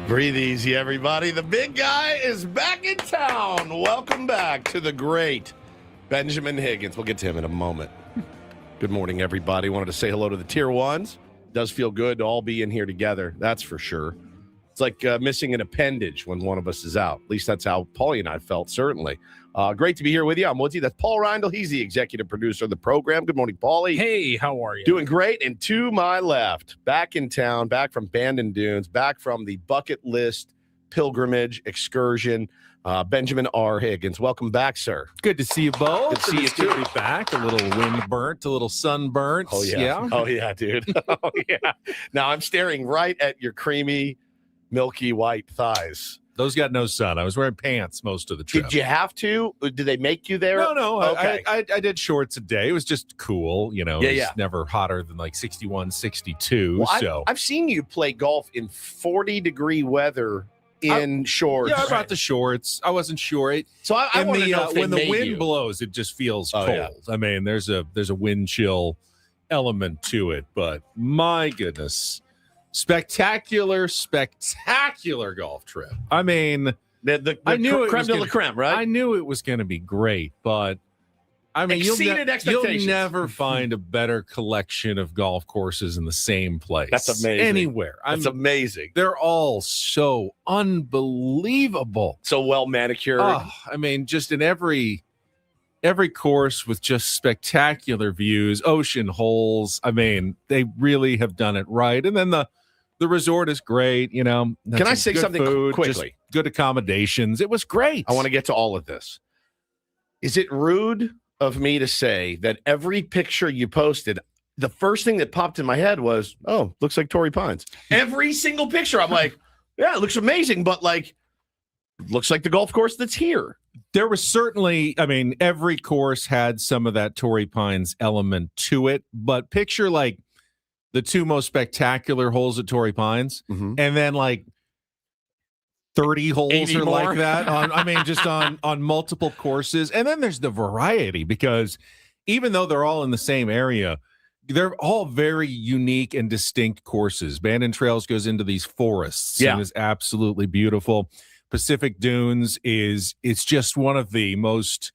Breathe easy, everybody. The big guy is back in town. Welcome back to the great Benjamin Higgins. We'll get to him in a moment. Good morning, everybody. Wanted to say hello to the Tier 1s. Does feel good to all be in here together. That's for sure. It's like missing an appendage when one of us is out. At least that's how Paulie and I felt, certainly. Great to be here with you. I'm Woodsy. That's Paul Reindl. He's the executive producer of the program. Good morning, Paulie. Hey, how are you? Doing great. And to my left, back in town, back from Bandon Dunes, back from the bucket list pilgrimage excursion, Benjamin R. Higgins. Welcome back, sir. Good to see you both. Good to see you, It's good to too. be back. A little wind burnt, a little sun burnt. Oh, yeah. Oh, yeah, dude. Oh, yeah. Now I'm staring right at your creamy, milky white thighs. Those got no sun. I was wearing pants most of the trip. Did you have to? Did they make you there? No. Okay. I did shorts a day. It was just cool. You know, Yeah, it's yeah. never hotter than like 61, 62. Well, so I've seen you play golf in 40-degree weather in shorts. yeah, I brought the shorts. I wasn't sure. So I want to know if they when the made wind you. blows, it just feels Oh, cold. yeah. I mean, there's a wind chill element to it, but my goodness, spectacular golf trip. I mean, The I knew it creme was de la gonna- creme, right? I knew it was going to be great, but I mean, Exceeded you'll expectations. never find a better collection of golf courses in the same place. That's amazing. Anywhere. That's amazing. They're all so unbelievable. So well manicured. Oh, I mean, just in every course with just spectacular views, ocean holes. I mean, they really have done it right. And then the resort is great. You know, Can I That's say good something food, quickly? just good accommodations. It was great. I want to get to all of this. Is it rude of me to say that every picture you posted, the first thing that popped in my head was, oh, looks like Torrey Pines. Every single picture, I'm like, yeah, it looks amazing, but like, looks like the golf course that's here. There was certainly, I mean, every course had some of that Torrey Pines element to it, but picture like the two most spectacular holes at Torrey Pines, and then like 30 holes 80 or more. like that just on multiple courses. And then there's the variety, because even though they're all in the same area, they're all very unique and distinct courses. Bandon Trails goes into these forests and is absolutely beautiful. Pacific Dunes it's just one of the most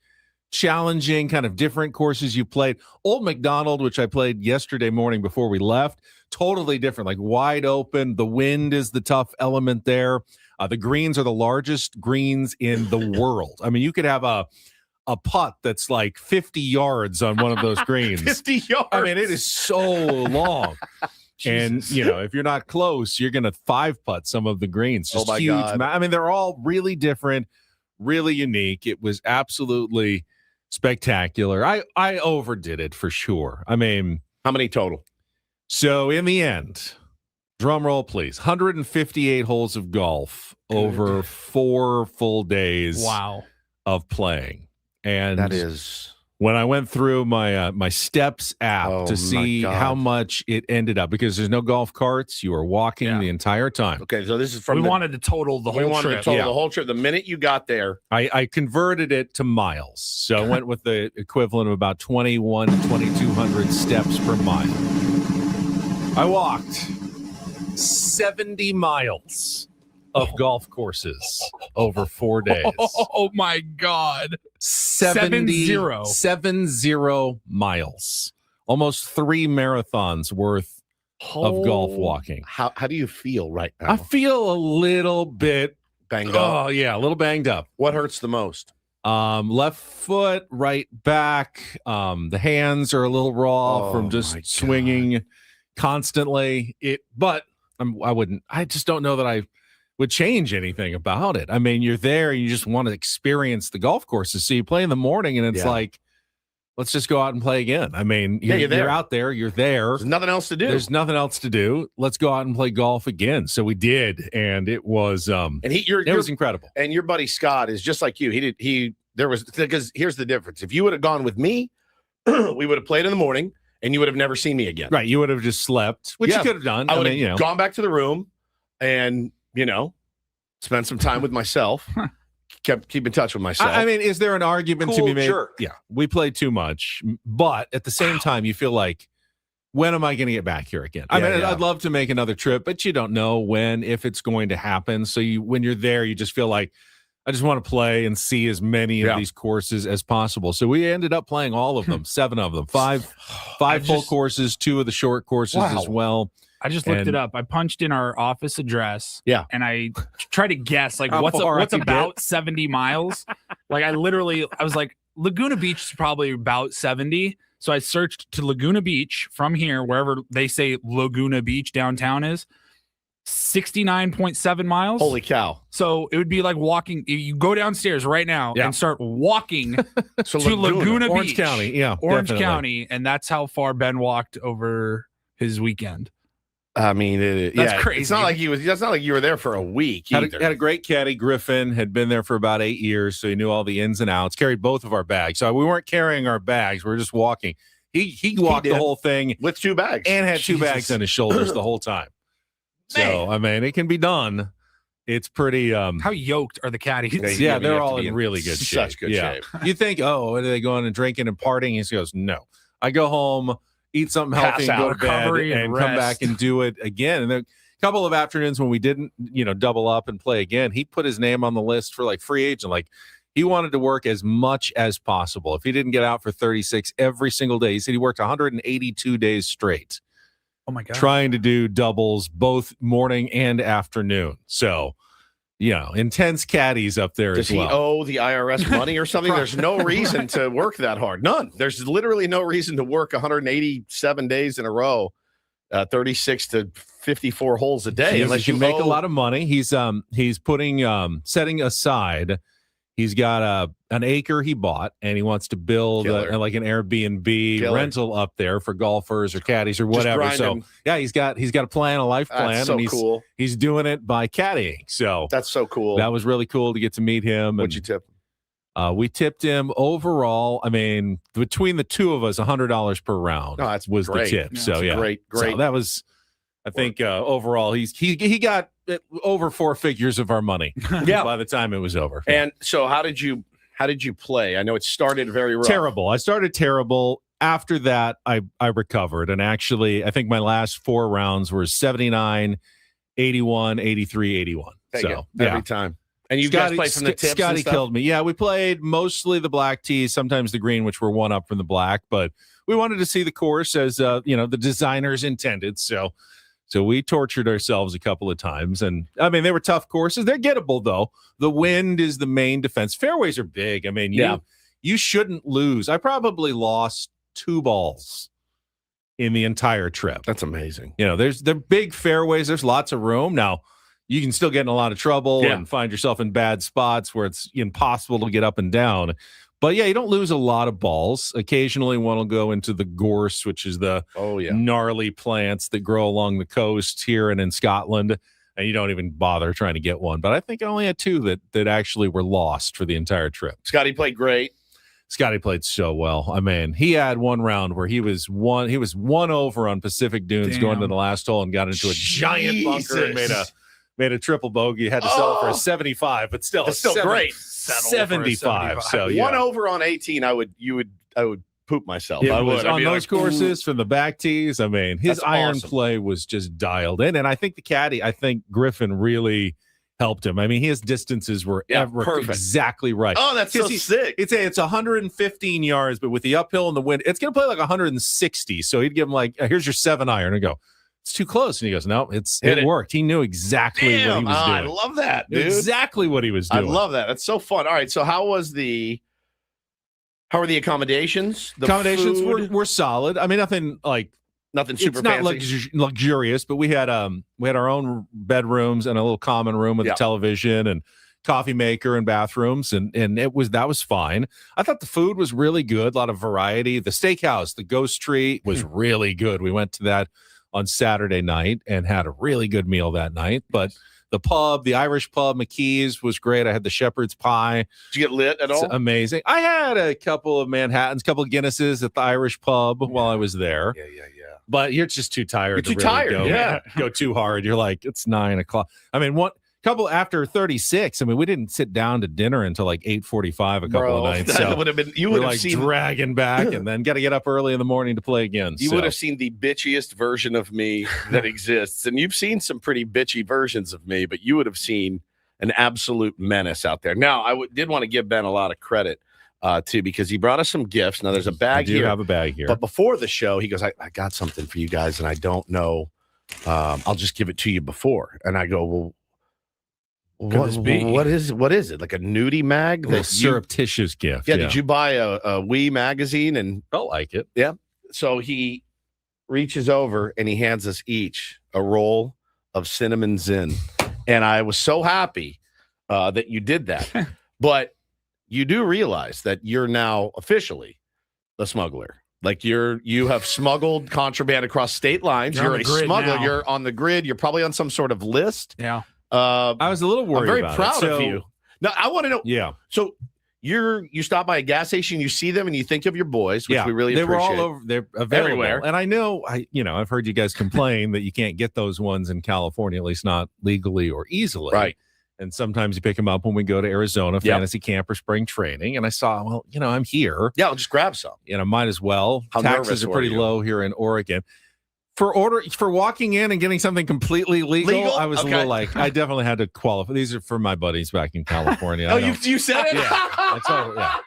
challenging, kind of different courses you played. Old McDonald, which I played yesterday morning before we left, totally different, like wide open. The wind is the tough element there. The greens are the largest greens in the world. I mean, you could have a putt that's like 50 yards on one of those greens. 50 yards. I mean, it is so long. And, you know, if you're not close, you're going to 5-putt some of the greens. Just my huge. God. I mean, they're all really different, really unique. It was absolutely spectacular. I overdid it for sure. I mean, How many total? so in the end, drum roll, please, 158 holes of golf over 4 full days of playing. And That is... when I went through my my Steps app to see how much it ended up, because there's no golf carts, you are walking the entire time. Okay, so this is from We wanted to total the whole trip. the whole trip. The minute you got there, I converted it to miles, so I went with the equivalent of about 21 to 2,200 steps per mile. I walked 70 miles of golf courses over 4 days. Oh my God. 70 miles. Almost 3 marathons worth of golf walking. How do you feel right now? I feel a little bit Banged up. Oh, yeah, a little banged up. What hurts the most? Left foot, right back. The hands are a little raw from my just God. swinging constantly. I just don't know that I would change anything about it. I mean, you're there, you just want to experience the golf courses. So you play in the morning and it's like, let's just go out and play again. I mean, you're out there, you're there. There's nothing else to do. There's nothing else to do. Let's go out and play golf again. So we did, and it was it was incredible. And your buddy Scott is just like you. Because here's the difference. If you would have gone with me, we would have played in the morning and you would have never seen me again. Right. You would have just slept, which you could have done. I would have gone back to the room and, spent some time with myself. Keep in touch with myself. I mean, is there an argument to be made? Jerk. Yeah, we played too much, but at the same time, you feel like when am I going to get back here again? I'd love to make another trip, but you don't know when, if it's going to happen. So when you're there, you just feel like, I just want to play and see as many of these courses as possible. So we ended up playing all of them, 7 of them, five full courses, 2 of the short courses as well. I just looked it up. I punched in our office address. Yeah. And I tried to guess like what's about 70 miles. Like I was like, Laguna Beach is probably about 70. So I searched to Laguna Beach from here, wherever they say Laguna Beach downtown is. 69.7 miles. Holy cow. So it would be like walking. You go downstairs right now and start walking to Laguna Orange Beach. County. Yeah. Orange definitely. County. And that's how far Ben walked over his weekend. I mean, That's crazy. It's not like that's not like you were there for a week either. Had a great caddy. Griffin had been there for about 8 years, so he knew all the ins and outs. Carried both of our bags. So we weren't carrying our bags. We were just walking. He walked the whole thing with 2 bags and had 2 bags on his shoulders the whole time. So, I mean, it can be done. It's pretty how yoked are the caddies? Yeah, they're all in really good shape. Such good shape. You think, are they going and drinking and partying? He goes, no. I go home, eat something healthy, and go to bed, and come back and do it again. And then a couple of afternoons when we didn't, double up and play again, he put his name on the list for like free agent. Like he wanted to work as much as possible. If he didn't get out for 36 every single day, he said he worked 182 days straight. Oh my God. Trying to do doubles both morning and afternoon. So, intense caddies up there Does as well. Does he owe the IRS money or something? There's no reason to work that hard. None. There's literally no reason to work 187 days in a row, 36 to 54 holes a day. Unless you make a lot of money. He's putting setting aside. He's got an acre he bought, and he wants to build like an Airbnb rental up there for golfers or caddies or whatever. So he's got a plan, a life plan. That's so and cool. He's doing it by caddying. So that's so cool. That was really cool to get to meet him. What'd you tip? We tipped him overall. I mean, between the 2 of us, $100 per round. Oh, that's was great. the tip. Yeah, so great. So that was. I think overall he got over 4 figures of our money. By the time it was over. And so how did you play? I know it started very rough. Terrible. I started terrible. After that, I recovered, and actually I think my last 4 rounds were 79, 81, 83, 81. Every time. And you guys played from the tips. Scotty killed me. Yeah, we played mostly the black tees, sometimes the green, which were 1 up from the black, but we wanted to see the course as the designers intended. So we tortured ourselves a couple of times. And, I mean, they were tough courses. They're gettable, though. The wind is the main defense. Fairways are big. I mean, you shouldn't lose. I probably lost 2 balls in the entire trip. That's amazing. They're big fairways. There's lots of room. Now, you can still get in a lot of trouble and find yourself in bad spots where it's impossible to get up and down. But, you don't lose a lot of balls. Occasionally, one will go into the gorse, which is the gnarly plants that grow along the coast here and in Scotland, and you don't even bother trying to get one. But I think I only had 2 that actually were lost for the entire trip. Scotty played great. Scotty played so well. I mean, he had one round where he was one over on Pacific Dunes going to the last hole and got into a giant bunker and made a triple bogey. Had to sell it for a 75, but still, it's still great. 75. So 1 over on 18, I would poop myself. I would on those courses from the back tees. I mean, his iron play was just dialed in, and I think Griffin really helped him. I mean, his distances were exactly right. Oh, that's so sick. It's 115 yards, but with the uphill and the wind, it's going to play like 160. So he'd give him like, here's your 7 iron, and go, it's too close. And he goes, no, it worked. He knew exactly what he was doing. I love that, dude. Exactly what he was doing. I love that. That's so fun. All right, so how were the accommodations? The accommodations were solid. I mean, nothing super fancy. Not luxurious, but we had our own bedrooms and a little common room with a television and coffee maker and bathrooms, and that was fine. I thought the food was really good, a lot of variety. The steakhouse, the Ghost Tree, was really good. We went to that on Saturday night and had a really good meal that night. But the pub, the Irish pub, McKee's, was great. I had the shepherd's pie. Did you get lit at all? It's amazing. I had a couple of Manhattans, a couple of Guinnesses at the Irish pub while I was there. Yeah. But you're just too tired. You're too tired. Go too hard. You're like, it's 9 o'clock. I mean, couple after 36. I mean, we didn't sit down to dinner until like 8:45 a couple of nights. So that would have been you would have like seen dragging back, and then got to get up early in the morning to play again. You would have seen the bitchiest version of me that exists, and you've seen some pretty bitchy versions of me, but you would have seen an absolute menace out there. Now, I did want to give Ben a lot of credit too, because he brought us some gifts. Now, there's a bag here. I have a bag here. But before the show, he goes, I got something for you guys, and I don't know. I'll just give it to you before. And I go, well, what is it? Like a nudie mag? A surreptitious gift. Yeah. Did you buy a Wii magazine? And felt like it. Yeah. So he reaches over and he hands us each a roll of cinnamon zin. And I was so happy that you did that. But you do realize that you're now officially a smuggler. Like you have smuggled contraband across state lines. You're a smuggler. Now. You're on the grid. You're probably on some sort of list. Yeah. I was a little worried. I'm very about proud it. of you. Now I want to know. Yeah. So you stop by a gas station, you see them, and you think of your boys, which we really they appreciate. Were all over. They're available. Everywhere. And I know, I've heard you guys complain that you can't get those ones in California, at least not legally or easily. Right. And sometimes you pick them up when we go to Arizona, fantasy camp or spring training. And I saw, I'm here. Yeah, I'll just grab some. Might as well. How Taxes are pretty low here in Oregon. For walking in and getting something completely legal? I was a little I definitely had to qualify. These are for my buddies back in California. Oh, you said it? Yeah.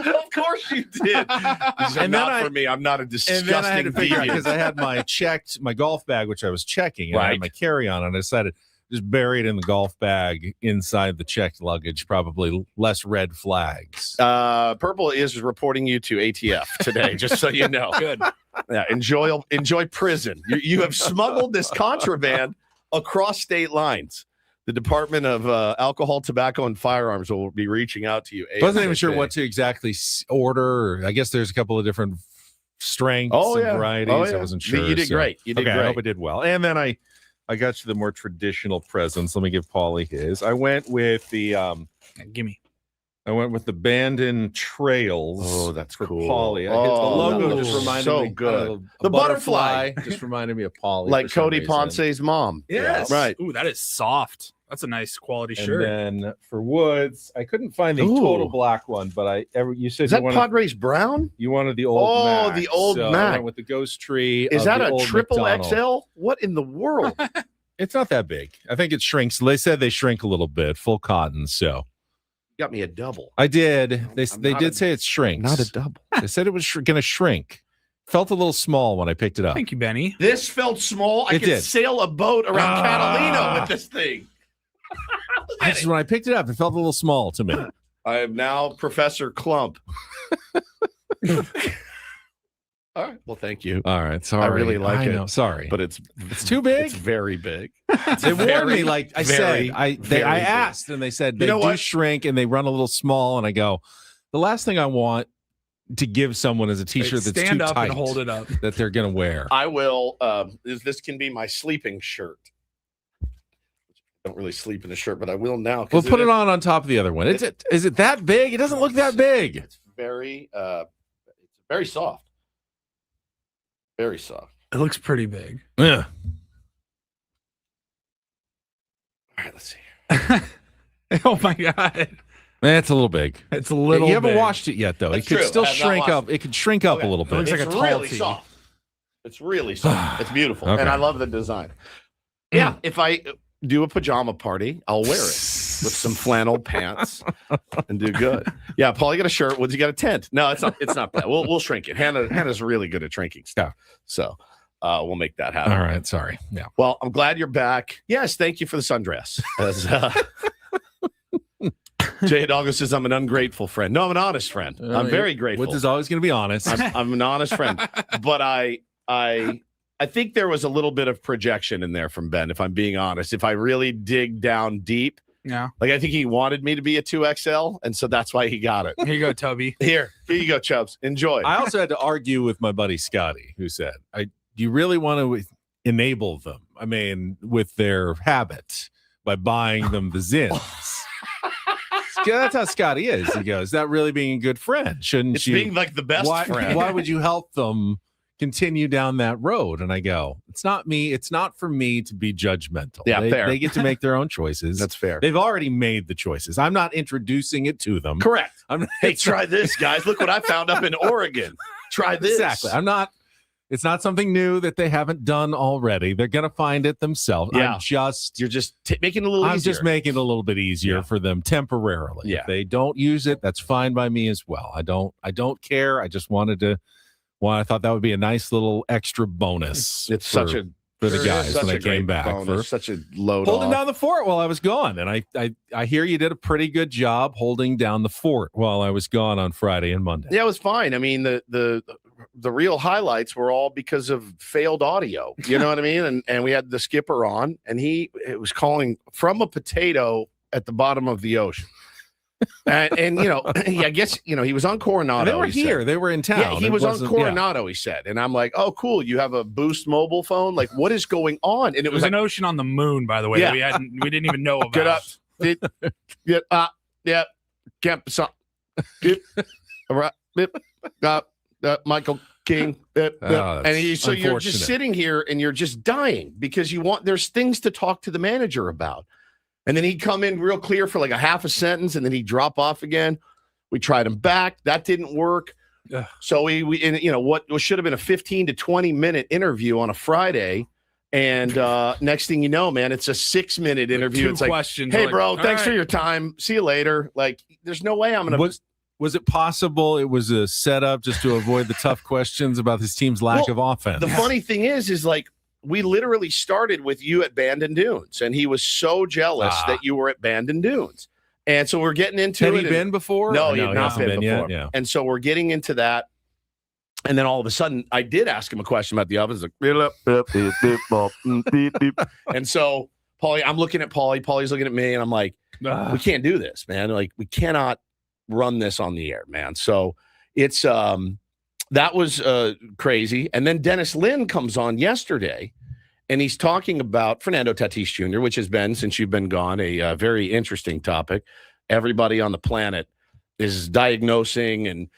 Of course you did. And not for me. I'm not a disgusting and then I had to figure out, because I had my golf bag, which I was checking, and I had my carry-on, and I decided just bury it in the golf bag inside the checked luggage, probably less red flags. Purple is reporting you to ATF today, just so you know. Good. Yeah, enjoy prison. You have smuggled this contraband across state lines. The Department of Alcohol, Tobacco, and Firearms will be reaching out to you. Wasn't even sure what to exactly order. I guess there's a couple of different strengths and varieties. I wasn't sure. You did great. You did great. I hope I did well. And then I got you the more traditional presents. Let me give Paulie his. I went with the gimme. I went with the Bandon Trails. Oh, that's for cool. Paulie. The logo just reminded me. Good. The butterfly just reminded me of Paulie. Like Cody Ponce's mom. Yes. Yeah, right. Ooh, that is soft. That's a nice quality shirt. And then for Woods, I couldn't find the total black one, but you said is that Padres brown? You wanted the old Mac. The old Mac. I went with the Ghost Tree. Is that a triple McDonald. XL? What in the world? It's not that big. I think it shrinks. They said they shrink a little bit, full cotton. So you got me a double. I did. They did say it shrinks. Not a double. They said it was going to shrink. Felt a little small when I picked it up. Thank you, Benny. This felt small. I could sail a boat around Catalina with this thing. When I picked it up, it felt a little small to me. I am now Professor Clump. All right. Well, thank you. All right. Sorry. I really like it. Know, sorry. But it's too big. It's very big. They warned me, like I said. I asked, and they said they do shrink and they run a little small. And I go, the last thing I want to give someone is a T-shirt that's stand too up tight and hold it up that they're going to wear. I will. This can be my sleeping shirt. I don't really sleep in a shirt, but I will now. We'll put it on top of the other one. Is it that big? It doesn't look that big. It's very soft. Very soft. It looks pretty big. Yeah. All right, let's see. Oh my god. It's a little big. It's a little. You haven't washed it yet, though. That's it could true. still shrink up. It could shrink up a little bit. It looks like it's a tall really tee. soft. It's really soft. It's beautiful, Okay. and I love the design. Yeah, if I do a pajama party, I'll wear it with some flannel pants and do good. Yeah, Paul, you got a shirt. Woods, you got a tent. No, it's not bad. We'll shrink it. Hannah's really good at shrinking stuff, so we'll make that happen. All right, sorry. Yeah. Well, I'm glad you're back. Yes, thank you for the sundress. As, Jay Hidalgo says, I'm an ungrateful friend. No, I'm an honest friend. I'm very grateful. Woods is always going to be honest. I'm an honest friend. But I think there was a little bit of projection in there from Ben, if I'm being honest. If I really dig down deep, yeah. Like I think he wanted me to be a 2XL, and so that's why he got it. Here you go, Toby. Here you go, Chubbs. Enjoy. I also had to argue with my buddy Scotty, who said, do you really want to enable them? I mean, with their habit by buying them the Zins. That's how Scotty is. He goes, that really being a good friend? Shouldn't it's you? being like the best friend. Why would you help them continue down that road. And I go, it's not me. It's not for me to be judgmental. Yeah, fair. They get to make their own choices. That's fair. They've already made the choices. I'm not introducing it to them. Correct. Hey, It's try this, guys. Look what I found up in Oregon. Try this. Exactly. It's not something new that they haven't done already. They're going to find it themselves. Yeah. You're just making it a little easier. I'm just making it a little bit easier for them temporarily. Yeah. If they don't use it, that's fine by me as well. I don't care. I just I thought that would be a nice little extra bonus. It's such a for the guys such when a they came great back bonus, for such a load holding off. down the fort while I was gone. And I hear you did a pretty good job holding down the fort while I was gone on Friday and Monday. Yeah, it was fine. I mean, the real highlights were all because of failed audio. You know what I mean? And we had the skipper on, and it was calling from a potato at the bottom of the ocean. And I guess he was on Coronado. They were here. They were in town. Yeah, he was on Coronado. He said, and I'm like, "Oh, cool! You have a Boost mobile phone? Like, what is going on?" And it was an ocean on the moon, by the way. Yeah. That we didn't even know about. Get up, yeah, camp some, Michael King, and you're just sitting here and you're just dying because there's things to talk to the manager about. And then he'd come in real clear for like a half a sentence, and then he'd drop off again. We tried him back. That didn't work. Ugh. So what should have been a 15 to 20-minute interview on a Friday. And next thing you know, man, it's a 6-minute interview. Two it's like, questions. hey, bro, thanks for your time. See you later. Like, there's no way I'm going to. Was it possible it was a setup just to avoid the tough questions about his team's lack of offense? The funny thing is like, we literally started with you at Bandon Dunes, and he was so jealous that you were at Bandon Dunes. And so we're getting into it. Had he been before? No, he had not been before. Yet, yeah. And so we're getting into that. And then all of a sudden, I did ask him a question about the ovens. Like, and so, Paulie, I'm looking at Paulie. Paulie's looking at me, and I'm like, we can't do this, man. Like, we cannot run this on the air, man. So it's that was crazy. And then Dennis Lynn comes on yesterday, and he's talking about Fernando Tatis Jr., which has been, since you've been gone, a very interesting topic. Everybody on the planet is diagnosing, and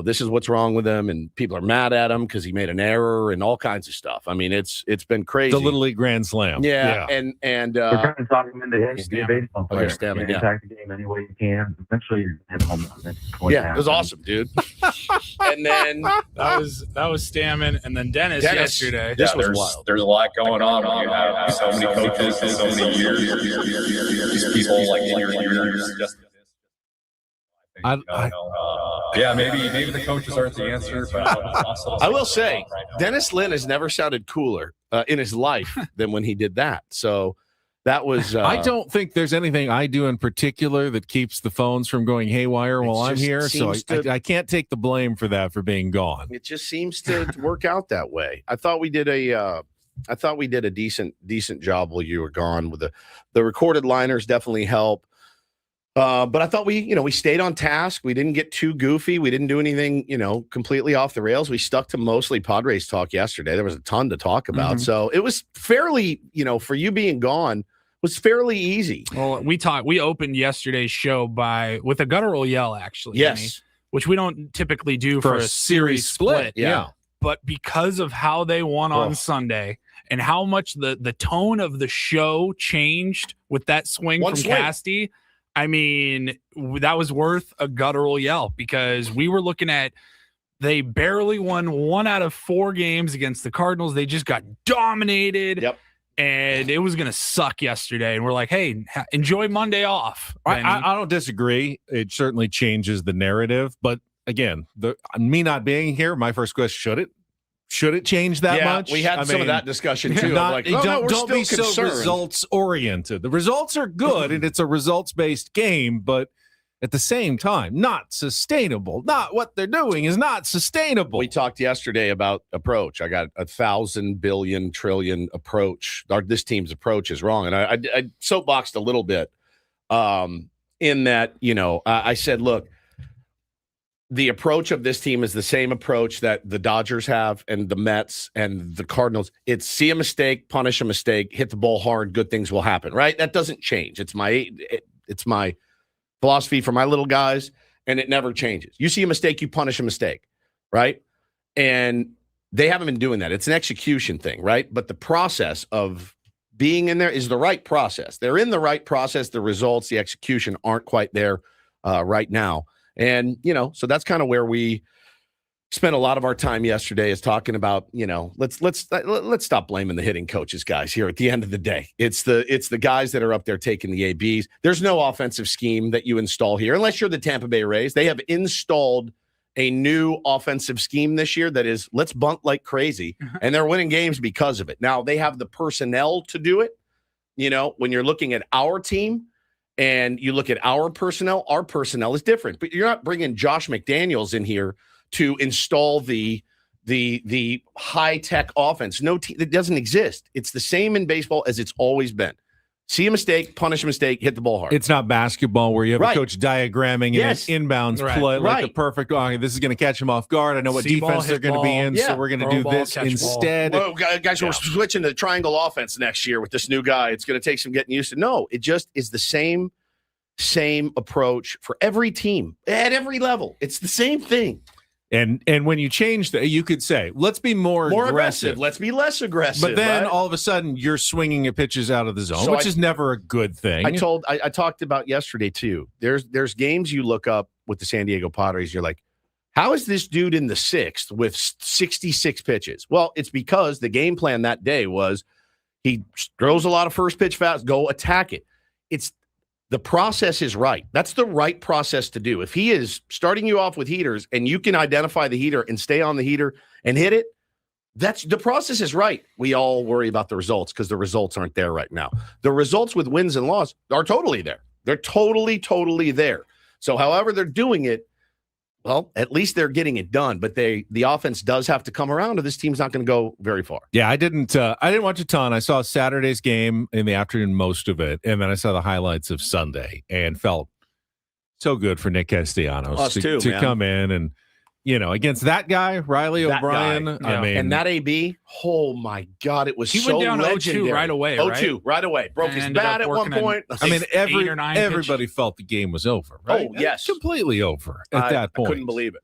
this is what's wrong with him, and people are mad at him because he made an error and all kinds of stuff. I mean, it's been crazy. The Little League Grand Slam. Yeah. And we're trying to talk him into hitting a baseball player. Impact the game any way you can. Eventually, you're going to home run. Yeah, it was awesome, dude. And then that was Stammen, and then Dennis yesterday. This was wild. There's a lot going on when you have so many coaches and so many years. These people like in your ears. Just maybe the coaches aren't the answer, but I will say Dennis Lynn has never sounded cooler in his life than when he did that. So that was. I don't think there's anything I do in particular that keeps the phones from going haywire while I'm here. So I can't take the blame for that for being gone. It just seems to work out that way. I thought we did a decent job while you were gone. With the recorded liners definitely help. But I thought we stayed on task. We didn't get too goofy. We didn't do anything, completely off the rails. We stuck to mostly Padres talk yesterday. There was a ton to talk about. Mm-hmm. So it was fairly, for you being gone, was fairly easy. Well, we opened yesterday's show with a guttural yell, actually. Yes. Jimmy, which we don't typically do for a series split. Yeah. But because of how they won on Sunday and how much the tone of the show changed with that swing from Casty, I mean, that was worth a guttural yell because we were looking at they barely won 1 out of 4 games against the Cardinals. They just got dominated. Yep. And it was going to suck yesterday. And we're like, hey, enjoy Monday off. I don't disagree. It certainly changes the narrative. But again, me not being here, my first question, should it change that much? We had some of that discussion too. Don't be so results oriented. The results are good and it's a results based game, but at the same time, not sustainable. Not what they're doing is not sustainable. We talked yesterday about approach. I got 1,000 billion trillion approach. This team's approach is wrong, and I soapboxed a little bit in that I said, look. The approach of this team is the same approach that the Dodgers have and the Mets and the Cardinals. It's see a mistake, punish a mistake, hit the ball hard, good things will happen, right? That doesn't change. It's my philosophy for my little guys, and it never changes. You see a mistake, you punish a mistake, right? And They haven't been doing that. It's an execution thing, right? But the process of being in there is the right process. They're in the right process. The results, the execution aren't quite there right now. And, so that's kind of where we spent a lot of our time yesterday is talking about, let's stop blaming the hitting coaches, guys, here at the end of the day. It's the guys that are up there taking the ABs. There's no offensive scheme that you install here unless you're the Tampa Bay Rays. They have installed a new offensive scheme this year that is let's bunt like crazy, and they're winning games because of it. Now, they have the personnel to do it. When you're looking at our team and you look at our personnel is different. But you're not bringing Josh McDaniels in here to install the high-tech offense. No team that doesn't exist. It's the same in baseball as it's always been. See a mistake, punish a mistake, hit the ball hard. It's not basketball where you have Right. a coach diagramming Yes. an inbounds Right. play like the Right. perfect. Oh, this is going to catch him off guard. I know what See-ball, defense they're hit going to be ball. in, Yeah. so we're going to Throw do ball, this catch ball. instead. Well, guys, we're switching to triangle offense next year with this new guy. It's going to take some getting used to. No, it just is the same approach for every team at every level. It's the same thing. And when you change that, you could say, let's be more Aggressive. Let's be less aggressive. But then right? all of a sudden you're swinging at pitches out of the zone, So which is never a good thing. I talked about yesterday too. There's games you look up with the San Diego Padres. You're like, how is this dude in the sixth with 66 pitches? Well, it's because the game plan that day was he throws a lot of first pitch fast, go attack it. The process is right. That's the right process to do. If he is starting you off with heaters and you can identify the heater and stay on the heater and hit it, the process is right. We all worry about the results because the results aren't there right now. The results with wins and losses are totally there. They're totally, totally there. So however they're doing it, well, at least they're getting it done. But the offense does have to come around, or this team's not going to go very far. Yeah, I didn't watch a ton. I saw Saturday's game in the afternoon, most of it, and then I saw the highlights of Sunday and felt so good for Nick Castellanos to come in and, against that guy, Riley That O'Brien. guy. I Yeah. mean, And that AB, oh my God, it was He so went down 0-2 legendary. right away, 0-2 right away. Broke And his ended bat up at one working point. I mean, 8 or 9 everybody felt the game was over, right? Oh, yes. Completely over at that point. I couldn't believe it.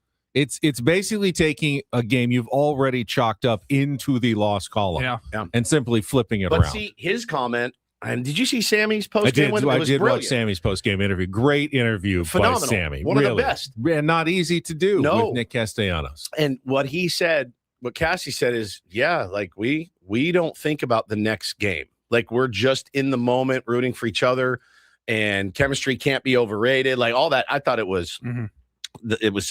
It's basically taking a game you've already chalked up into the loss column Yeah. and simply flipping it But around. see, his comment, and did you see Sammy's post I game? did. I did watch Sammy's post-game interview. Great interview Phenomenal. by Sammy. One of the Really. best. And not easy to do No. with Nick Castellanos. And what he said, what Cassie said is, yeah, like we don't think about the next game. Like we're just in the moment rooting for each other, and chemistry can't be overrated. Like all that. I thought it was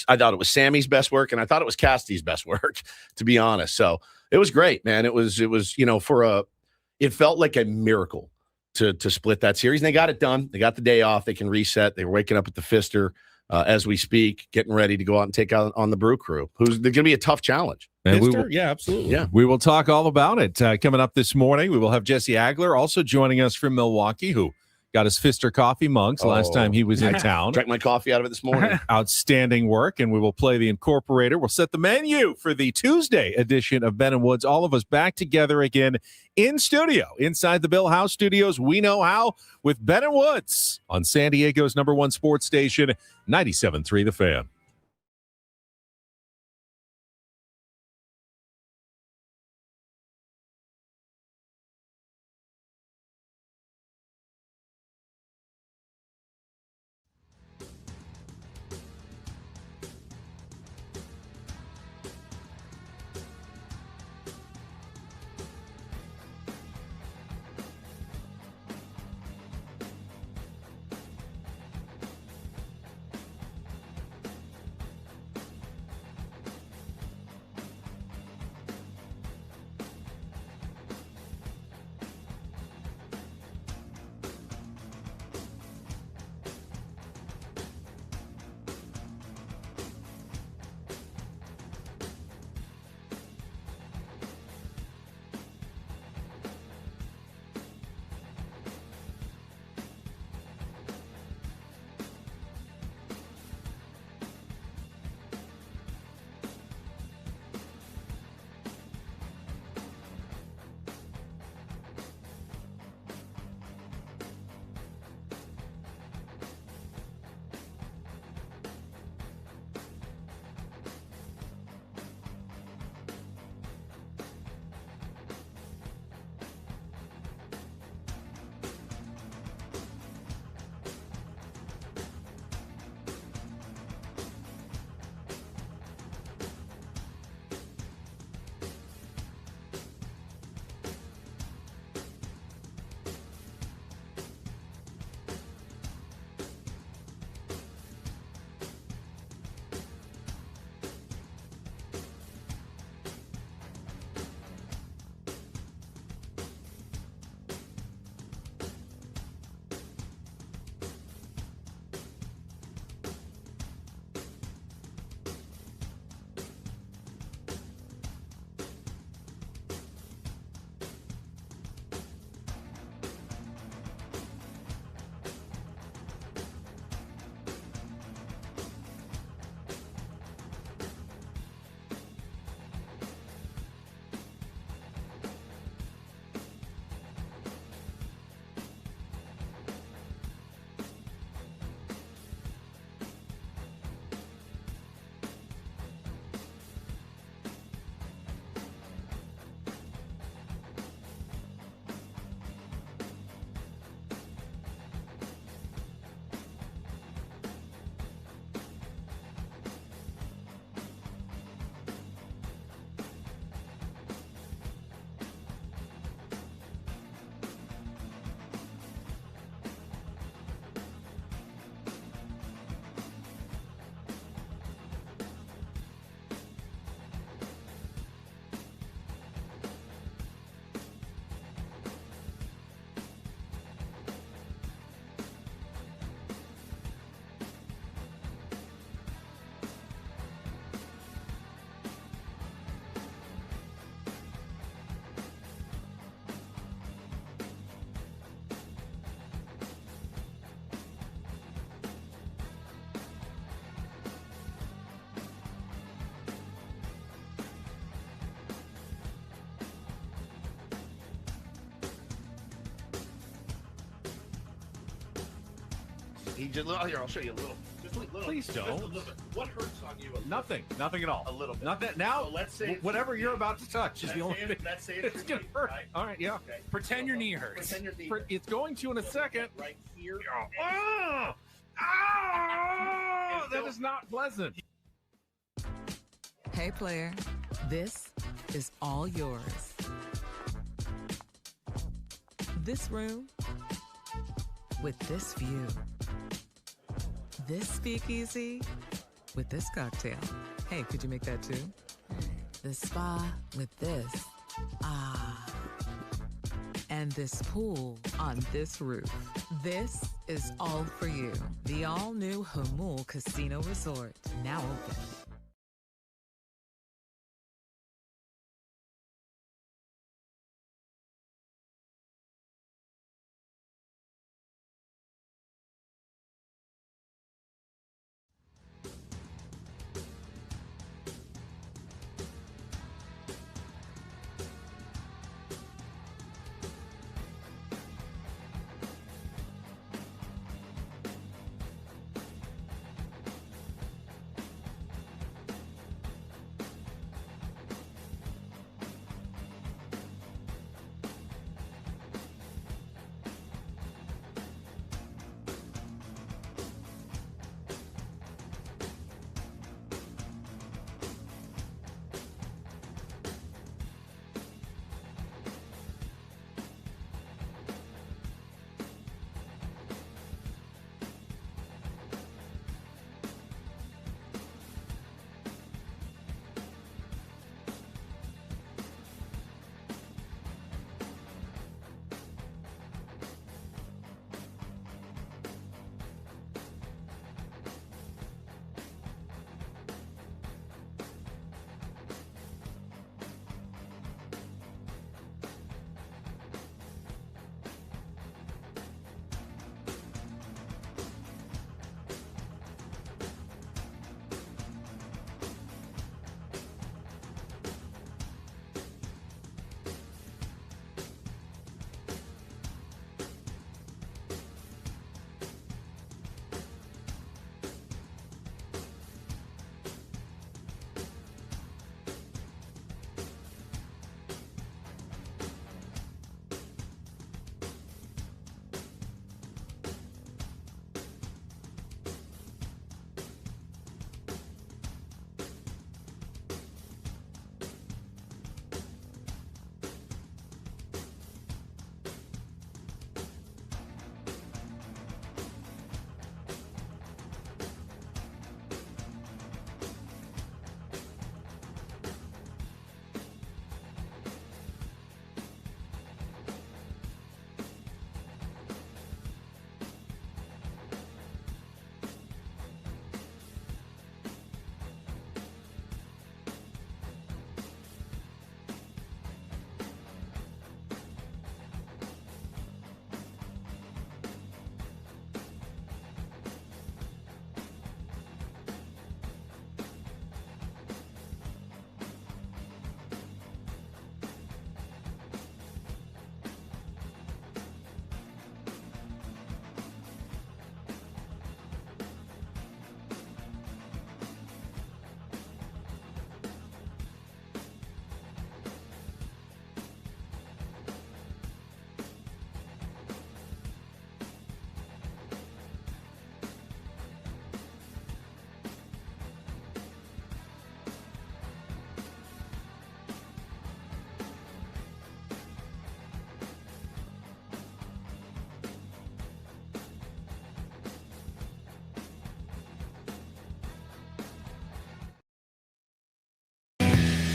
I thought it was Sammy's best work, and I thought it was Cassie's best work, to be honest. So it was great, man. It was it felt like a miracle to split that series, and they got it done. They got the day off. They can reset. They were waking up at the Pfister as we speak, getting ready to go out and take out on the Brew Crew, who's going to be a tough challenge. And Pfister? Yeah, absolutely. Yeah. We will talk all about it coming up this morning. We will have Jesse Agler also joining us from Milwaukee, who got his Pfister coffee mugs last time he was in town. Drank my coffee out of it this morning. Outstanding work, and we will play the Incorporator. We'll set the menu for the Tuesday edition of Ben and Woods. All of us back together again in studio, inside the Bill House Studios. We know how with Ben and Woods on San Diego's #1 sports station, 97.3 The Fan. He just here. I'll show you a little. Just a little. Please Just a don't. little bit. What hurts on you? Nothing at all. A little bit. Nothing. Now, So let's say whatever you're about to touch is the only thing. Let's say It's gonna hurt. Right? All right, yeah. Okay. Pretend your knee hurts. Pretend your knee It's going to in a second. right here. Oh, that is not pleasant. Hey, player, this is all yours. This room with this view. This speakeasy with this cocktail. Hey, could you make that too? The spa with this. Ah. And this pool on this roof. This is all for you. The all-new Hamul Casino Resort, now open.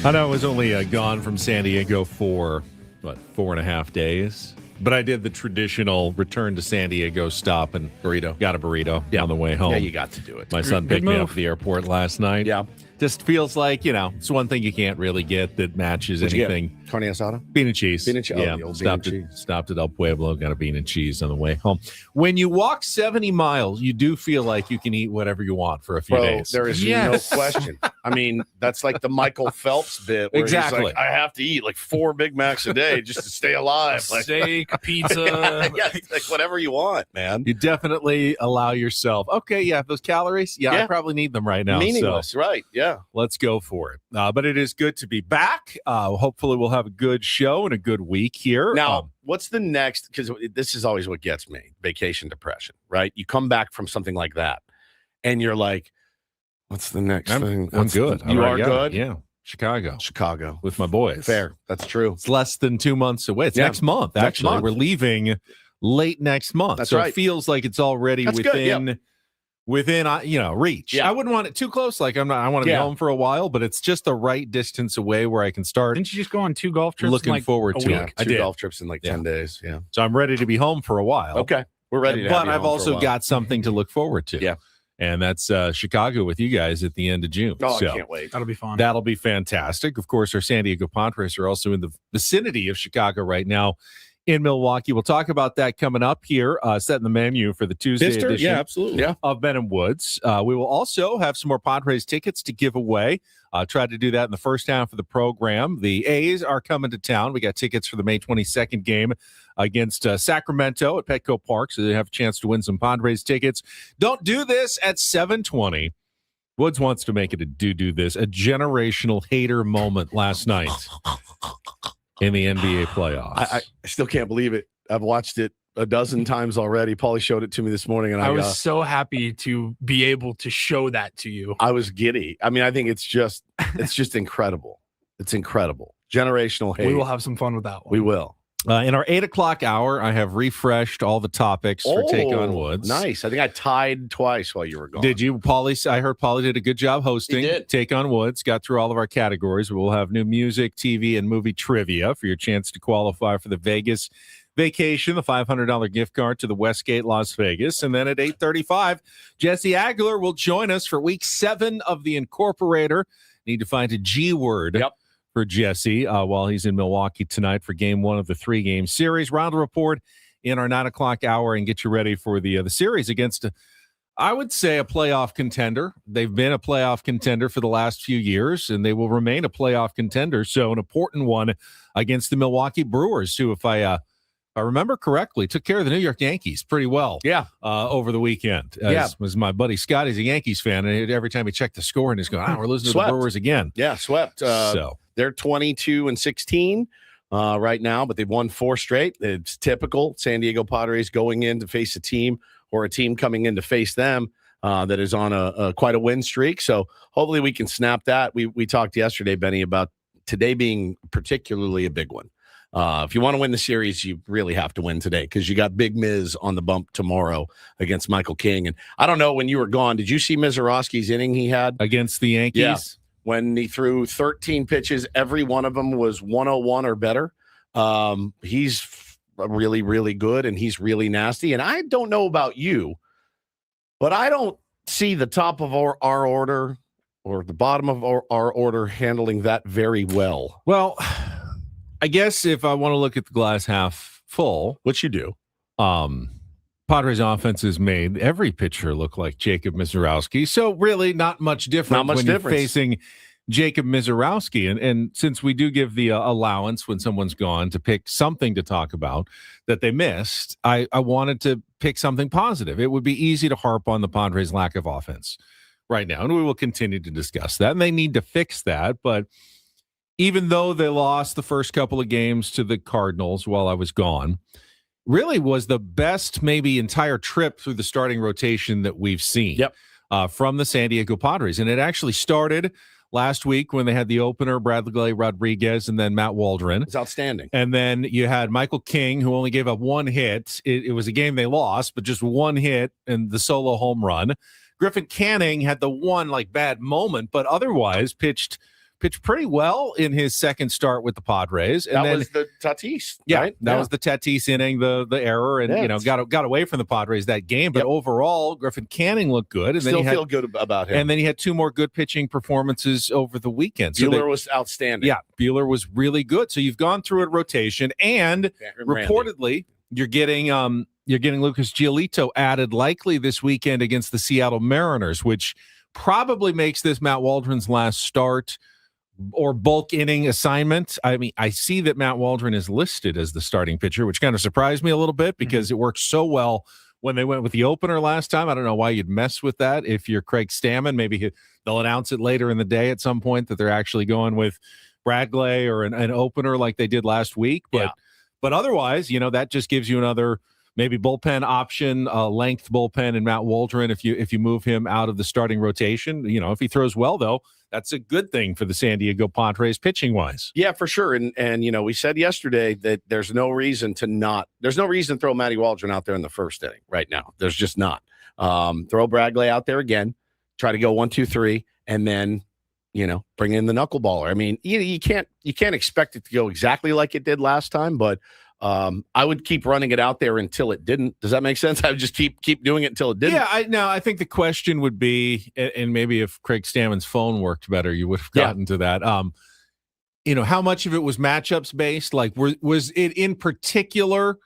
I know I was only gone from San Diego for, 4.5 days? But I did the traditional return to San Diego stop and got a burrito on the way home. Yeah, you got to do it. My son picked me up at the airport last night. Yeah. Just feels like, it's one thing you can't really get that matches anything. Carne asada? Bean and cheese. Bean and cheese. Yeah. Oh, the old bean and cheese. Stopped at El Pueblo, got a bean and cheese on the way home. When you walk 70 miles, you do feel like you can eat whatever you want for a few days. There is no question. I mean, that's like the Michael Phelps bit. Where Exactly. He's like, I have to eat like 4 Big Macs a day just to stay alive. Like, Steak, pizza. yeah, like whatever you want, man. You definitely allow yourself. Okay, yeah, those calories. Yeah, I probably need them right now. Meaningless, so right? Yeah. let's go for it. But it is good to be back. Hopefully, we'll have a good show and a good week here. Now, what's the next? Because this is always what gets me: vacation depression. Right? You come back from something like that, and you're like, "What's the next thing?" I'm good. You are good. Yeah, Chicago with my boys. Fair. That's true. It's less than 2 months away. It's next month. Next Actually, month. we're leaving late next month. That's so right. It feels like it's already That's within. good, Within reach. Yeah. I wouldn't want it too close. Like I want to be home for a while, but it's just the right distance away where I can start. Didn't you just go on 2 golf trips? Looking in forward to week? it. I 2 did. golf trips in like 10 days. Yeah. So I'm ready to be home for a while. Okay. We're ready to But have you I've home for a also while. got something to look forward to. Yeah. And that's Chicago with you guys at the end of June. Oh, so I can't wait. That'll be fun. that'll be fantastic. Of course, our San Diego Padres are also in the vicinity of Chicago right now in Milwaukee. We'll talk about that coming up here, setting the menu for the Tuesday edition Yeah, absolutely. Yeah. of Ben and Woods. We will also have some more Padres tickets to give away. Tried to do that in the first half of the program. The A's are coming to town. We got tickets for the May 22nd game against Sacramento at Petco Park, so they have a chance to win some Padres tickets. Don't do this at 7:20. Woods wants to make it a do this, a generational hater moment last night in the NBA playoffs. I still can't believe it. I've watched it a dozen times already. Paulie showed it to me this morning, and I was so happy to be able to show that to you. I was giddy. I mean, I think it's just incredible. It's incredible. Generational hate. We will have some fun with that one. We will. In our 8 o'clock hour, I have refreshed all the topics for Take on Woods. Nice. I think I tied twice while you were gone. Did you, Paulie? I heard Paulie did a good job hosting. He did. Take on Woods. Got through all of our categories. We'll have new music, TV, and movie trivia for your chance to qualify for the Vegas vacation, the $500 gift card to the Westgate Las Vegas. And then at 8:35, Jesse Aguilar will join us for week 7 of the Incorporator. Need to find a G word. Yep. For Jesse while he's in Milwaukee tonight for game 1 of the 3-game series. Round report in our 9 o'clock hour and get you ready for the series against, I would say, a playoff contender. They've been a playoff contender for the last few years, and they will remain a playoff contender. So an important one against the Milwaukee Brewers, who, if I remember correctly, took care of the New York Yankees pretty well. Yeah. Over the weekend. Was my buddy Scott. He's a Yankees fan, and every time he checked the score, and he's going, we're losing to the Brewers again. Yeah, swept. They're 22-16 right now, but they've won 4 straight. It's typical San Diego Padres going in to face a team or a team coming in to face them that is on a quite a win streak. So hopefully we can snap that. We talked yesterday, Benny, about today being particularly a big one. If you want to win the series, you really have to win today because you got Big Miz on the bump tomorrow against Michael King. And I don't know, when you were gone, did you see Mizorowski's inning he had? Against the Yankees? Yeah. When he threw 13 pitches, every one of them was 101 or better. He's really, really good, and he's really nasty. And I don't know about you, but I don't see the top of our order or the bottom of our order handling that very well. Well, I guess if I want to look at the glass half full, which you do, Padres offense has made every pitcher look like Jacob Mizorowski. So really not much different you're facing Jacob Mizorowski. And since we do give the allowance when someone's gone to pick something to talk about that they missed, I wanted to pick something positive. It would be easy to harp on the Padres' lack of offense right now, and we will continue to discuss that. And they need to fix that. But even though they lost the first couple of games to the Cardinals while I was gone, really was the best maybe entire trip through the starting rotation that we've seen from the San Diego Padres. And it actually started last week when they had the opener, Bradley Rodriguez, and then Matt Waldron. It's outstanding. And then you had Michael King, who only gave up 1 hit. It was a game they lost, but just 1 hit and the solo home run. Griffin Canning had the one bad moment, but otherwise pitched pretty well in his second start with the Padres. And that was the Tatis, right? That was the Tatis inning, the error, and got away from the Padres that game. But overall, Griffin Canning looked good. And Still feel good about him. And then he had 2 more good pitching performances over the weekend. Buehler was outstanding. Yeah, Buehler was really good. So you've gone through a rotation, and reportedly you're getting Lucas Giolito added likely this weekend against the Seattle Mariners, which probably makes this Matt Waldron's last start or bulk inning assignment. I mean, I see that Matt Waldron is listed as the starting pitcher, which kind of surprised me a little bit because it worked so well when they went with the opener last time. I don't know why you'd mess with that. If you're Craig Stammen, maybe they'll announce it later in the day at some point that they're actually going with Bradley or an opener like they did last week. But otherwise, that just gives you another maybe bullpen option, length bullpen, and Matt Waldron if you move him out of the starting rotation. If he throws well, though, that's a good thing for the San Diego Padres pitching wise. Yeah, for sure. And we said yesterday that there's no reason to throw Matty Waldron out there in the first inning right now. There's just not. Throw Bradley out there again, try to go 1, 2, 3, and then bring in the knuckleballer. I mean, you can't expect it to go exactly like it did last time, but I would keep running it out there until it didn't. Does that make sense? I would just keep doing it until it didn't. Yeah, I think the question would be, and maybe if Craig Stammen's phone worked better, you would have gotten to that. How much of it was matchups based? Like, was it in particular?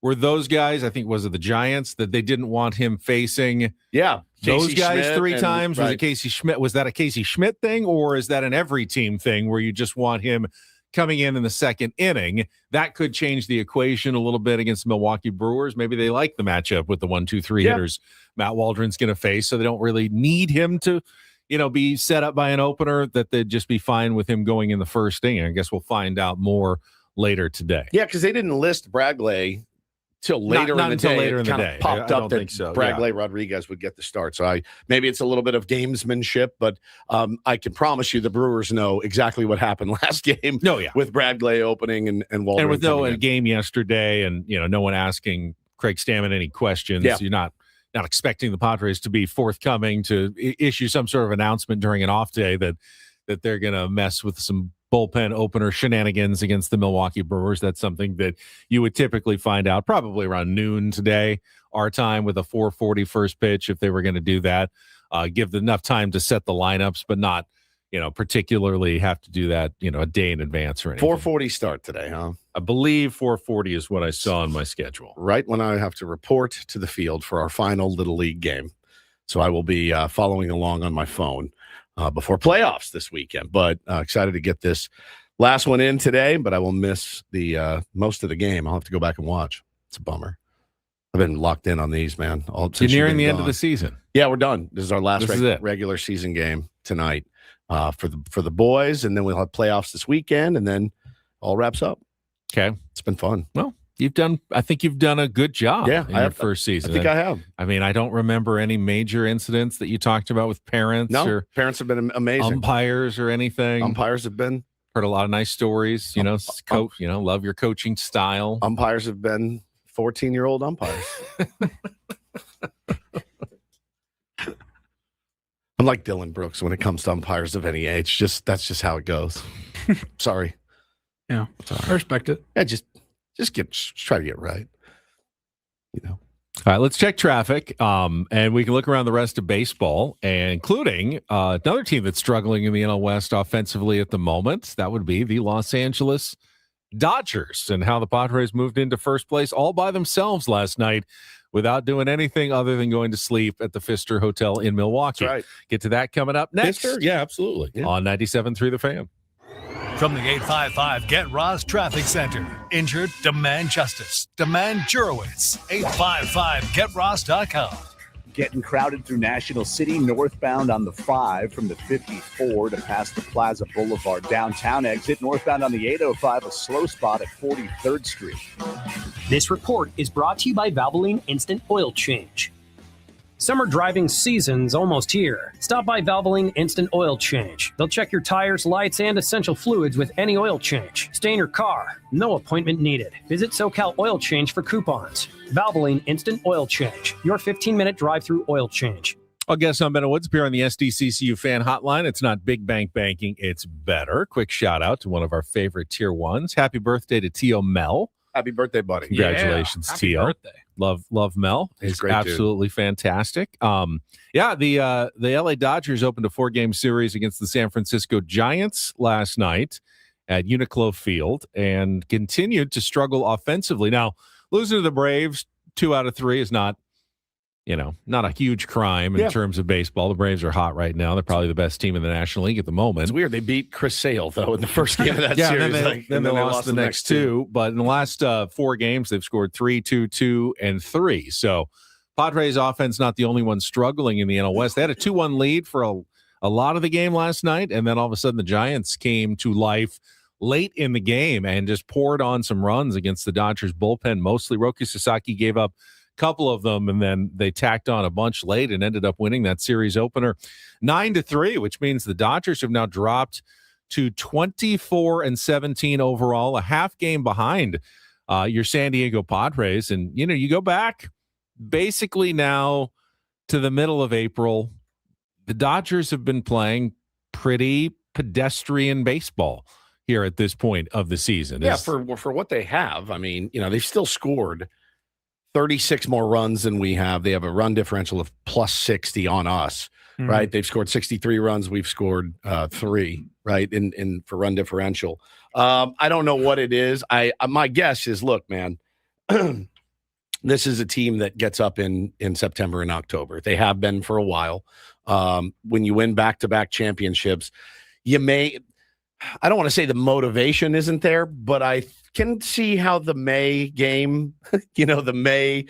Were those guys? I think was it the Giants that they didn't want him facing? Yeah, those Casey guys Schmidt 3 times. Was it Casey Schmidt? Was that a Casey Schmidt thing, or is that an every team thing where you just want him coming in the second inning? That could change the equation a little bit against the Milwaukee Brewers. Maybe they like the matchup with the 1, 2, 3 hitters Matt Waldron's going to face, so they don't really need him to, be set up by an opener, that they'd just be fine with him going in the first inning. I guess we'll find out more later today. Yeah, because they didn't list Bradley till later in the day. Later in the day, popped up that Bradley Rodriguez would get the start. So maybe it's a little bit of gamesmanship, but I can promise you the Brewers know exactly what happened last game. With Bradley opening and Waldron, and with no game yesterday, and no one asking Craig Stammen any questions. You're not expecting the Padres to be forthcoming to issue some sort of announcement during an off day that they're going to mess with some bullpen opener shenanigans against the Milwaukee Brewers. That's something that you would typically find out probably around noon today, our time, with a 4:40 first pitch, if they were going to do that. Give enough time to set the lineups, but not, particularly have to do that, a day in advance or anything. 4:40 start today, huh? I believe 4:40 is what I saw on my schedule. Right when I have to report to the field for our final Little League game. So I will be following along on my phone before playoffs this weekend, but excited to get this last one in today, but I will miss the most of the game. I'll have to go back and watch. It's a bummer. I've been locked in on these, man. You're nearing the end of the season. Yeah, we're done. This is our last regular season game tonight for the boys, and then we'll have playoffs this weekend, and then all wraps up. Okay. It's been fun. Well, I think you've done a good job in your first season. I think I have. I mean, I don't remember any major incidents that you talked about with parents. No, or parents have been amazing. Umpires or anything. Umpires have been. Heard a lot of nice stories. Coach. Love your coaching style. Umpires have been 14-year-old umpires. I'm like Dylan Brooks when it comes to umpires of any age. That's just how it goes. Sorry. Yeah, sorry. I respect it. Yeah, just try to get right. All right, let's check traffic, and we can look around the rest of baseball, including another team that's struggling in the NL West offensively at the moment. That would be the Los Angeles Dodgers, and how the Padres moved into first place all by themselves last night without doing anything other than going to sleep at the Pfister Hotel in Milwaukee. That's right. Get to that coming up next. Pfister? Yeah, absolutely. Yeah. On 97.3 The Fan. From the 855 Get Ross Traffic Center. Injured? Demand justice. Demand Jurowitz. 855GetRoss.com. Getting crowded through National City, northbound on the 5 from the 54 to past the Plaza Boulevard downtown exit. Northbound on the 805, a slow spot at 43rd Street. This report is brought to you by Valvoline Instant Oil Change. Summer driving season's almost here. Stop by Valvoline Instant Oil Change. They'll check your tires, lights, and essential fluids with any oil change. Stay in your car. No appointment needed. Visit SoCal Oil Change for coupons. Valvoline Instant Oil Change. Your 15-minute drive-through oil change. Our guest on Bandon Woods appear on the SDCCU fan hotline. It's not big bank banking, it's better. Quick shout out to one of our favorite tier ones. Happy birthday to T.O. Mel. Happy birthday, buddy. Congratulations, T.O. Love Mel. He's great, absolutely dude. Fantastic. The LA Dodgers opened a 4-game series against the San Francisco Giants last night at Uniqlo Field and continued to struggle offensively. Now, losing to the Braves 2 out of 3 is not, not a huge crime in terms of baseball. The Braves are hot right now. They're probably the best team in the National League at the moment. It's weird. They beat Chris Sale, though, in the first game of that series. Then they lost the next two. But in the last 4 games, they've scored 3, 2, 2, and 3. So Padres offense not the only one struggling in the NL West. They had a 2-1 lead for a lot of the game last night, and then all of a sudden the Giants came to life late in the game and just poured on some runs against the Dodgers bullpen. Mostly Roki Sasaki gave up couple of them, and then they tacked on a bunch late and ended up winning that series opener 9-3, which means the Dodgers have now dropped to 24-17 overall, a half game behind your San Diego Padres. And you go back basically now to the middle of April, the Dodgers have been playing pretty pedestrian baseball here at this point of the season. Yeah, for what they have, I mean, they've still scored 36 more runs than we have. They have a run differential of plus 60 on us, right? They've scored 63 runs. We've scored 3, right? In for run differential. I don't know what it is. My guess is, look, man, this is a team that gets up in September and October. They have been for a while. When you win back-to-back championships, I don't want to say the motivation isn't there, but I can see how the May game, the May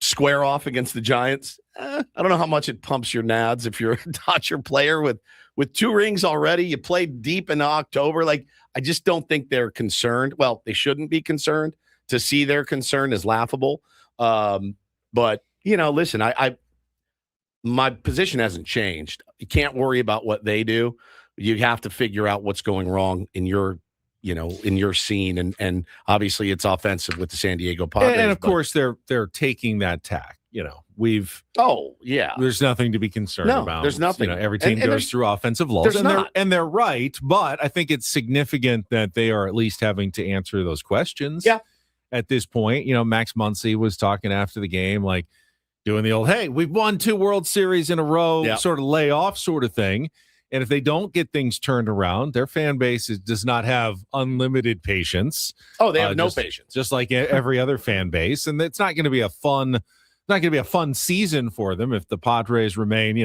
square off against the Giants. I don't know how much it pumps your nads if you're a Dodger player with 2 rings already. You played deep in October. Like, I just don't think they're concerned. Well, they shouldn't be concerned. To see their concern is laughable. But listen, my position hasn't changed. You can't worry about what they do. You have to figure out what's going wrong in your scene, and obviously it's offensive with the San Diego Padres. And of course they're taking that tack. There's nothing to be concerned about. There's nothing. Every team goes through offensive lulls, and they're right. But I think it's significant that they are at least having to answer those questions. Yeah. At this point, Max Muncy was talking after the game, like doing the old, "Hey, we've won 2 World Series in a row," sort of lay off sort of thing. And if they don't get things turned around, their fan base does not have unlimited patience. Oh, they have no patience, just like every other fan base. And it's not going to be a fun season for them if the Padres remain,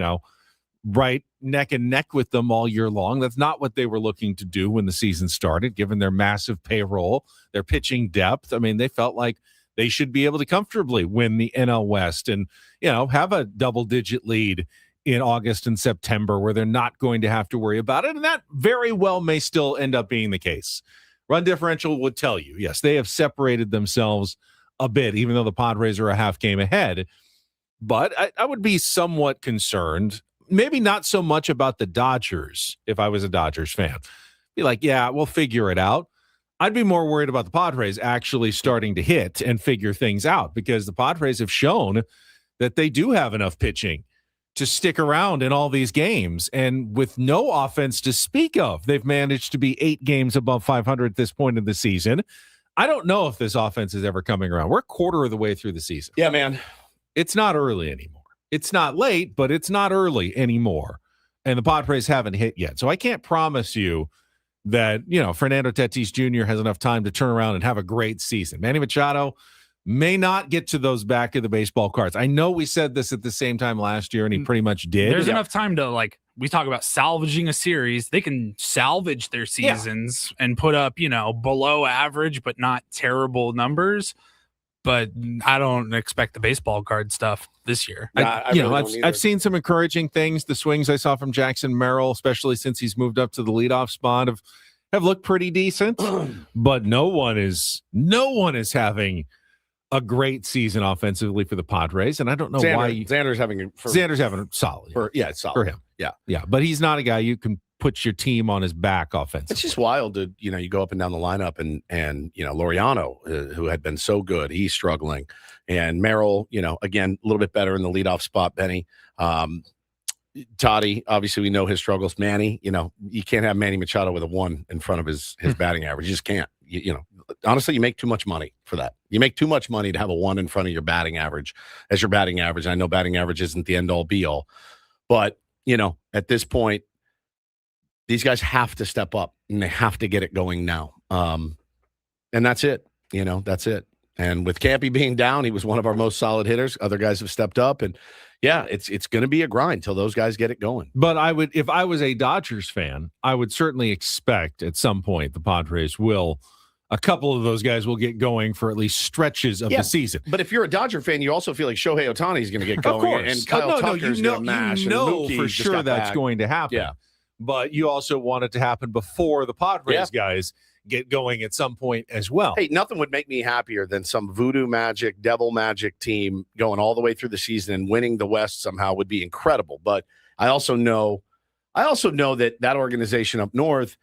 right neck and neck with them all year long. That's not what they were looking to do when the season started, given their massive payroll, their pitching depth. I mean, they felt like they should be able to comfortably win the NL West and, have a double-digit lead in August and September where they're not going to have to worry about it. And that very well may still end up being the case. Run differential would tell you, yes, they have separated themselves a bit, even though the Padres are a half game ahead. But I would be somewhat concerned, maybe not so much about the Dodgers if I was a Dodgers fan. Be like, yeah, we'll figure it out. I'd be more worried about the Padres actually starting to hit and figure things out, because the Padres have shown that they do have enough pitching to stick around in all these games. And with no offense to speak of, they've managed to be 8 games above 500 at this point in the season. I don't know if this offense is ever coming around. We're a quarter of the way through the season. Yeah, man. It's not early anymore. It's not late, but it's not early anymore. And the Padres haven't hit yet. So I can't promise you that, Fernando Tatis Jr. has enough time to turn around and have a great season. Manny Machado may not get to those back of the baseball cards. I know we said this at the same time last year, and he pretty much did. There's enough time to, we talk about salvaging a series. They can salvage their seasons and put up, below average, but not terrible numbers. But I don't expect the baseball card stuff this year. I've seen some encouraging things. The swings I saw from Jackson Merrill, especially since he's moved up to the leadoff spot, have looked pretty decent. But no one is having a great season offensively for the Padres, and I don't know why Xander's having a solid. It's solid for him. Yeah, but he's not a guy you can put your team on his back offensively. It's just wild to you go up and down the lineup, and Laureano, who had been so good, he's struggling, and Merrill, again a little bit better in the leadoff spot. Benny, Toddy, obviously we know his struggles. Manny, you can't have Manny Machado with a 1 in front of his batting average. You just can't. Honestly, you make too much money for that. You make too much money to have a 1 in front of your batting average as your batting average. I know batting average isn't the end all be all, but at this point, these guys have to step up and they have to get it going now. And that's it. That's it. And with Campy being down, he was one of our most solid hitters. Other guys have stepped up, and yeah, it's going to be a grind till those guys get it going. But if I was a Dodgers fan, I would certainly expect at some point the Padres a couple of those guys will get going for at least stretches of the season. But if you're a Dodger fan, you also feel like Shohei Ohtani is going to get going. Of course. And Kyle Tucker's going to mash. You know for sure that's going to happen. Yeah. But you also want it to happen before the Padres guys get going at some point as well. Hey, nothing would make me happier than some voodoo magic, devil magic team going all the way through the season and winning the West somehow would be incredible. But I also know that organization up north,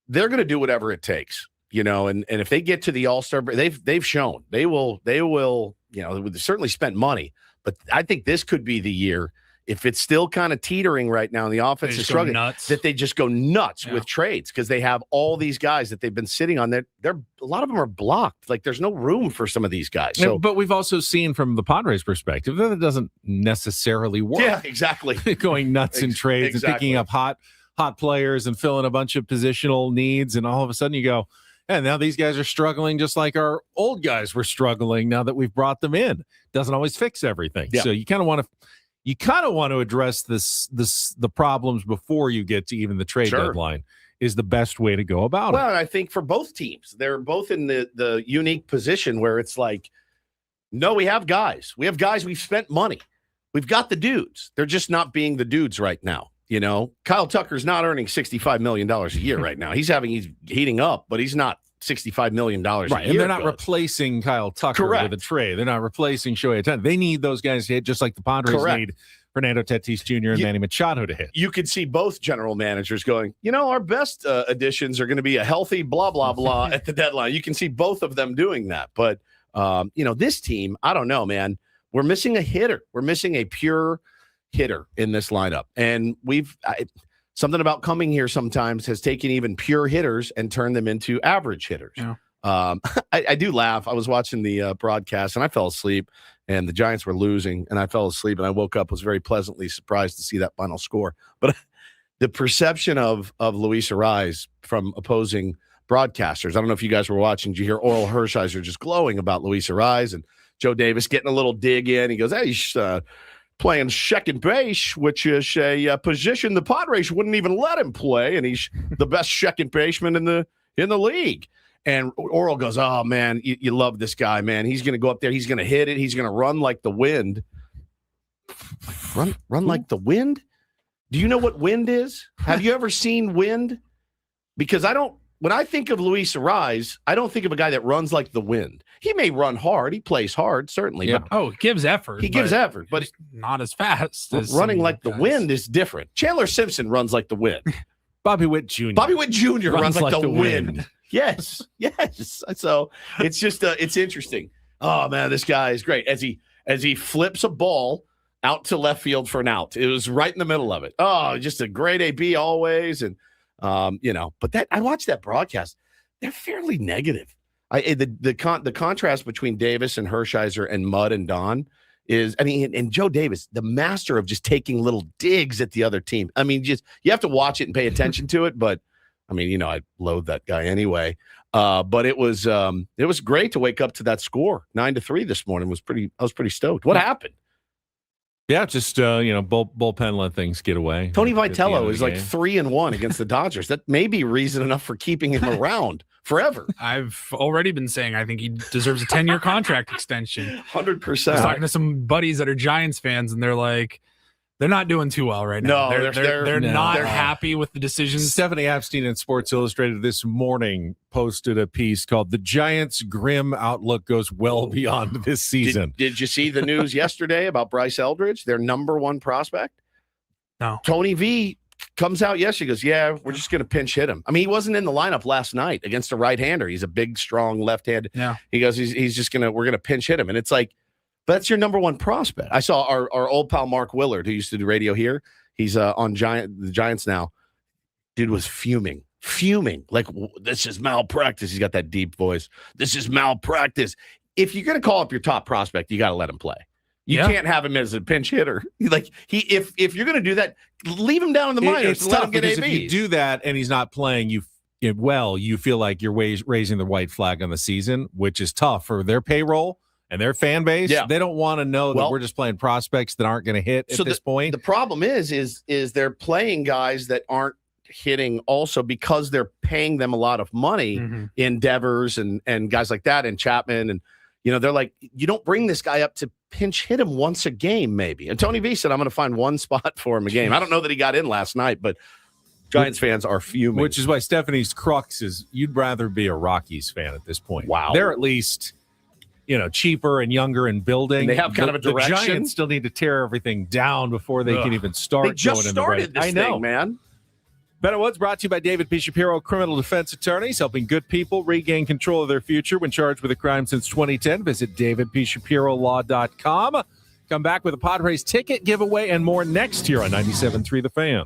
they're going to do whatever it takes. And if they get to the All-Star, they've shown they will, they've certainly spent money, but I think this could be the year, if it's still kind of teetering right now and the offense is struggling, that they just go nuts with trades because they have all these guys that they've been sitting on. They're a lot of them are blocked. Like there's no room for some of these guys. So, but we've also seen from the Padres' perspective that it doesn't necessarily work. Yeah, exactly. Going nuts in trades and picking up hot players and filling a bunch of positional needs, and all of a sudden you go, and now these guys are struggling just like our old guys were struggling now that we've brought them in. Doesn't always fix everything. Yeah. So you kind of want to address the problems before you get to even the trade deadline is the best way to go about it. Well, I think for both teams, they're both in the unique position where it's like, no, we have guys. We have guys. We've spent money. We've got the dudes. They're just not being the dudes right now. Kyle Tucker's not earning $65 million a year right now. He's heating up, but he's not $65 million a year. And they're not replacing Kyle Tucker with a trade. They're not replacing Shohei Ohtani. They need those guys to hit just like the Padres need Fernando Tatis Jr. and Manny Machado to hit. You could see both general managers going, our best additions are going to be a healthy blah, blah, blah at the deadline. You can see both of them doing that. But, this team, I don't know, man. We're missing a hitter. We're missing a pure hitter in this lineup. And something about coming here sometimes has taken even pure hitters and turned them into average hitters. Yeah. I do laugh. I was watching the broadcast and I fell asleep and the Giants were losing and I fell asleep and I woke up, was very pleasantly surprised to see that final score. But the perception of Luis Arraez from opposing broadcasters, I don't know if you guys were watching, did you hear Oral Hershiser just glowing about Luis Arraez and Joe Davis getting a little dig in? He goes, hey, playing second base, which is a position the Padres wouldn't even let him play, and he's the best second baseman in the league. And Oral goes, oh, man, you love this guy, man. He's going to go up there. He's going to hit it. He's going to run like the wind. Run like the wind? Do you know what wind is? Have you ever seen wind? Because when I think of Luis Arraez, I don't think of a guy that runs like the wind. He may run hard. He plays hard, certainly. Yeah. But he gives effort. He gives effort, but not as fast. As running like the wind is different. Chandler Simpson runs like the wind. Bobby Witt Jr. runs like the wind. Yes. So it's just it's interesting. Oh man, this guy is great. As he flips a ball out to left field for an out. It was right in the middle of it. Oh, just a great AB always. And but I watched that broadcast. They're fairly negative. The contrast between Davis and Hershiser and Mudd and Don is, and Joe Davis, the master of just taking little digs at the other team. You have to watch it and pay attention to it. But I loathe that guy anyway. But it was great to wake up to that score 9-3 this morning. I was pretty stoked. What happened? Yeah, just bullpen let things get away. Tony Vitello is like 3-1 against the Dodgers. That may be reason enough for keeping him around forever. I've already been saying I think he deserves a 10-year contract extension. 100%. I was talking to some buddies that are Giants fans, and they're like, they're not doing too well right now. No, they're not happy with the decisions. Stephanie Epstein in Sports Illustrated this morning posted a piece called "The Giants' Grim Outlook Goes Well Beyond This Season." Did you see the news yesterday about Bryce Eldridge, their number one prospect? No. Tony V comes out yesterday. He goes, yeah, we're just going to pinch hit him. He wasn't in the lineup last night against a right-hander. He's a big, strong left-handed. Yeah. He goes, we're going to pinch hit him. And it's like, that's your number one prospect. I saw our old pal Mark Willard, who used to do radio here. He's on the Giants now. Dude was fuming. Like, this is malpractice. He's got that deep voice. This is malpractice. If you're going to call up your top prospect, you got to let him play. You can't have him as a pinch hitter. Like if you're going to do that, leave him down in the minors. It's tough because if you do that and he's not playing, you you feel like you're raising the white flag on the season, which is tough for their payroll and their fan base. Yeah. They don't want to know that we're just playing prospects that aren't going to hit at this point. The problem is they're playing guys that aren't hitting also because they're paying them a lot of money in Devers and guys like that and Chapman. And, they're like, you don't bring this guy up to pinch hit him once a game, maybe. And Tony V said, I'm going to find one spot for him a game. I don't know that he got in last night, but Giants fans are fuming. Which is why Stephanie's crux is you'd rather be a Rockies fan at this point. Wow. They're at least, cheaper and younger and building. And they have kind of a direction. The Giants still need to tear everything down before they can even start. They just going started in the this thing, man. Better Woods brought to you by David P. Shapiro, criminal defense attorneys, helping good people regain control of their future when charged with a crime since 2010. Visit davidpshapirolaw.com. Come back with a Padres ticket giveaway and more next year on 97.3 The Fan.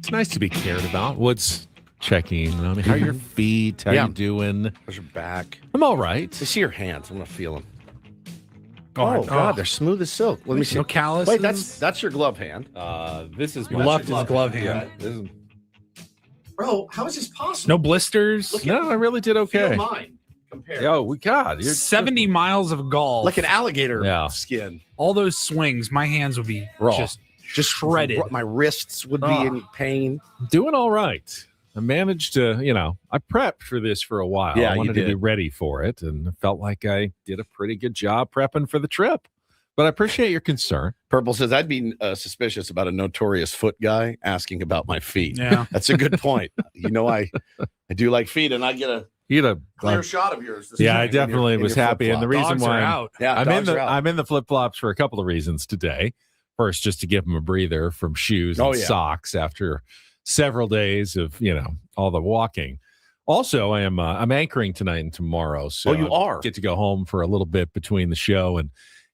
It's nice to be cared about. Woods checking on me. How are your feet? How you doing? How's your back? I'm all right. I see your hands. I'm gonna feel them. God. Oh God, they're smooth as silk. Let me see. No calluses. Wait, that's your glove hand. This is Your left is glove hand. This is, Bro, how is this possible? No blisters. no, I really did okay. Feel mine. Compare. Oh, we got you're 70 miles of golf. Like an alligator Yeah. skin. All those swings, my hands would be Raw. just shredded. My wrists would be in pain. doing all right. I managed to, I prepped for this for a while. Yeah, I you wanted to be did. ready for it and felt like I did a pretty good job prepping for the trip. But I appreciate your concern. Purple says I'd be suspicious about a notorious foot guy asking about my feet. Yeah. That's a good point. I do like feet, and I get a You had clear shot of yours. This yeah, I morning in definitely your was happy. And the flip-flop. reason Dogs why are out. Yeah, I'm in the flip flops for a couple of reasons today. First, just to give them a breather from shoes and socks after several days of all the walking. Also, I'm anchoring tonight and tomorrow, so you are? get to go home for a little bit between the show and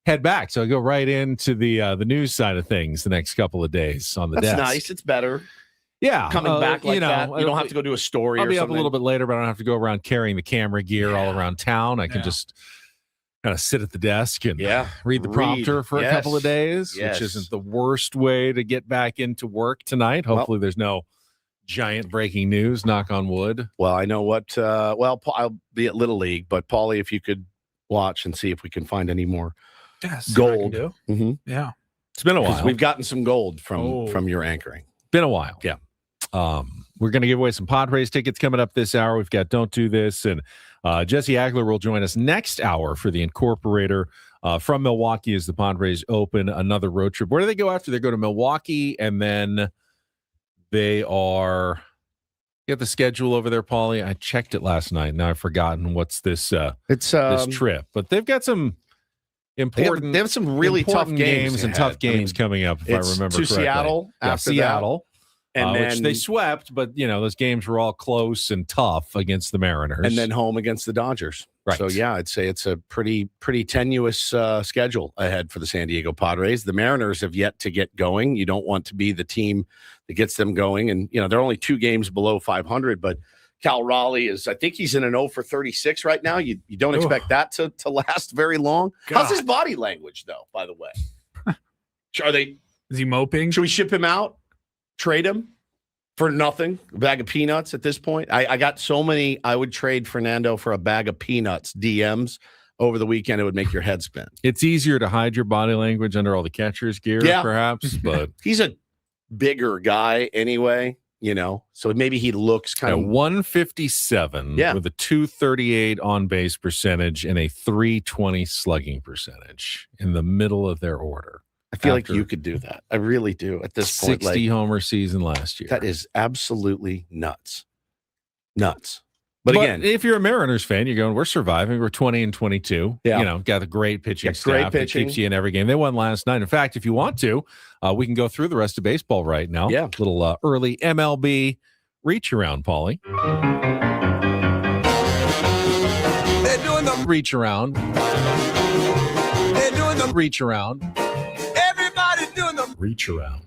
head back. So I go right into the news side of things the next couple of days on the That's desk. nice. It's better Yeah, coming back like that. You don't have to go do a story. I'll or be up something. a little bit later, but I don't have to go around carrying the camera gear all around town. I can just kind of sit at the desk and read the prompter for a couple of days, which isn't the worst way to get back into work tonight. Hopefully there's no giant breaking news, knock on wood. Well, I know what. I'll be at Little League, but Paulie, if you could watch and see if we can find any more gold. Mm-hmm. Yeah, it's been a while. We've gotten some gold from your anchoring. Been a while. Yeah. We're going to give away some Padres tickets coming up this hour. We've got Don't Do This, and Jesse Agler will join us next hour for the Incorporator from Milwaukee as the Padres open another road trip. Where do they go after? They go to Milwaukee, and then they are. You got the schedule over there, Paulie? I checked it last night. Now I've forgotten what's this. This trip, but they've got some important. They have some really tough games and tough games coming up. If I remember to correctly, Seattle. After Seattle. And then, which they swept, but those games were all close and tough against the Mariners, and then home against the Dodgers. Right. So yeah, I'd say it's a pretty tenuous schedule ahead for the San Diego Padres. The Mariners have yet to get going. You don't want to be the team that gets them going, and they're only 2 games below 500. But Cal Raleigh I think he's in an 0 for 36 right now. You don't expect that to last very long. God. How's his body language though? By the way, Is he moping? Should we ship him out? Trade him for nothing, a bag of peanuts at this point. I got so many. I would trade Fernando for a bag of peanuts DMs over the weekend. It would make your head spin. It's easier to hide your body language under all the catcher's gear, perhaps, but he's a bigger guy anyway, so maybe he looks kind of 157 with a 238 on base percentage and a 320 slugging percentage in the middle of their order. I feel like you could do that. I really do at this point. 60 homer season last year. That is absolutely nuts. Nuts. But again, if you're a Mariners fan, you're going, we're surviving. We're 20-22. Yeah. Got a great pitching staff. Great that pitching. keeps you in every game. They won last night. In fact, if you want to, we can go through the rest of baseball right now. Yeah. Little early MLB reach around, Paulie. They're doing the reach around. They're doing the reach around. Everybody's doing the reach around.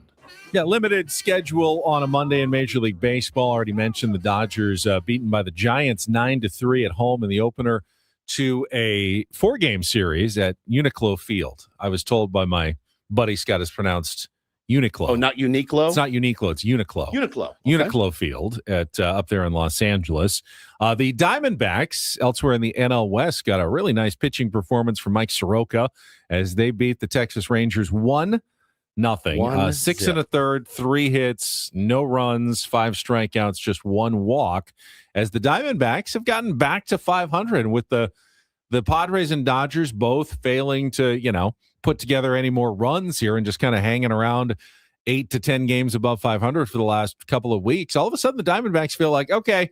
Yeah, limited schedule on a Monday in Major League Baseball. Already mentioned the Dodgers beaten by the Giants 9-3 at home in the opener to a 4-game series at Uniqlo Field. I was told by my buddy Scott it's pronounced Uniqlo. Oh, not Uniqlo? It's not Uniqlo. It's Uniqlo. Uniqlo. Okay. Uniqlo Field at up there in Los Angeles. The Diamondbacks, elsewhere in the NL West, got a really nice pitching performance from Mike Soroka as they beat the Texas Rangers 1-0. 6 1/3, 3 hits, no runs, 5 strikeouts, just 1 walk. As the Diamondbacks have gotten back to 500 with the Padres and Dodgers both failing to, put together any more runs here and just kind of hanging around 8 to 10 games above 500 for the last couple of weeks. All of a sudden, the Diamondbacks feel like, okay,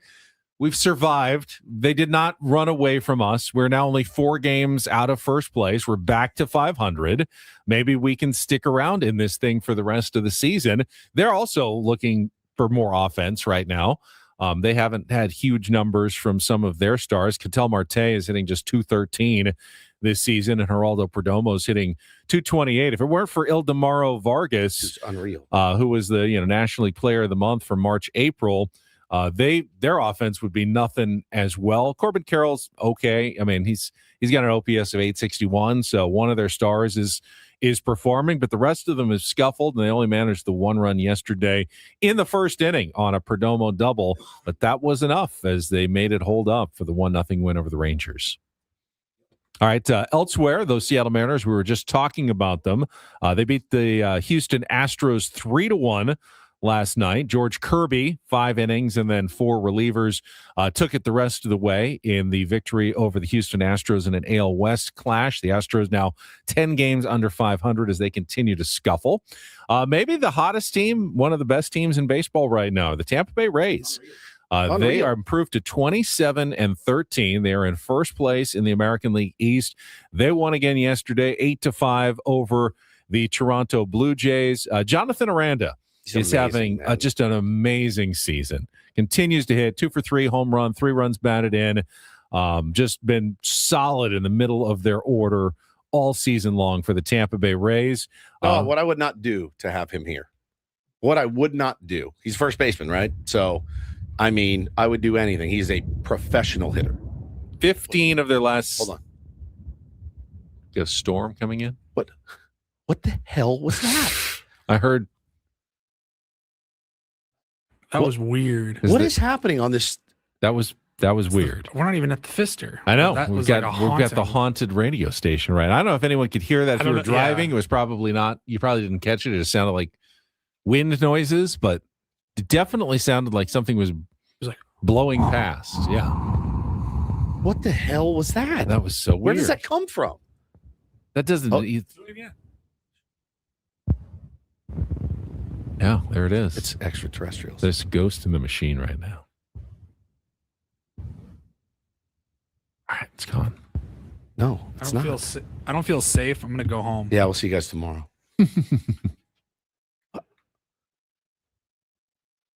we've survived. They did not run away from us. We're now only 4 games out of first place. We're back to 500. Maybe we can stick around in this thing for the rest of the season. They're also looking for more offense right now. They haven't had huge numbers from some of their stars. Ketel Marte is hitting just 213. this season, and Geraldo Perdomo's hitting 228. If it weren't for Ildemaro Vargas, It's unreal. Who was the National League Player of the Month for March, April, their offense would be nothing as well. Corbin Carroll's okay. I mean, he's got an OPS of 861, so one of their stars is performing, but the rest of them is scuffled, and they only managed the one run yesterday in the first inning on a Perdomo double, but that was enough as they made it hold up for the 1-0 win over the Rangers. All right, elsewhere, those Seattle Mariners, we were just talking about them. They beat the Houston Astros 3-1 last night. George Kirby, 5 innings and then 4 relievers, took it the rest of the way in the victory over the Houston Astros in an AL West clash. The Astros now 10 games under 500 as they continue to scuffle. Maybe the hottest team, one of the best teams in baseball right now, the Tampa Bay Rays. They are improved to 27-13. They are in first place in the American League East. They won again yesterday, 8-5 over the Toronto Blue Jays. Jonathan Aranda is having just an amazing season. Continues to hit 2 for 3 home run, 3 runs batted in. Just been solid in the middle of their order all season long for the Tampa Bay Rays. What I would not do to have him here. What I would not do. He's first baseman, right? So, I mean, I would do anything. He's a professional hitter. 15 of their last. Hold on. A storm coming in? What the hell was that? I heard. That was weird. What is happening on this? That was weird. We're not even at the Pfister. I know. That We've was got like the haunted radio station, right? I don't know if anyone could hear that if you were driving. Yeah. It was probably not. You probably didn't catch it. It just sounded like wind noises, but it definitely sounded like something was like blowing past. Yeah. What the hell was that? That was so weird. Where does that come from? That doesn't. Yeah, there it is. It's extraterrestrials. There's a ghost in the machine right now. All right, it's gone. No, it's not. I don't feel safe. I'm going to go home. Yeah, we'll see you guys tomorrow.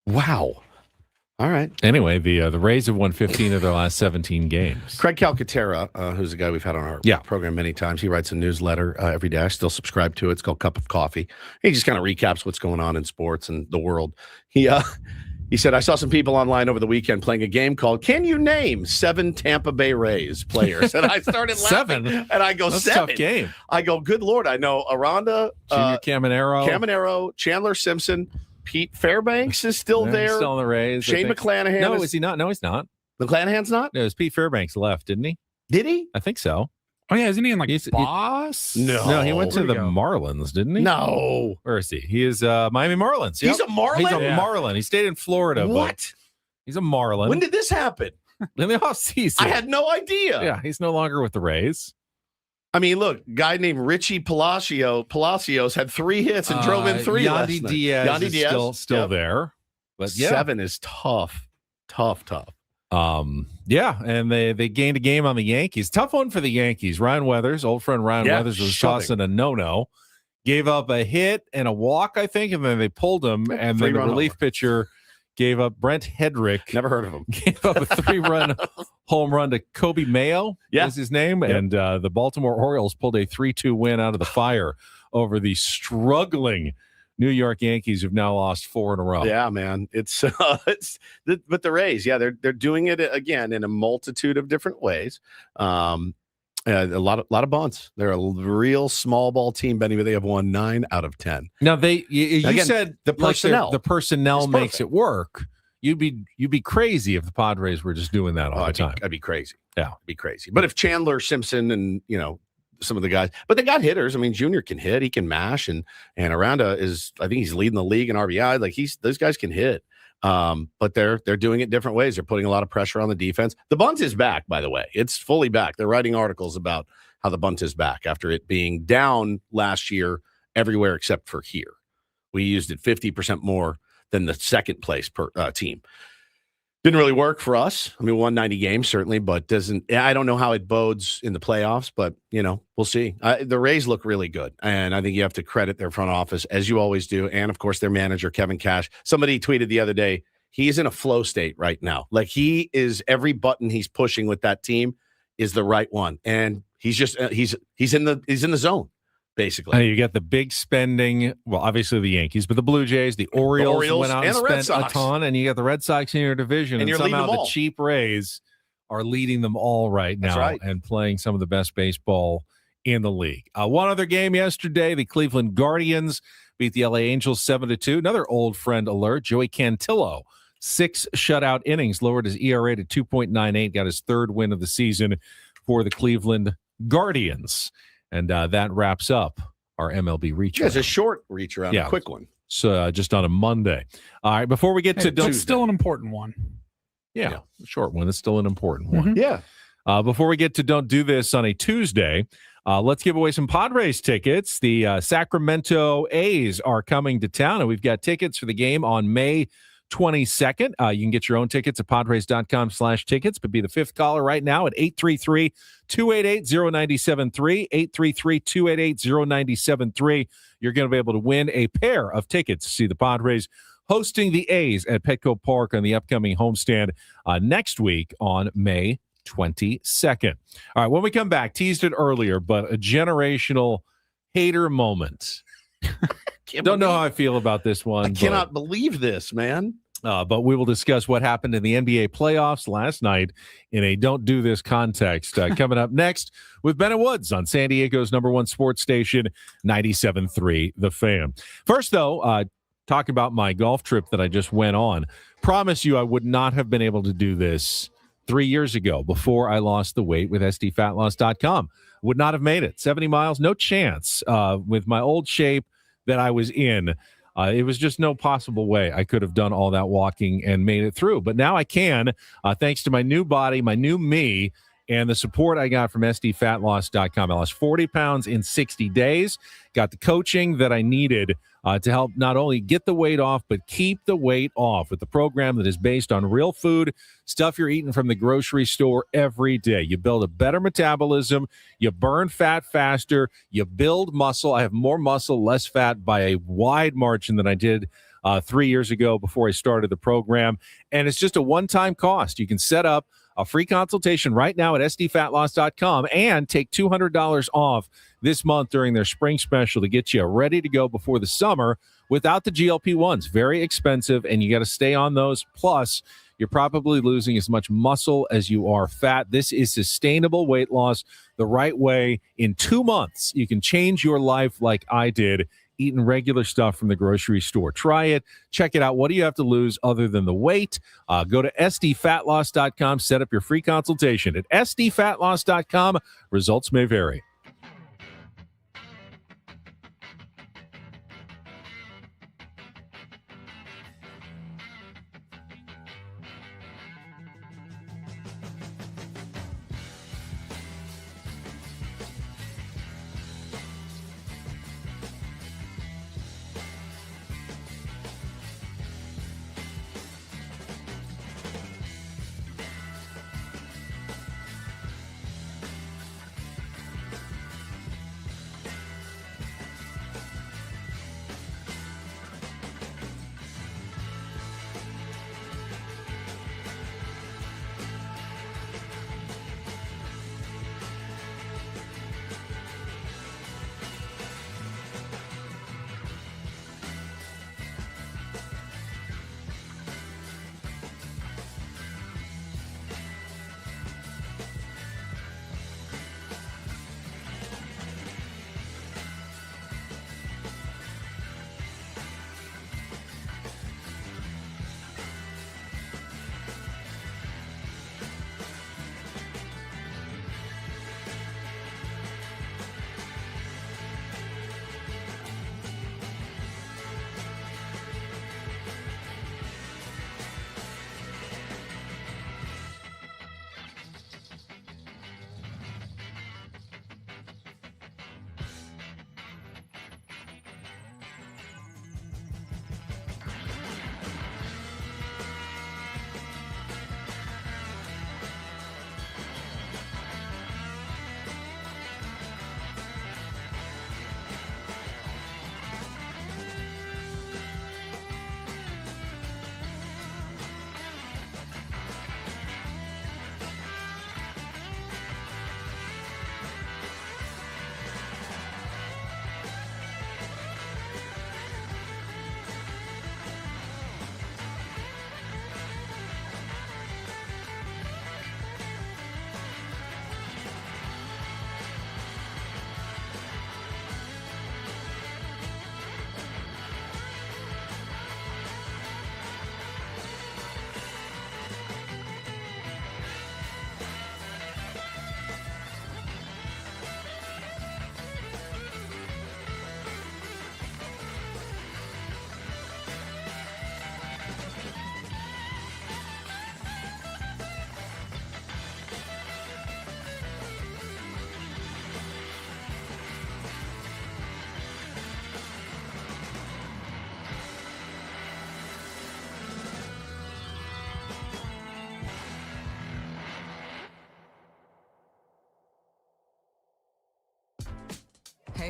Wow. All right. Anyway, the Rays have won 15 of their last 17 games. Craig Calcaterra, who's a guy we've had on our program many times, he writes a newsletter every day. I still subscribe to it. It's called Cup of Coffee. He just kind of recaps what's going on in sports and the world. He said, I saw some people online over the weekend playing a game called Can You Name 7 Tampa Bay Rays players? And I started laughing. 7? And I go, That's 7. A tough game. I go, good Lord. I know Aranda. Junior Caminero, Chandler Simpson. Pete Fairbanks is still there. He's still on the Rays. Shane McClanahan. No, is he not? No, he's not. McClanahan's not? No, it was Pete Fairbanks left, didn't he? Did he? I think so. Oh, yeah. Isn't he in Boss? No, he went to the Marlins, didn't he? No. Where is he? He is Miami Marlins. He's a Marlin? He's a Marlin. He stayed in Florida. What? He's a Marlin. When did this happen? In the offseason. I had no idea. Yeah, he's no longer with the Rays. I mean, look, guy named Richie Palacios had 3 hits and drove in 3 last night. Yandy Diaz is still there. But 7 is tough. Yeah, and they gained a game on the Yankees. Tough one for the Yankees. Ryan Weathers, old friend Ryan Weathers, was tossing a no-no. Gave up a hit and a walk, I think, and then they pulled him. And then the relief pitcher gave up Brent Hedrick. Never heard of him. Gave up a 3-run home run to Kobe Mayo, is his name. Yep. And the Baltimore Orioles pulled a 3-2 win out of the fire over the struggling New York Yankees, who've now lost 4 in a row. Yeah, man. But the Rays, they're doing it again in a multitude of different ways. A lot of bunts. They're a real small ball team, Benny, but they have won 9 out of 10. Now you said the personnel. The personnel makes it work. You'd be crazy if the Padres were just doing that all the time. I'd be crazy. Yeah, I'd be crazy. But if Chandler, Simpson, and some of the guys, but they got hitters. I mean, Junior can hit, he can mash, and Aranda is. I think he's leading the league in RBI. Like those guys can hit. But they're doing it different ways. They're putting a lot of pressure on the defense. The bunt is back, by the way. It's fully back. They're writing articles about how the bunt is back after it being down last year everywhere except for here. We used it 50% more than the second place team. Didn't really work for us. I mean, we won 90 games, certainly, but I don't know how it bodes in the playoffs, but, we'll see. The Rays look really good, and I think you have to credit their front office, as you always do, and, of course, their manager, Kevin Cash. Somebody tweeted the other day, he's in a flow state right now. Like, every button he's pushing with that team is the right one, and he's just he's in the zone basically. You get the big spending. Well, obviously the Yankees, but the Blue Jays, the Orioles went out and spent a ton, and you got the Red Sox in your division, and somehow the cheap Rays are leading them all right now and playing some of the best baseball in the league. One other game yesterday, the Cleveland Guardians beat the LA Angels 7-2. Another old friend alert, Joey Cantillo, 6 shutout innings, lowered his ERA to 2.98, got his 3rd win of the season for the Cleveland Guardians. And that wraps up our MLB reach. It's a short reach around, a quick one. So just on a Monday. All right, before we get to it's still an important one. Yeah, short one. It's still an important one. Yeah. Before we get to Don't Do This on a Tuesday, let's give away some Padres tickets. The Sacramento A's are coming to town, and we've got tickets for the game on May 22nd. You can get your own tickets at padres.com/tickets, but be the 5th caller right now at 833-288-0973, 833-288-0973. You're going to be able to win a pair of tickets to see the Padres hosting the A's at Petco Park on the upcoming homestand next week on May 22nd. All right, when we come back, teased it earlier, but a generational hater moment. Don't know how I feel about this one. I cannot believe this, man. But we will discuss what happened in the NBA playoffs last night in a Don't Do This context. Coming up next with Bennett Woods on San Diego's #1 sports station, 97.3 The Fan. First, though, talk about my golf trip that I just went on. Promise you I would not have been able to do this 3 years ago before I lost the weight with SDFatLoss.com. Would not have made it. 70 miles, no chance. With my old shape that I was in, it was just no possible way I could have done all that walking and made it through. But now I can, thanks to my new body, my new me, and the support I got from SDFatLoss.com. I lost 40 pounds in 60 days, got the coaching that I needed to help not only get the weight off, but keep the weight off with the program that is based on real food, stuff you're eating from the grocery store every day. You build a better metabolism, you burn fat faster, you build muscle. I have more muscle, less fat by a wide margin than I did 3 years ago before I started the program. And it's just a one-time cost. You can set up a free consultation right now at SDFatLoss.com and take $200 off this month during their spring special to get you ready to go before the summer without the GLP-1s. Very expensive, and you got to stay on those. Plus, you're probably losing as much muscle as you are fat. This is sustainable weight loss the right way. In 2 months, you can change your life like I did, eating regular stuff from the grocery store. Try it. Check it out. What do you have to lose other than the weight? Go to SDFatLoss.com. Set up your free consultation at SDFatLoss.com. Results may vary.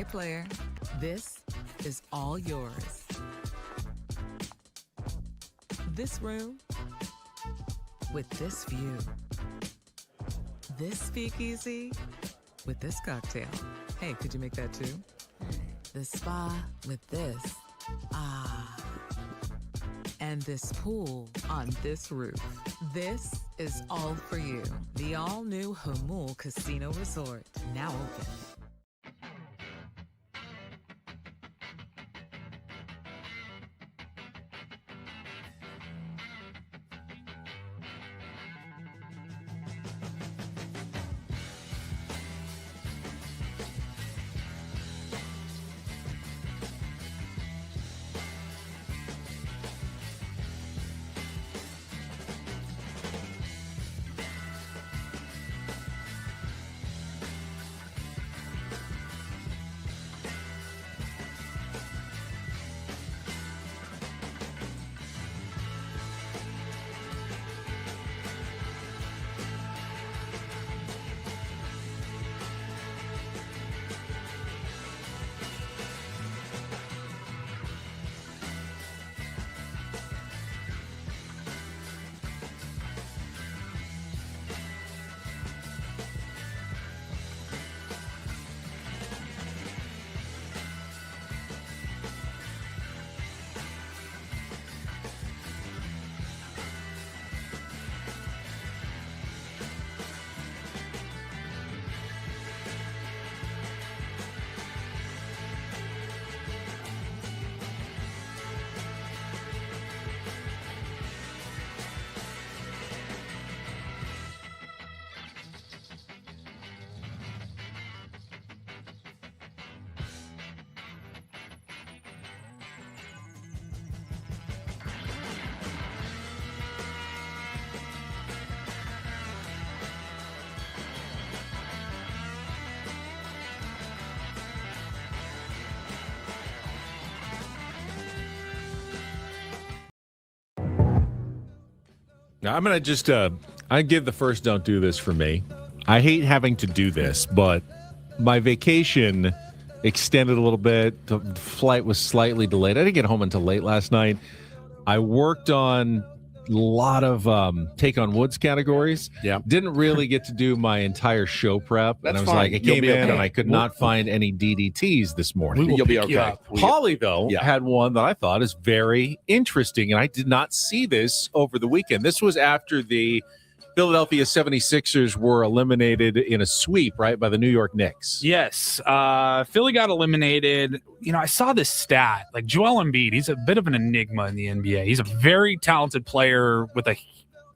player, this is all yours. This room with this view. This speakeasy with this cocktail. Hey, could you make that too? The spa with this. Ah. And this pool on this roof. This is all for you. The all-new Hamul Casino Resort, now open. Now, I'm going to just, I give the first don't do this for me. I hate having to do this, but my vacation extended a little bit. The flight was slightly delayed. I didn't get home until late last night. I worked on a lot of Take on Woods categories. Yeah. Didn't really get to do my entire show prep. That's and I was fine. like, I You'll came be in okay. and I could not find any DDTs this morning. You'll be okay. Holly, though, had one that I thought is very interesting, and I did not see this over the weekend. This was after the Philadelphia 76ers were eliminated in a sweep, right, by the New York Knicks. Yes. Philly got eliminated. You know, I saw this stat. Like, Joel Embiid, he's a bit of an enigma in the NBA. He's a very talented player with a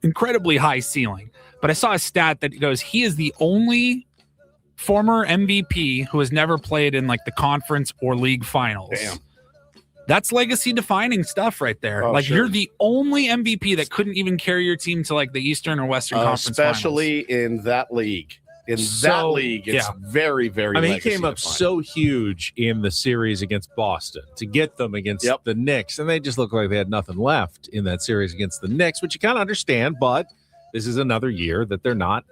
incredibly high ceiling. But I saw a stat that goes, he is the only former MVP who has never played in, like, the conference or league finals. Damn. That's legacy defining stuff right there. Oh, sure. You're the only MVP that couldn't even carry your team to like the Eastern or Western Conference especially finals. In that league. That league, it's very, very. I mean, he came up so huge in the series against Boston to get them against the Knicks, and they just looked like they had nothing left in that series against the Knicks, which you kind of understand. But this is another year that they're not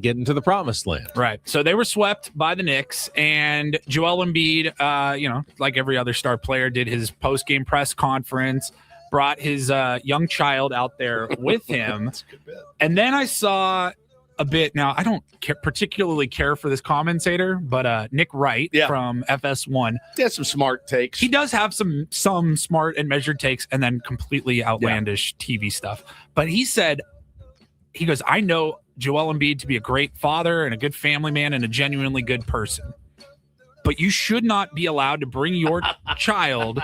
getting to the promised land. Right. So they were swept by the Knicks, and Joel Embiid, like every other star player, did his post-game press conference, brought his young child out there with him. That's a good bit. And then I saw a bit. Now, I don't particularly care for this commentator, but Nick Wright from FS1. He has some smart takes. He does have some smart and measured takes and then completely outlandish TV stuff. But he goes, I know Joel Embiid to be a great father and a good family man and a genuinely good person. But you should not be allowed to bring your child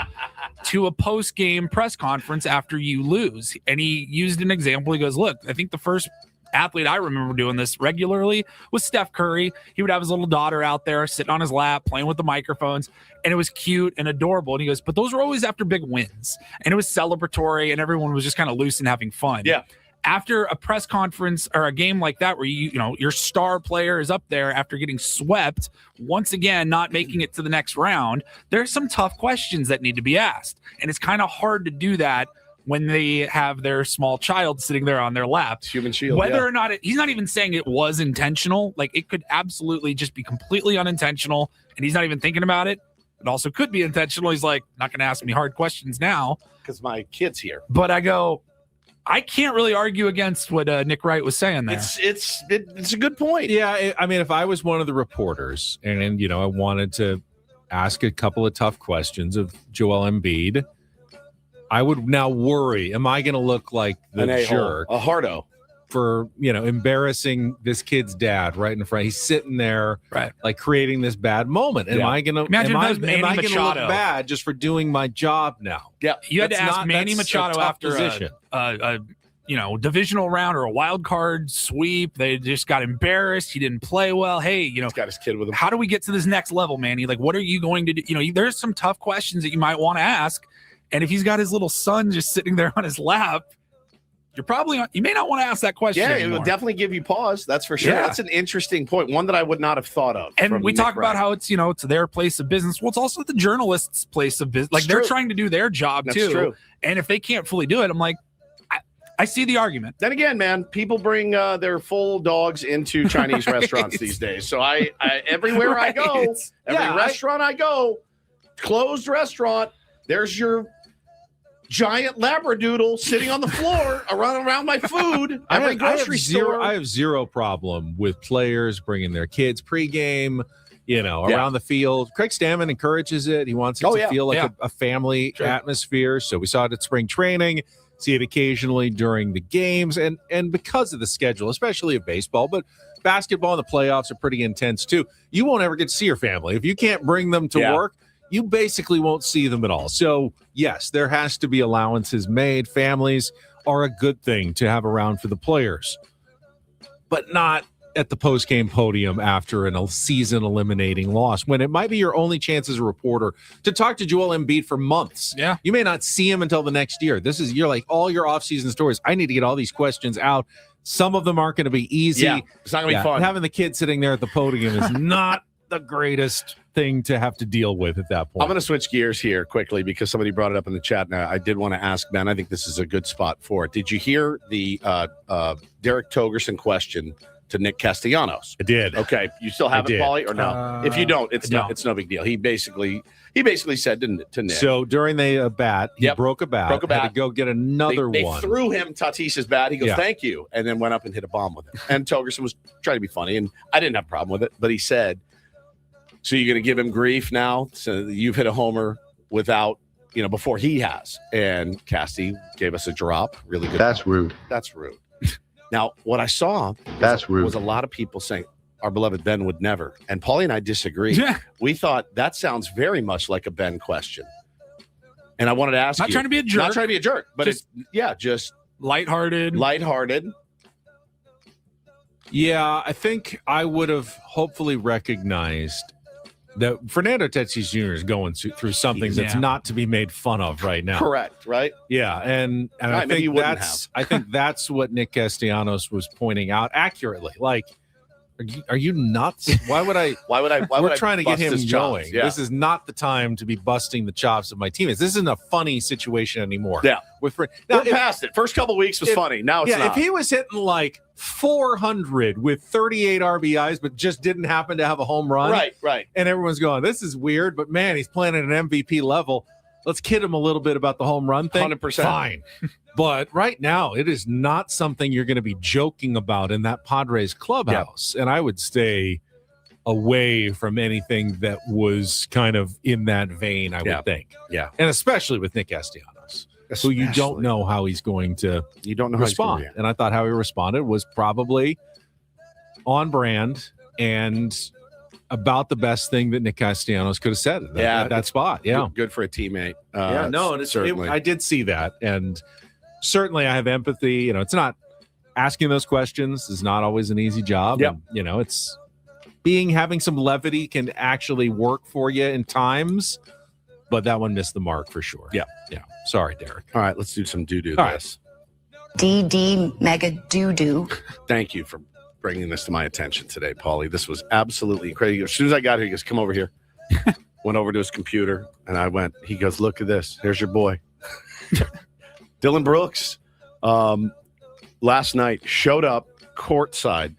to a post-game press conference after you lose. And he used an example. He goes, look, I think the first athlete I remember doing this regularly was Steph Curry. He would have his little daughter out there sitting on his lap, playing with the microphones, and it was cute and adorable. And he goes, but those were always after big wins. And it was celebratory, and everyone was just kind of loose and having fun. Yeah. After a press conference or a game like that, where your star player is up there after getting swept, once again, not making it to the next round, there's some tough questions that need to be asked. And it's kind of hard to do that when they have their small child sitting there on their lap. It's human shield. Whether or not he's not even saying it was intentional. Like, it could absolutely just be completely unintentional, and he's not even thinking about it. It also could be intentional. He's like, not going to ask me hard questions now because my kid's here. But I go, I can't really argue against what Nick Wright was saying there. It's a good point. Yeah, I mean, if I was one of the reporters and I wanted to ask a couple of tough questions of Joel Embiid, I would now worry, am I going to look like the jerk? A hardo. For, embarrassing this kid's dad right in front. He's sitting there, right, like creating this bad moment. Am I going to look bad just for doing my job now? Yeah. You had to ask Manny Machado after a divisional round or a wild card sweep. They just got embarrassed. He didn't play well. Hey, he's got his kid with him. How do we get to this next level, Manny? Like, what are you going to do? There's some tough questions that you might want to ask. And if he's got his little son just sitting there on his lap, you may not want to ask that question. Yeah, anymore. It will definitely give you pause. That's for sure. Yeah. That's an interesting point. One that I would not have thought of. And we talk about how it's, it's their place of business. Well, it's also the journalist's place of business. Like, they're trying to do their job too. That's true. And if they can't fully do it, I'm like, I see the argument. Then again, man, people bring their full dogs into Chinese restaurants these days. So I everywhere I go, restaurant I go, closed restaurant, there's your giant labradoodle sitting on the floor around my food. Every grocery store. I have zero problem with players bringing their kids pregame, around the field. Craig Stammen encourages it. He wants it to feel like a family atmosphere. So we saw it at spring training, see it occasionally during the games, and because of the schedule, especially of baseball, but basketball and the playoffs are pretty intense too. You won't ever get to see your family. If you can't bring them to work, you basically won't see them at all. So, yes, there has to be allowances made. Families are a good thing to have around for the players, but not at the post-game podium after a season-eliminating loss, when it might be your only chance as a reporter to talk to Joel Embiid for months. Yeah. You may not see him until the next year. You're like all your off-season stories. I need to get all these questions out. Some of them aren't going to be easy. Yeah, it's not going to be fun. Having the kid sitting there at the podium is not the greatest thing to have to deal with at that point. I'm going to switch gears here quickly because somebody brought it up in the chat. Now, I did want to ask Ben. I think this is a good spot for it. Did you hear the Derek Togerson question to Nick Castellanos? I did. Okay, you still have it, Paulie, or no? If you don't, it's no big deal. He basically said to Nick. So during the bat, he broke a bat. Had to go get another one. They threw him Tatis's bat. He goes, "Thank you," and then went up and hit a bomb with it. And Togerson was trying to be funny, and I didn't have a problem with it, but he said, "So you're going to give him grief now? So you've hit a homer without, before he has." And Casty gave us a drop. Really good. That's rude. That's rude. Now, what I saw was a lot of people saying, our beloved Ben would never. And Paulie and I disagree. Yeah. We thought that sounds very much like a Ben question. And I wanted to ask Not you. trying to be a jerk. Not trying to be a jerk, but just lighthearted. Yeah, I think I would have hopefully recognized that Fernando Tatis Jr. is going through something that's not to be made fun of right now. Correct, right? Yeah, and I think that's what Nick Castellanos was pointing out accurately. Like, are you nuts? Why would I? We're trying to get him going. Yeah. This is not the time to be busting the chops of my teammates. This isn't a funny situation anymore. Yeah, we're past it. First couple of weeks was funny. Now it's not. If he was hitting like 400 with 38 RBIs, but just didn't happen to have a home run, right, and everyone's going, "This is weird," but man, he's playing at an MVP level. Let's kid him a little bit about the home run thing. 100%. Fine. But right now, it is not something you're going to be joking about in that Padres clubhouse. And I would stay away from anything that was kind of in that vein, I would think. Yeah. And especially with Nick Castellanos, who you don't know how he's going to respond. And I thought how he responded was probably on brand and about the best thing that Nick Castellanos could have said in that spot. Yeah. Good for a teammate. I did see that. And certainly I have empathy. It's not asking those questions is not always an easy job. Yep. And, it's having some levity can actually work for you in times, but that one missed the mark for sure. Yeah. Yeah. Sorry, Derek. All right. Let's do some doo-doo. DD mega doo-doo. Thank you for bringing this to my attention today, Paulie. This was absolutely crazy. As soon as I got here, he goes, "Come over here." Went over to his computer, and he goes, "Look at this. Here's your boy." Dylan Brooks last night showed up courtside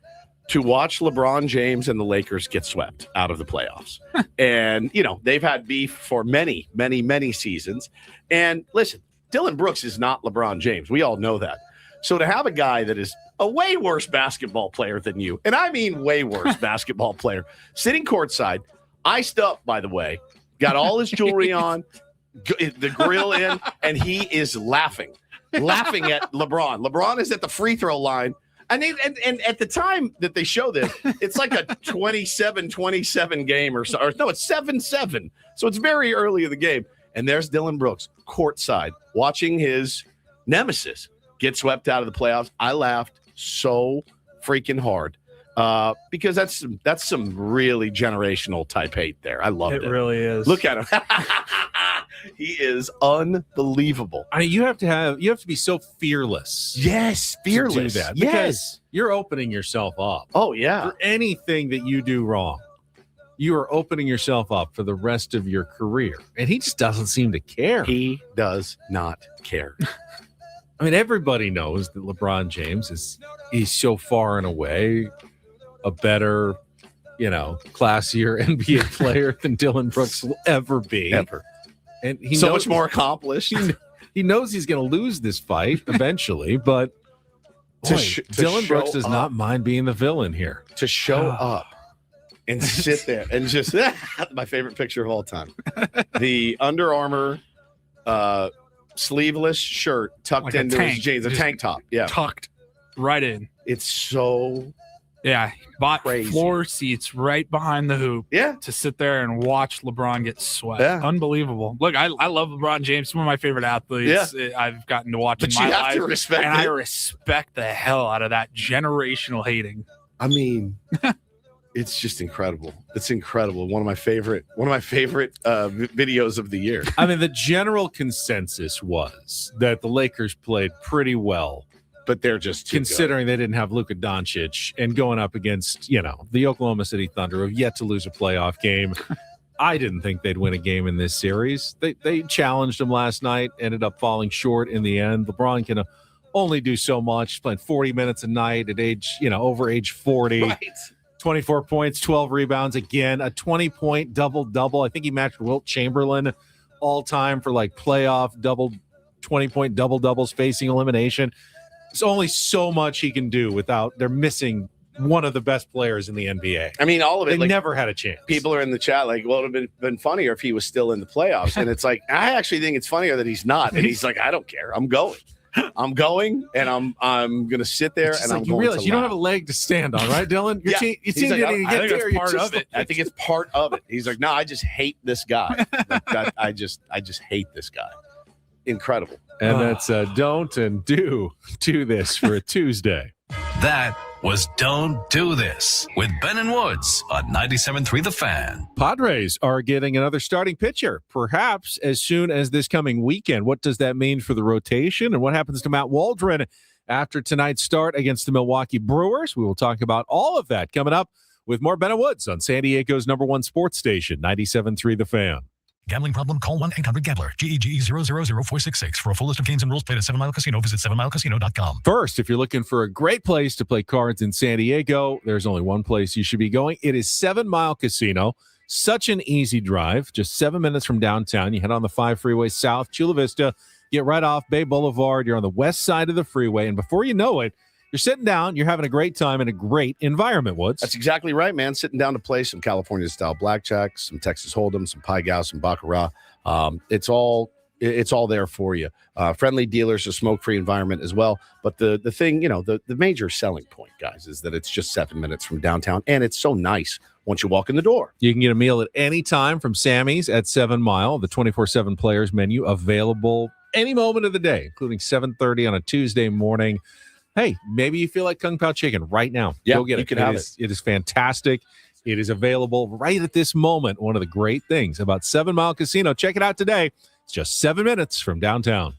to watch LeBron James and the Lakers get swept out of the playoffs. And, they've had beef for many, many, many seasons. And listen, Dylan Brooks is not LeBron James. We all know that. So to have a guy that is a way worse basketball player than you, and I mean way worse basketball player, sitting courtside, iced up, by the way, got all his jewelry on, the grill in, and he is laughing at LeBron. LeBron is at the free throw line. And at the time that they show this, it's like a 27-27 game or so. Or no, it's 7-7. So it's very early in the game. And there's Dylan Brooks courtside watching his nemesis get swept out of the playoffs. I laughed so freaking hard because that's some really generational type hate there. I love it. It really is. Look at him. He is unbelievable. I mean, you have to be so fearless. Yes, fearless. To do that yes. Because you're opening yourself up. Oh, yeah. For anything that you do wrong, you are opening yourself up for the rest of your career. And he just doesn't seem to care. He does not care. I mean, everybody knows that LeBron James he's so far and away a better, classier NBA player than Dylan Brooks will ever be. Ever. And he's so much more accomplished. He knows he's going to lose this fight eventually, but Dylan Brooks does not mind being the villain here. To show up and sit there and just my favorite picture of all time. The Under Armour sleeveless shirt tucked like into his jeans, a tank top. Yeah. Tucked right in. It's so bought crazy. Floor seats right behind the hoop. Yeah. To sit there and watch LeBron get swept. Yeah. Unbelievable. Look, I love LeBron James, one of my favorite athletes I've gotten to watch in my life. But you have to respect I respect the hell out of that generational hating. I mean, it's just incredible. It's incredible. One of my favorite videos of the year. I mean, the general consensus was that the Lakers played pretty well. But they're just too considering they didn't have Luka Doncic and going up against, the Oklahoma City Thunder, who have yet to lose a playoff game. I didn't think they'd win a game in this series. They challenged them last night, ended up falling short in the end. LeBron can only do so much. He's playing 40 minutes a night at over age 40. Right. 24 points, 12 rebounds. Again, a 20-point double-double. I think he matched Wilt Chamberlain all time for playoff 20-point double-doubles facing elimination. There's only so much he can do without they're missing one of the best players in the NBA. I mean, all of it. They never had a chance. People are in the chat it would have been funnier if he was still in the playoffs. And it's I actually think it's funnier that he's not. And he's I don't care. I'm going. And I'm going to sit there and I'm you going realize to you don't laugh. have a leg to stand on, right, Dylan? You seem to get there. Part of it. I think it's part of it. He's no, I just hate this guy. I just hate this guy. Incredible. And that's don't and do this for a Tuesday. That was Don't Do This with Ben and Woods on 97.3 The Fan. Padres are getting another starting pitcher, perhaps as soon as this coming weekend. What does that mean for the rotation? And what happens to Matt Waldron after tonight's start against the Milwaukee Brewers? We will talk about all of that coming up with more Ben and Woods on San Diego's #1 sports station, 97.3 The Fan. Gambling problem? Call 1-800-GAMBLER. GEGE 000-466. For a full list of games and rules, play at 7 Mile Casino. Visit 7milecasino.com. First, if you're looking for a great place to play cards in San Diego, there's only one place you should be going. It is 7 Mile Casino. Such an easy drive. Just 7 minutes from downtown. You head on the 5 freeway south, Chula Vista. Get right off Bay Boulevard. You're on the west side of the freeway. And before you know it, you're sitting down, you're having a great time in a great environment, Woods. That's exactly right, man. Sitting down to play some California-style blackjack, some Texas Hold'em, some Pai Gow, some Baccarat. It's all there for you. Friendly dealers, a smoke-free environment as well. But the thing, the major selling point, guys, is that it's just 7 minutes from downtown, and it's so nice once you walk in the door. You can get a meal at any time from Sammy's at 7 Mile. The 24/7 players menu available any moment of the day, including 7:30 on a Tuesday morning. Hey, maybe you feel like Kung Pao chicken right now. Yeah, go get it. You can have it. It is fantastic. It is available right at this moment. One of the great things about 7 Mile Casino. Check it out today. It's just 7 minutes from downtown.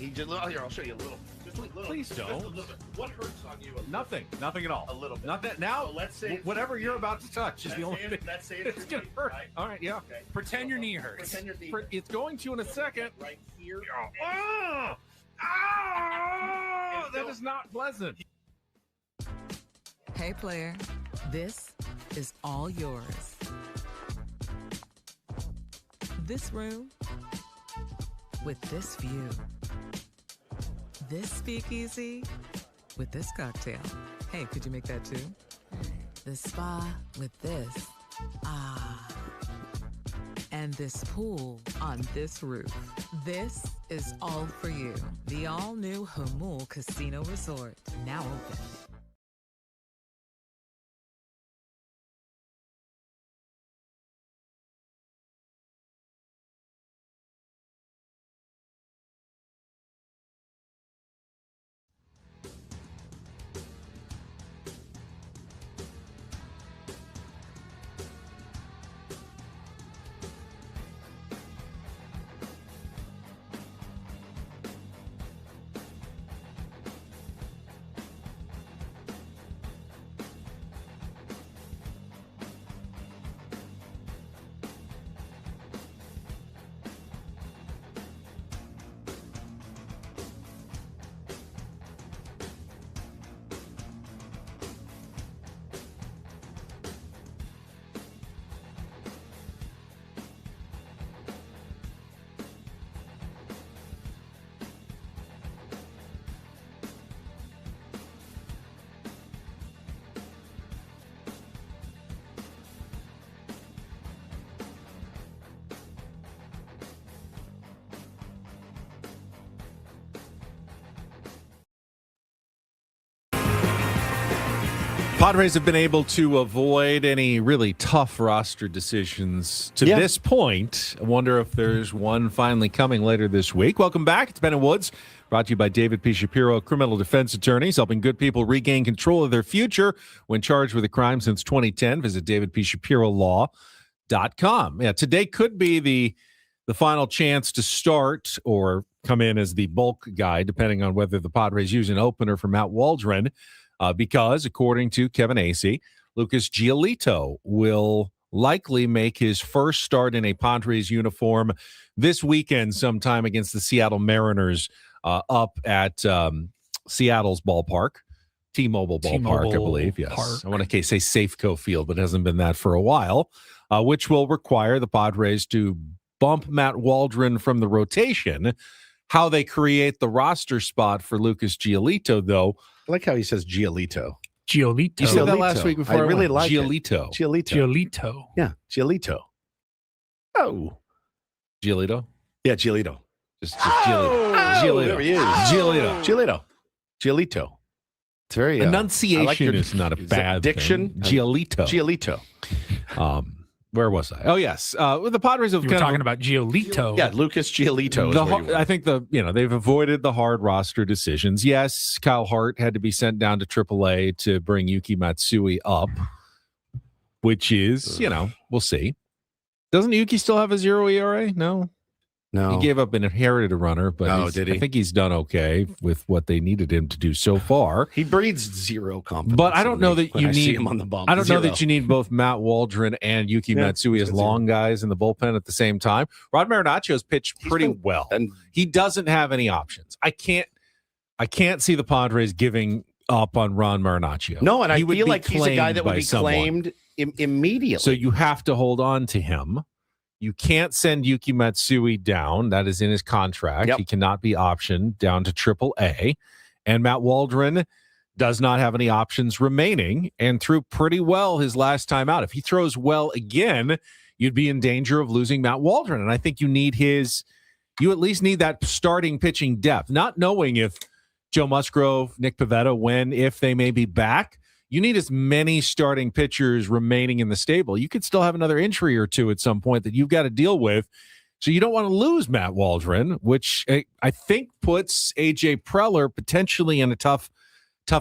He just here. I'll show you a little. Just a little. Please don't. Just a little bit. What hurts on you? Nothing at all. A little bit. Not that now. So let's say whatever you're about to touch is the only thing. Let's say It's gonna hurt. Right? All right, yeah. Okay. Pretend your knee hurts. Pretend your knee. It's going to in a second. Right here. Oh, that is not pleasant. Hey, player, this is all yours. This room with this view. This speakeasy with this cocktail. Hey, could you make that too? The spa with this. Ah. And this pool on this roof. This is all for you. The all-new Hamul Casino Resort, now open. Padres have been able to avoid any really tough roster decisions to this point. I wonder if there's one finally coming later this week. Welcome back. It's Ben and Woods, brought to you by David P. Shapiro, criminal defense attorneys, helping good people regain control of their future when charged with a crime since 2010. Visit davidpshapirolaw.com. Yeah, today could be the final chance to start or come in as the bulk guy, depending on whether the Padres use an opener for Matt Waldron. Because, according to Kevin Acee, Lucas Giolito will likely make his first start in a Padres uniform this weekend sometime against the Seattle Mariners up at Seattle's ballpark, T-Mobile ballpark, I believe. Yes. Park. I want to say Safeco Field, but it hasn't been that for a while, which will require the Padres to bump Matt Waldron from the rotation. How they create the roster spot for Lucas Giolito, though, I like how he says Giolito. Giolito. You said that last week before. I really like Giolito. it. Giolito. Giolito. Yeah, Giolito. Oh. Giolito? Yeah, Giolito. Just Giolito. Giolito. There he is. Giolito. Giolito. Giolito. It's very enunciation is not a bad diction. thing. Giolito. Giolito. Where was I? Oh, yes. The Padres have You were talking about Giolito. Yeah, Lucas Giolito. I think they've avoided the hard roster decisions. Yes, Kyle Hart had to be sent down to AAA to bring Yuki Matsui up, which is, we'll see. Doesn't Yuki still have a 0 ERA? No. He gave up and inherited a runner, but I think he's done okay with what they needed him to do so far. He breeds zero confidence. But I don't know that you need him on the bump. I don't know that you need both Matt Waldron and Yuki Matsui as long guys in the bullpen at the same time. Rod Marinaccio's pitched pretty well. And he doesn't have any options. I can't see the Padres giving up on Ron Marinaccio. No, and I feel like he's a guy that would be claimed immediately. So you have to hold on to him. You can't send Yuki Matsui down. That is in his contract. He cannot be optioned down to AAA. And Matt Waldron does not have any options remaining and threw pretty well his last time out. If he throws well again, you'd be in danger of losing Matt Waldron. And I think you at least need that starting pitching depth, not knowing if Joe Musgrove, Nick Pivetta, if they may be back. You need as many starting pitchers remaining in the stable. You could still have another injury or two at some point that you've got to deal with. So you don't want to lose Matt Waldron, which I think puts A.J. Preller potentially in a tough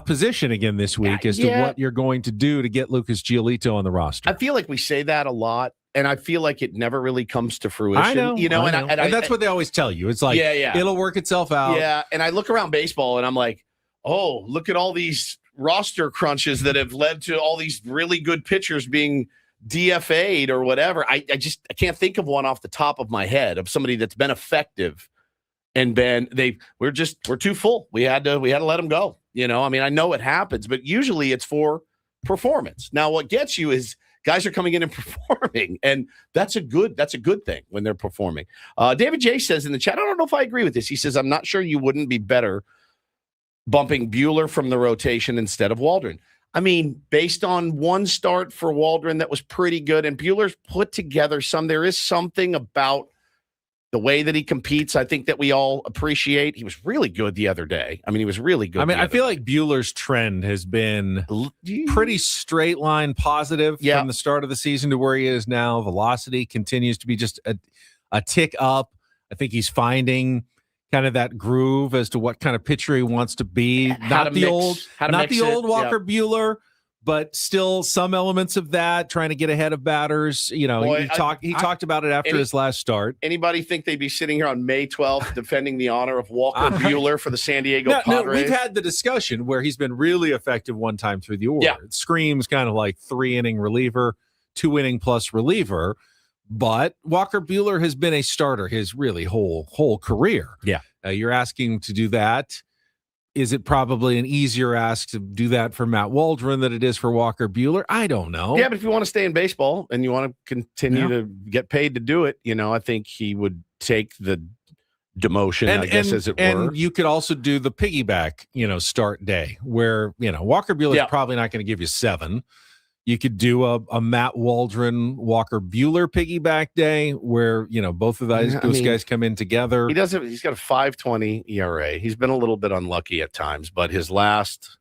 position again this week as to what you're going to do to get Lucas Giolito on the roster. I feel like we say that a lot, and I feel like it never really comes to fruition. I know, and that's what they always tell you. It's like, it'll work itself out. Yeah, and I look around baseball, and I'm like, oh, look at all these roster crunches that have led to all these really good pitchers being DFA'd or whatever. I can't think of one off the top of my head of somebody that's been effective and we're too full. We had to let them go. I mean, I know it happens, but usually it's for performance. Now, what gets you is guys are coming in and performing, and that's a good thing when they're performing. David J says in the chat, I don't know if I agree with this. He says, I'm not sure you wouldn't be better bumping Buehler from the rotation instead of Waldron. I mean, based on one start for Waldron that was pretty good, and Buehler's put together there is something about the way that he competes, I think, that we all appreciate. He was really good the other day. I mean, he was really good. I mean, I feel like Buehler's trend has been pretty straight line positive from the start of the season to where he is now. Velocity continues to be just a tick up. I think he's finding kind of that groove as to what kind of pitcher he wants to be. Not the old Walker Buehler, but still some elements of that, trying to get ahead of batters. He talked about it after his last start. Anybody think they'd be sitting here on May 12th defending the honor of Walker Buehler for the San Diego Padres? No, we've had the discussion where he's been really effective one time through the order. Yeah. It screams kind of like 3-inning reliever, 2-inning plus reliever. But Walker Buehler has been a starter his really whole career. Yeah. You're asking him to do that. Is it probably an easier ask to do that for Matt Waldron than it is for Walker Buehler? I don't know. Yeah, but if you want to stay in baseball and you want to continue to get paid to do it, I think he would take the demotion, as it were. And you could also do the piggyback, start day where, Walker Buehler is probably not going to give you 7. You could do a Matt Waldron, Walker Buehler piggyback day where, both of those guys come in together. He's got a 5.20 ERA. He's been a little bit unlucky at times, but his last,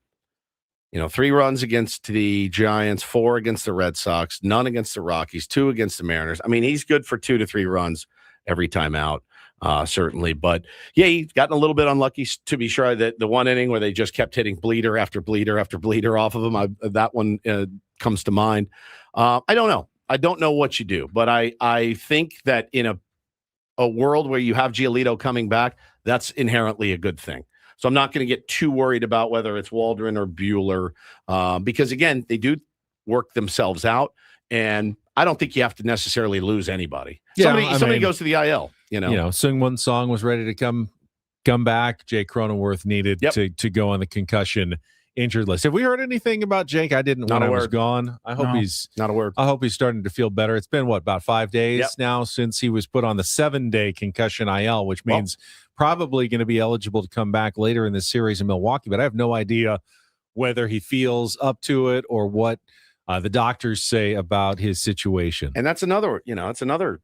3 runs against the Giants, 4 against the Red Sox, none against the Rockies, 2 against the Mariners. I mean, he's good for 2 to 3 runs every time out. Certainly. But yeah, he's gotten a little bit unlucky, to be sure. That the one inning where they just kept hitting bleeder after bleeder after bleeder off of him, that one comes to mind. I don't know. I don't know what you do, but I think that in a world where you have Giolito coming back, that's inherently a good thing. So I'm not going to get too worried about whether it's Waldron or Buehler, because again, they do work themselves out, and I don't think you have to necessarily lose anybody. Somebody goes to the IL. Seung-Won Song was ready to come back. Jake Cronenworth needed to go on the concussion injured list. Have we heard anything about Jake? I didn't when I was gone. I hope he's not a word. I hope he's starting to feel better. It's been about 5 days now since he was put on the 7-day concussion IL, which means probably going to be eligible to come back later in this series in Milwaukee. But I have no idea whether he feels up to it or what the doctors say about his situation. And that's another, it's another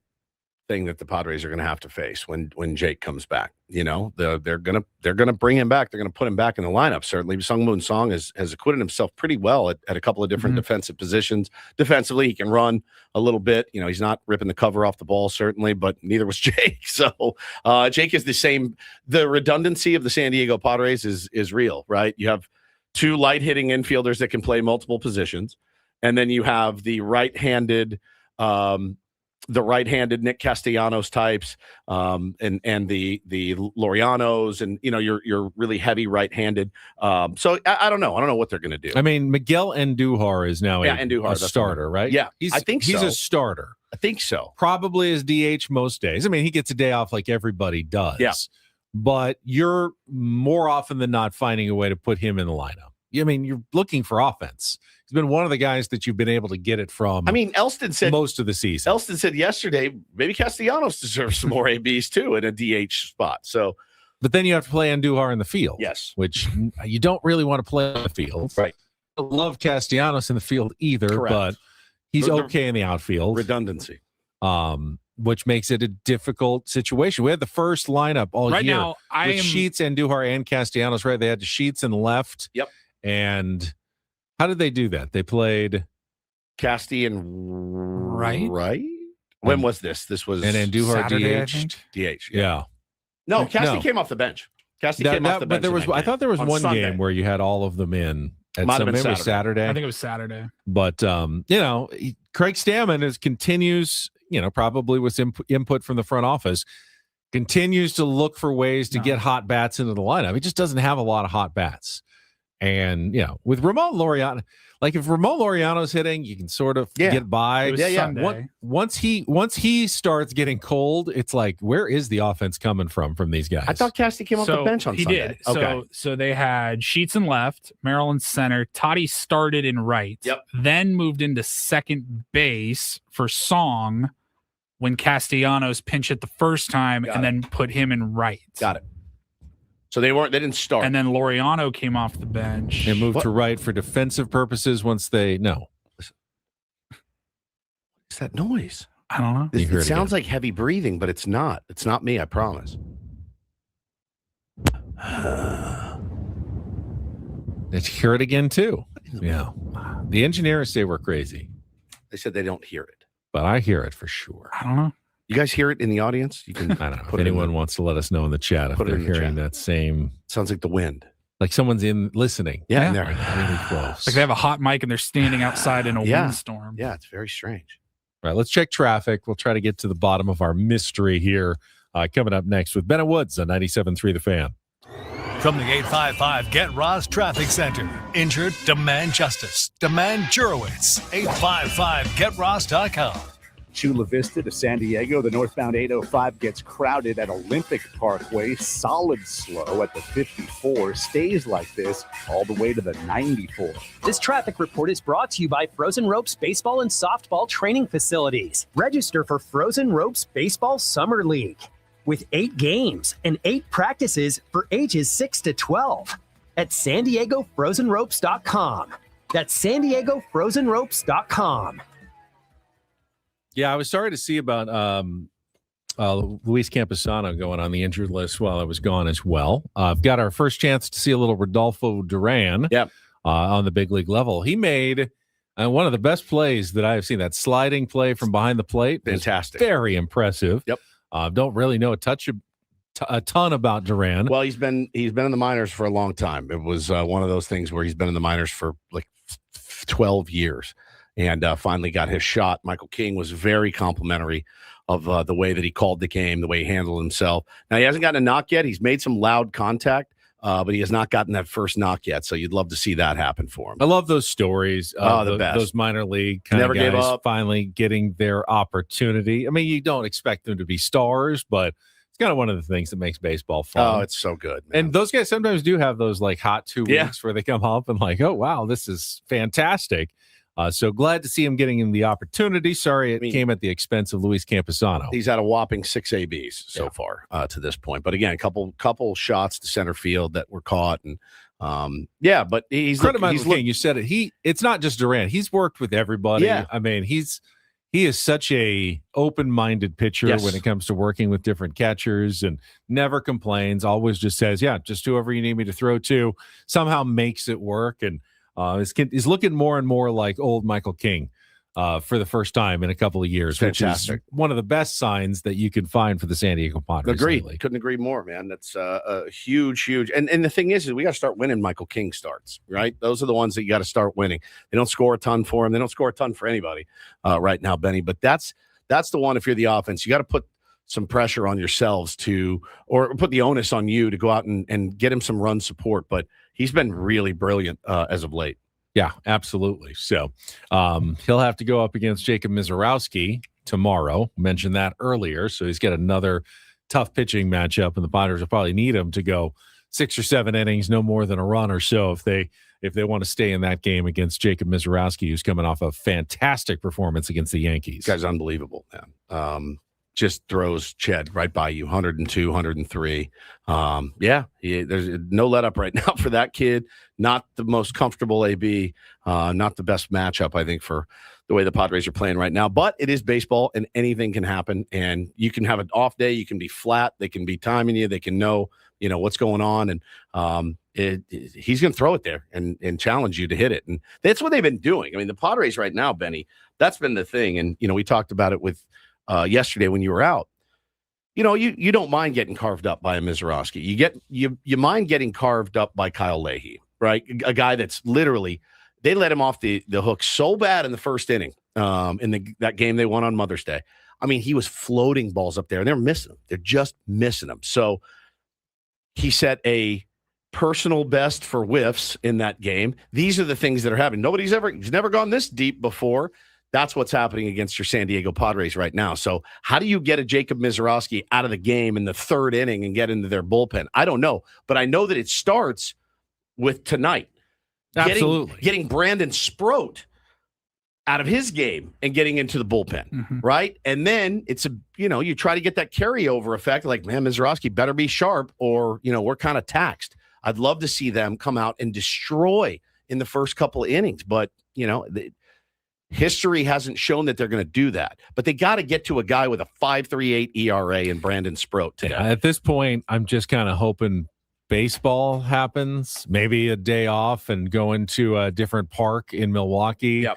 thing that the Padres are going to have to face when Jake comes back. They're going to bring him back. They're going to put him back in the lineup. Certainly, Seung-Won Song has acquitted himself pretty well at a couple of different defensive positions. Defensively, he can run a little bit. He's not ripping the cover off the ball, certainly, but neither was Jake. So Jake is the same. The redundancy of the San Diego Padres is real, right? You have 2 light hitting infielders that can play multiple positions, and then you have the right-handed Nick Castellanos types, and the Laureanos, and you're really heavy right-handed. So I don't know. I don't know what they're going to do. I mean, Miguel Andujar is now a starter, right? Yeah, I think he's a starter. I think so. Probably is DH most days. I mean, he gets a day off like everybody does. Yeah. But you're more often than not finding a way to put him in the lineup. I mean, you're looking for offense. He's been one of the guys that you've been able to get it from. I mean, Elston said most of the season. Elston said yesterday, maybe Castellanos deserves some more ABs too in a DH spot. So, but then you have to play Andujar in the field. Yes, which you don't really want to play in the field. Right. I don't love Castellanos in the field either, Correct. But he's okay in the outfield. Redundancy. Which makes it a difficult situation. We had the first lineup all right year now, with Sheets, Andujar, and Castellanos. Right, they had Sheets in the left. Yep. And how did they do that? They played Casty and right. When was this? This was and Andujar Saturday, DH. Yeah. No, Casty came off the bench. Casty came off the bench. But there was. I thought there was one Sunday. game where you had all of them in. Might have been maybe I think it was Saturday. But Craig Stammen continues, probably with input from the front office, continues to look for ways to get hot bats into the lineup. He just doesn't have a lot of hot bats. And with Ramon Laureano, like if Ramon Laureano's hitting, you can sort of get by. Once he starts getting cold, it's like, where is the offense coming from these guys? I thought Casty came off the bench on Sunday. He did. Okay. So they had Sheets in left, Merrill in center. Toddy started in right. Yep. Then moved into second base for Song when Castellanos pinch hit the first time, then put him in right. Got it. So they didn't start. And then Laureano came off the bench. They moved to right for defensive purposes once they What's that noise? I don't know. It sounds like heavy breathing, but it's not. It's not me, I promise. Let's hear it again too. Yeah. The engineers say we're crazy. They said they don't hear it. But I hear it for sure. I don't know. You guys hear it in the audience? You can. I don't know. If anyone wants to let us know in the chat if they're hearing that same. Sounds like the wind. Like someone's listening. Yeah. They're really close. Like they have a hot mic and they're standing outside in a windstorm. Yeah, it's very strange. All right, let's check traffic. We'll try to get to the bottom of our mystery here. Coming up next with Bennett Woods on 97.3 The Fan. From the 855 Get Ross Traffic Center. Injured? Demand justice. Demand Jurowitz. 855GetRoss.com. Chula Vista to San Diego, the northbound 805 gets crowded at Olympic Parkway. Solid slow at the 54. Stays like this all the way to the 94. This traffic report is brought to you by Frozen Ropes Baseball and Softball Training Facilities. Register for Frozen Ropes Baseball Summer League with 8 games and 8 practices for ages 6 to 12 at SanDiegoFrozenRopes.com. That's SanDiegoFrozenRopes.com. Yeah, I was sorry to see about Luis Campusano going on the injured list while I was gone as well. I've got our first chance to see a little Rodolfo Duran on the big league level. He made one of the best plays that I have seen, that sliding play from behind the plate. Fantastic. Very impressive. Yep. Don't really know a ton about Duran. Well, he's been in the minors for a long time. It was one of those things where he's been in the minors for like 12 years. And finally got his shot. Michael King was very complimentary of the way that he called the game, the way he handled himself. Now, he hasn't gotten a knock yet. He's made some loud contact, but he has not gotten that first knock yet. So you'd love to see that happen for him. I love those stories. The best. Those minor league kind of guys gave up. Finally getting their opportunity. I mean, you don't expect them to be stars, but it's kind of one of the things that makes baseball fun. Oh, it's so good, man. And those guys sometimes do have those like hot 2 weeks where they come up and like, oh, wow, this is fantastic. So glad to see him getting the opportunity. Sorry it came at the expense of Luis Campusano. He's had a whopping 6 ABs so far to this point. But again, a couple shots to center field that were caught. And but he's King. You said it. It's not just Durant. He's worked with everybody. Yeah. I mean, he is such a open-minded pitcher when it comes to working with different catchers and never complains. Always just says, just whoever you need me to throw to, somehow makes it work. And he's looking more and more like old Michael King for the first time in a couple of years, fantastic. Which is one of the best signs that you can find for the San Diego Padres. Agreed. Couldn't agree more, man. That's a huge. And the thing is we got to start winning Michael King starts, right? Those are the ones that you got to start winning. They don't score a ton for him. They don't score a ton for anybody right now, Benny. But that's the one. If you're the offense, you got to put some pressure on yourselves or put the onus on you to go out and get him some run support. But he's been really brilliant as of late. Yeah, absolutely. So he'll have to go up against Jacob Mizorowski tomorrow. Mentioned that earlier. So he's got another tough pitching matchup, and the Padres will probably need him to go 6 or 7 innings, no more than a run or so if they want to stay in that game against Jacob Mizorowski, who's coming off a fantastic performance against the Yankees. This guy's unbelievable, man. Just throws Ched right by you, 102, 103. There's no let up right now for that kid. Not the most comfortable AB, not the best matchup, I think, for the way the Padres are playing right now. But it is baseball, and anything can happen. And you can have an off day. You can be flat. They can be timing you. They can know what's going on. And he's going to throw it there and challenge you to hit it. And that's what they've been doing. I mean, the Padres right now, Benny, that's been the thing. And, we talked about it with yesterday when you were out. You don't mind getting carved up by a Mizorowski. You mind getting carved up by Kyle Leahy. right? A guy that's literally they let him off the hook so bad in the first inning that game they won on Mother's Day. I mean, he was floating balls up there, and they're missing them. They're just missing them. So he set a personal best for whiffs in that game. These are the things that are happening. He's never gone this deep before. That's what's happening against your San Diego Padres right now. So how do you get a Jacob Misiorowski out of the game in the third inning and get into their bullpen? I don't know, but I know that it starts with tonight. Absolutely. Getting Brandon Sproat out of his game and getting into the bullpen, right? And then it's you try to get that carryover effect, like, man, Misiorowski better be sharp or, we're kind of taxed. I'd love to see them come out and destroy in the first couple of innings, but, history hasn't shown that they're going to do that. But they got to get to a guy with a 5.38 ERA in Brandon Sproat today. Yeah, at this point, I'm just kind of hoping baseball happens, maybe a day off and go into a different park in Milwaukee.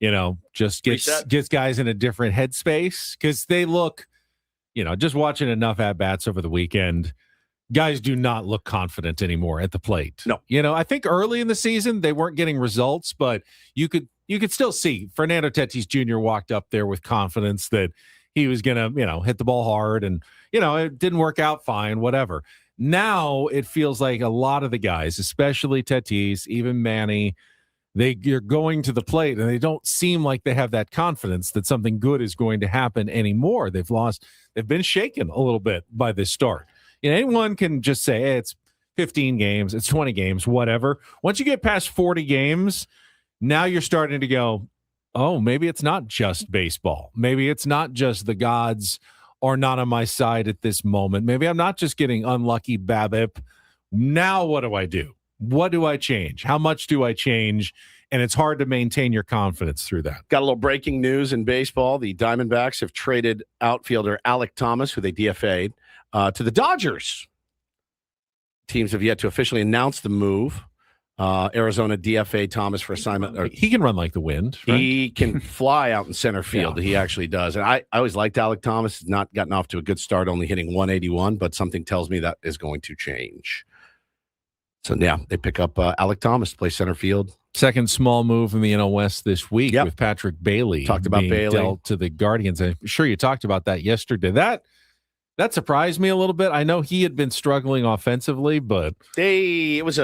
Yep. Just gets guys in a different headspace because they look, just watching enough at-bats over the weekend, guys do not look confident anymore at the plate. No. I think early in the season they weren't getting results, but you could still see Fernando Tatis Jr. walked up there with confidence that he was going to, hit the ball hard and, it didn't work out fine, whatever. Now it feels like a lot of the guys, especially Tatis, even Manny, you're going to the plate and they don't seem like they have that confidence that something good is going to happen anymore. They've been shaken a little bit by this start. Anyone can just say, hey, it's 15 games, it's 20 games, whatever. Once you get past 40 games, now you're starting to go, oh, maybe it's not just baseball. Maybe it's not just the gods are not on my side at this moment. Maybe I'm not just getting unlucky BABIP. Now what do I do? What do I change? How much do I change? And it's hard to maintain your confidence through that. Got a little breaking news in baseball. The Diamondbacks have traded outfielder Alek Thomas, who they DFA'd, to the Dodgers. Teams have yet to officially announce the move. Arizona DFA Thomas for assignment. He can run like the wind. Right? He can fly out in center field. Yeah. He actually does. And I always liked Alek Thomas. He's not gotten off to a good start, only hitting 181, but something tells me that is going to change. So, yeah, they pick up Alek Thomas to play center field. Second small move in the NL West this week with Patrick Bailey. Talked about Bailey. Dealt to the Guardians. I'm sure you talked about that yesterday. That surprised me a little bit. I know he had been struggling offensively, but I think it was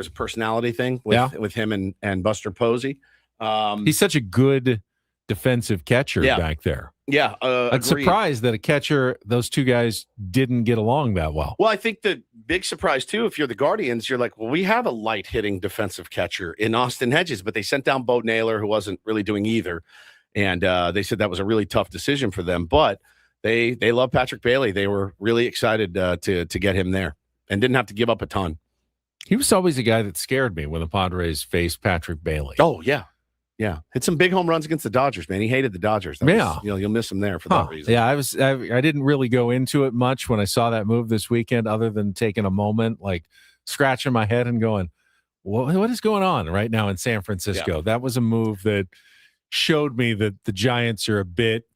a personality thing with him and Buster Posey. He's such a good defensive catcher back there. Yeah. I'm surprised that a catcher, those two guys didn't get along that well. Well, I think the big surprise, too, if you're the Guardians, you're like, well, we have a light-hitting defensive catcher in Austin Hedges, but they sent down Bo Naylor, who wasn't really doing either. And they said that was a really tough decision for them. But they love Patrick Bailey. They were really excited to get him there and didn't have to give up a ton. He was always a guy that scared me when the Padres faced Patrick Bailey. Oh, yeah. Yeah, hit some big home runs against the Dodgers, man. He hated the Dodgers. You'll miss him there for that reason. Yeah, I didn't really go into it much when I saw that move this weekend, other than taking a moment, like scratching my head and going, what is going on right now in San Francisco? Yeah. That was a move that showed me that the Giants are a bit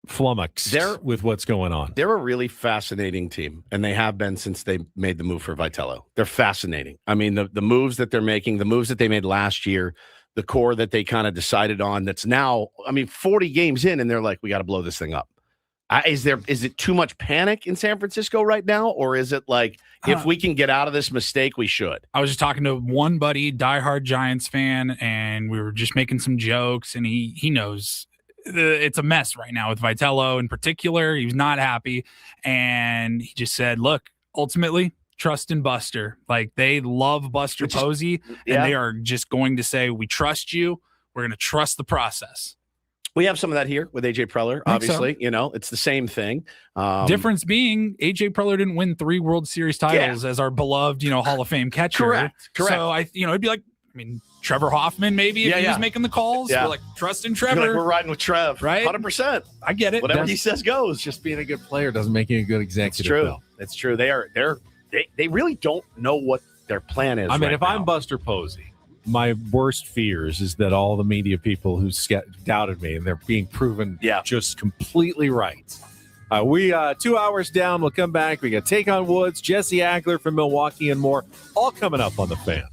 flummoxed with what's going on. They're a really fascinating team, and they have been since they made the move for Vitello. They're fascinating. I mean, the moves that they're making, the moves that they made last year, the core that they kind of decided on that's now, 40 games in, and they're like, we got to blow this thing up. Is it too much panic in San Francisco right now? Or is it like, if we can get out of this mistake, we should? I was just talking to one buddy, diehard Giants fan, and we were just making some jokes, and he knows it's a mess right now with Vitello in particular. He was not happy. And he just said, look, ultimately, trust in Buster. Like, they love Buster Posey, and they are just going to say, we trust you. We're going to trust the process. We have some of that here with AJ Preller, obviously. So. It's the same thing. Difference being, AJ Preller didn't win 3 World Series titles as our beloved, Hall of Fame catcher. Correct. So it'd be like, Trevor Hoffman, maybe, if he was making the calls. Yeah. We're like, trust in Trevor. We're riding with Trev, right? 100%. I get it. Whatever he says goes. Just being a good player doesn't make you a good executive. It's true. It's true. They really don't know what their plan is. If I'm Buster Posey, my worst fears is that all the media people who doubted me, and they're being proven just completely right, We 2 hours down. We'll come back. We got Take on Woods, Jesse Agler from Milwaukee, and more. All coming up on The Fan.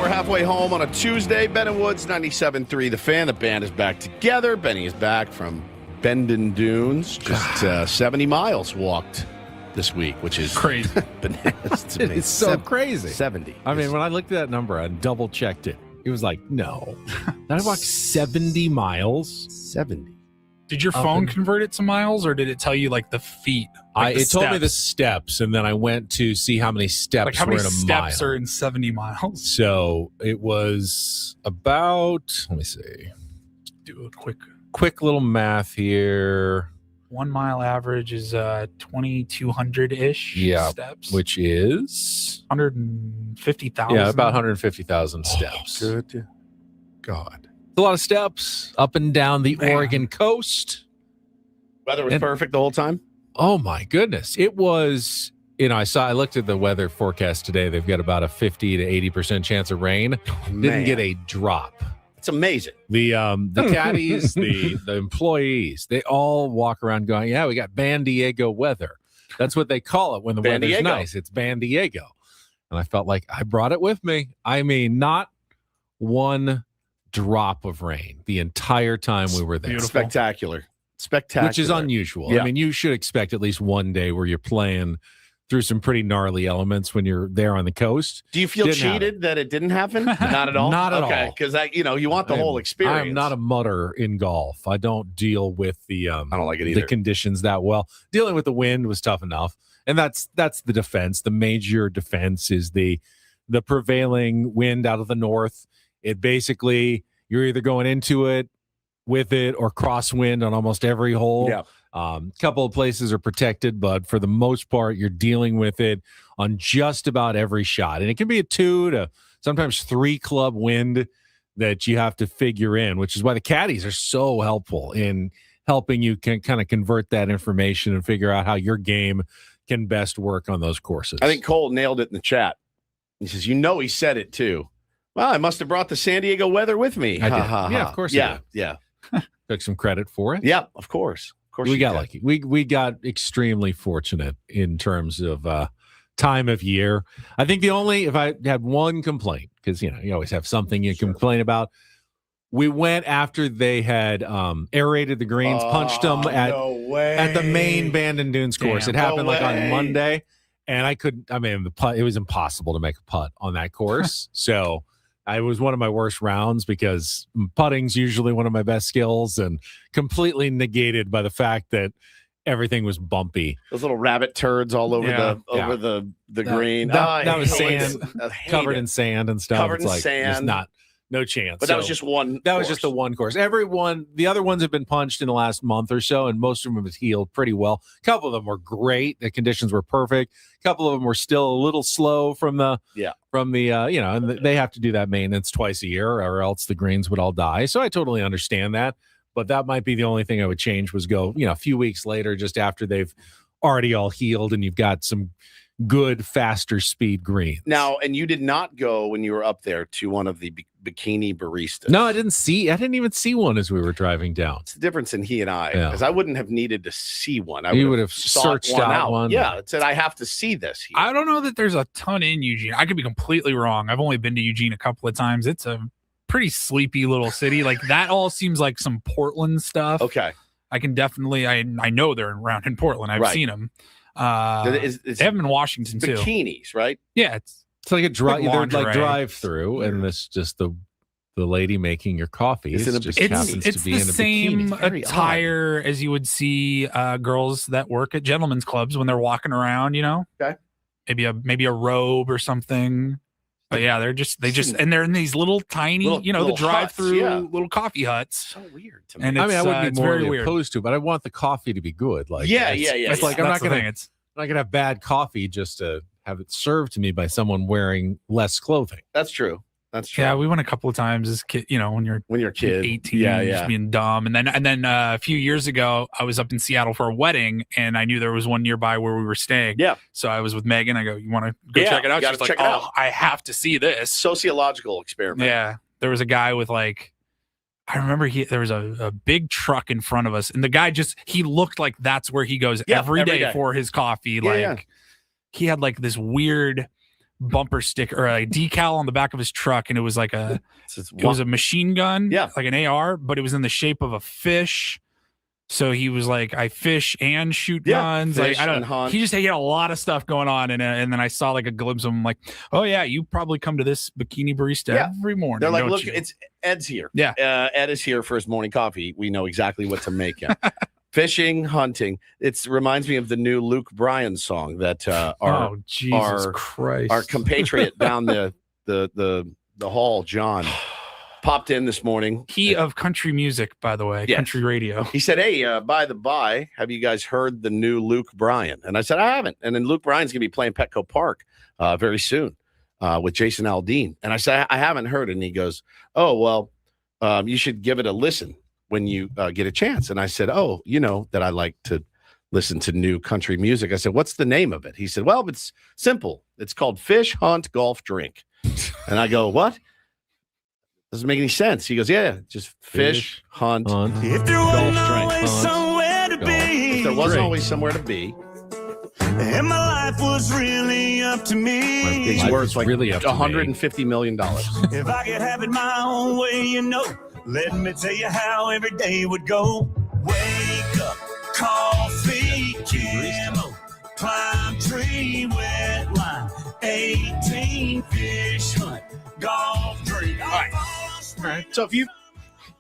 we're halfway home on a Tuesday. Ben and Woods, 97.3 The Fan. The band is back together. Benny is back from Bandon Dunes. Just 70 miles walked this week, which is crazy. Bananas. It's so crazy. 70. I mean, when I looked at that number, I double checked it. It was like, no. Did I walk 70 miles? 70. Did your phone convert it to miles, or did it tell you like the feet? It told me the steps, and then I went to see how many steps like how many were in a steps mile. are in 70 miles. So it was about, let me see. Do a quick little math here. 1 mile average is 2,200-ish steps. Which is 150,000. Yeah, about 150,000 steps. Good God. A lot of steps up and down the Oregon coast. Weather was perfect the whole time? Oh, my goodness. It was, I looked at the weather forecast today. They've got about a 50 to 80% chance of rain. Didn't get a drop. It's amazing. The caddies, the employees, they all walk around going, yeah, we got Ban Diego weather. That's what they call it when the weather's nice. It's Ban Diego. And I felt like I brought it with me. I mean, not one drop of rain the entire time we were there. Beautiful. Spectacular. Which is unusual. Yeah. I mean, you should expect at least one day where you're playing through some pretty gnarly elements when you're there on the coast. Do you feel cheated that it didn't happen? Not at all? Not at all. Okay, because you want the whole experience. I'm not a mutter in golf. I don't deal with the I don't like it either. The conditions that well. Dealing with the wind was tough enough. And that's the defense. The major defense is the prevailing wind out of the north. It basically, you're either going into it with it or crosswind on almost every hole. Yeah. Couple of places are protected, but for the most part, you're dealing with it on just about every shot. And it can be a 2 to sometimes 3 club wind that you have to figure in, which is why the caddies are so helpful in helping you kind of convert that information and figure out how your game can best work on those courses. I think Cole nailed it in the chat. He says, he said it too. Well, I must have brought the San Diego weather with me. I did. Yeah, of course. Yeah, yeah. Took some credit for it. Yeah, of course. Of course, we got lucky. We got extremely fortunate in terms of time of year. I think if I had one complaint, because you always have something you complain about. We went after they had aerated the greens, punched them at the main Bandon Dunes course. It happened on Monday, and the putt. It was impossible to make a putt on that course. So it was one of my worst rounds because putting's usually one of my best skills, and completely negated by the fact that everything was bumpy. Those little rabbit turds all over the green. That was sand, covered in sand and stuff. Covered in sand. No chance. But that was just one. That was just the one course. The other ones have been punched in the last month or so, and most of them have healed pretty well. A couple of them were great. The conditions were perfect. A couple of them were still a little slow from the and they have to do that maintenance twice a year, or else the greens would all die. So I totally understand that. But that might be the only thing I would change was go, a few weeks later, just after they've already all healed and you've got some good, faster speed greens. Now, and you did not go when you were up there to one of the bikini baristas. No, I didn't even see one as we were driving down. It's the difference in he and I, because I wouldn't have needed to see one. You would have searched out one. Yeah, it said, I have to see this here. I don't know that there's a ton in Eugene. I could be completely wrong. I've only been to Eugene a couple of times. It's a pretty sleepy little city. Like that all seems like some Portland stuff. Okay. I can definitely, I know they're around in Portland. I've seen them. They have them in Washington too. Bikinis, right? Yeah, it's like a drive through, and this just the lady making your coffee. It's the same attire as you would see girls that work at gentlemen's clubs when they're walking around. Okay, maybe a robe or something. But yeah, and they're in these little tiny, the drive-through little coffee huts. So weird to me. And I wouldn't be morally opposed to, but I want the coffee to be good. Like, It's like I'm not gonna have bad coffee just to have it served to me by someone wearing less clothing. That's true. That's true. Yeah, we went a couple of times as kid. When you're a kid, 18, just being dumb. And then a few years ago, I was up in Seattle for a wedding, and I knew there was one nearby where we were staying. Yeah. So I was with Megan. I go, "You want to go check it out?" She's like, "Oh, I have to see this sociological experiment." Yeah. There was a guy with I remember there was a big truck in front of us, and the guy he looked like that's where he goes every day for his coffee. He had this weird bumper sticker or a decal on the back of his truck, and it was like it was a machine gun, like an AR, but it was in the shape of a fish. So he was like, I fish and shoot guns. Like, I don't know. He had a lot of stuff going on. And then I saw like a glimpse of him like, oh yeah, you probably come to this bikini barista every morning. They're like, look, it's Ed's here. Yeah. Ed is here for his morning coffee. We know exactly what to make him. Fishing, hunting. It reminds me of the new Luke Bryan song that our compatriot down the hall, John, popped in this morning. He of country music, by the way, country radio. He said, hey, by the by, have you guys heard the new Luke Bryan? And I said, I haven't. And then Luke Bryan's going to be playing Petco Park very soon with Jason Aldean. And I said, I haven't heard it. And he goes, oh, well, you should give it a listen when you get a chance. And I said, oh, you know that I like to listen to new country music. I said, what's the name of it? He said, well, it's simple. It's called Fish, Hunt, Golf, Drink. And I go, what? Doesn't make any sense. He goes, yeah, just fish, hunt, golf, drink. If there wasn't always somewhere to be, and my life was really up to me. These words like really $150 million. If I could have it my own way, let me tell you how every day would go. Wake up, coffee, camo, climb tree, wet line, 18 fish, hunt, golf, drink. All right. So if you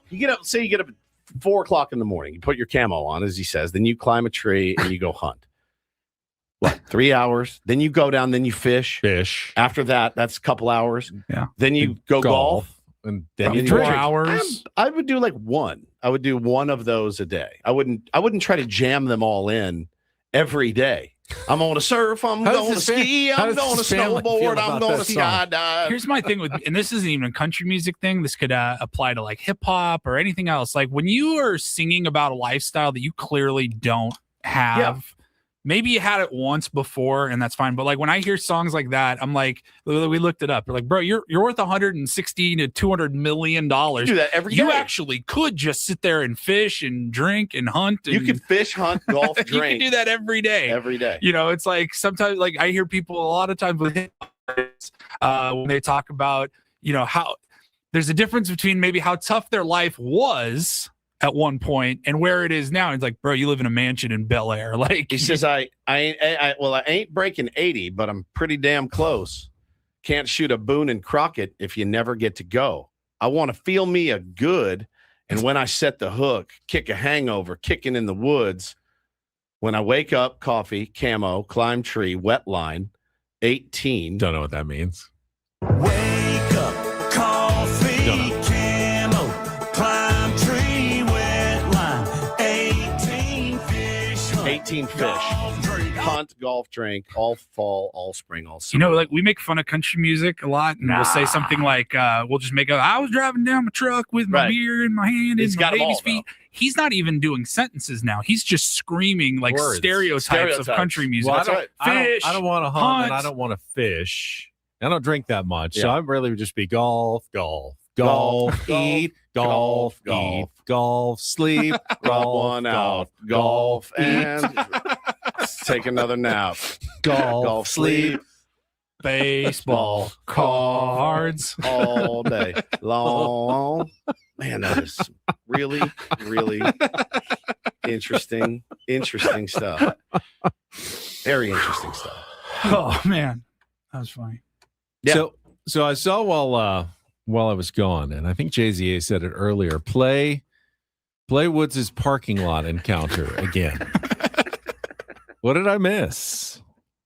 get up, say you get up at 4 o'clock in the morning, you put your camo on, as he says, then you climb a tree and you go hunt. What, 3 hours? Then you go down, then you fish. After that, that's a couple hours. Yeah. Then you go golf. And then you 4 hours. I would do like one. I would do one of those a day. I wouldn't try to jam them all in every day. I'm going to surf. I'm going to ski. I'm going to snowboard. I'm going to skydive. Here's my thing and this isn't even a country music thing. This could apply to like hip hop or anything else. Like when you are singing about a lifestyle that you clearly don't have, maybe you had it once before and that's fine. But like when I hear songs like that, I'm like, we looked it up. We're like, bro, you're worth $160 to $200 million. You do that every day. You actually could just sit there and fish and drink and hunt. You could fish, hunt, golf, drink. You can do that every day. Every day. It's like sometimes like I hear people a lot of times with when they talk about, how there's a difference between maybe how tough their life was at one point and where it is now. It's like, bro, you live in a mansion in Bel Air. Like he says, I ain't breaking 80, but I'm pretty damn close. Can't shoot a Boone and Crockett if you never get to go. I want to feel me a good, and when I set the hook, kick a hangover, kicking in the woods. When I wake up, coffee, camo, climb tree, wet line, 18. Don't know what that means. Wake up, coffee, camo, climb tree, wet line, 18 fish, hunt, 18 fish, hunt, golf, drink, all fall, all spring, all summer. Like we make fun of country music a lot, and we'll say something like, we'll just make I was driving down my truck with my beer in my hand and my baby's feet. He's not even doing sentences now. He's just screaming like stereotypes of country music. Well, Fish, I don't want to hunt, and I don't want to fish. I don't drink that much, so I really would just be golf, eat, golf, sleep, rub one out, golf, and take another nap, golf, sleep, baseball, cards, all day long. Man, that is really, really interesting stuff. Very interesting stuff. Oh man, that was funny. Yeah. So I saw while I was gone, and I think JZA said it earlier. Play Woods' parking lot encounter again. What did I miss?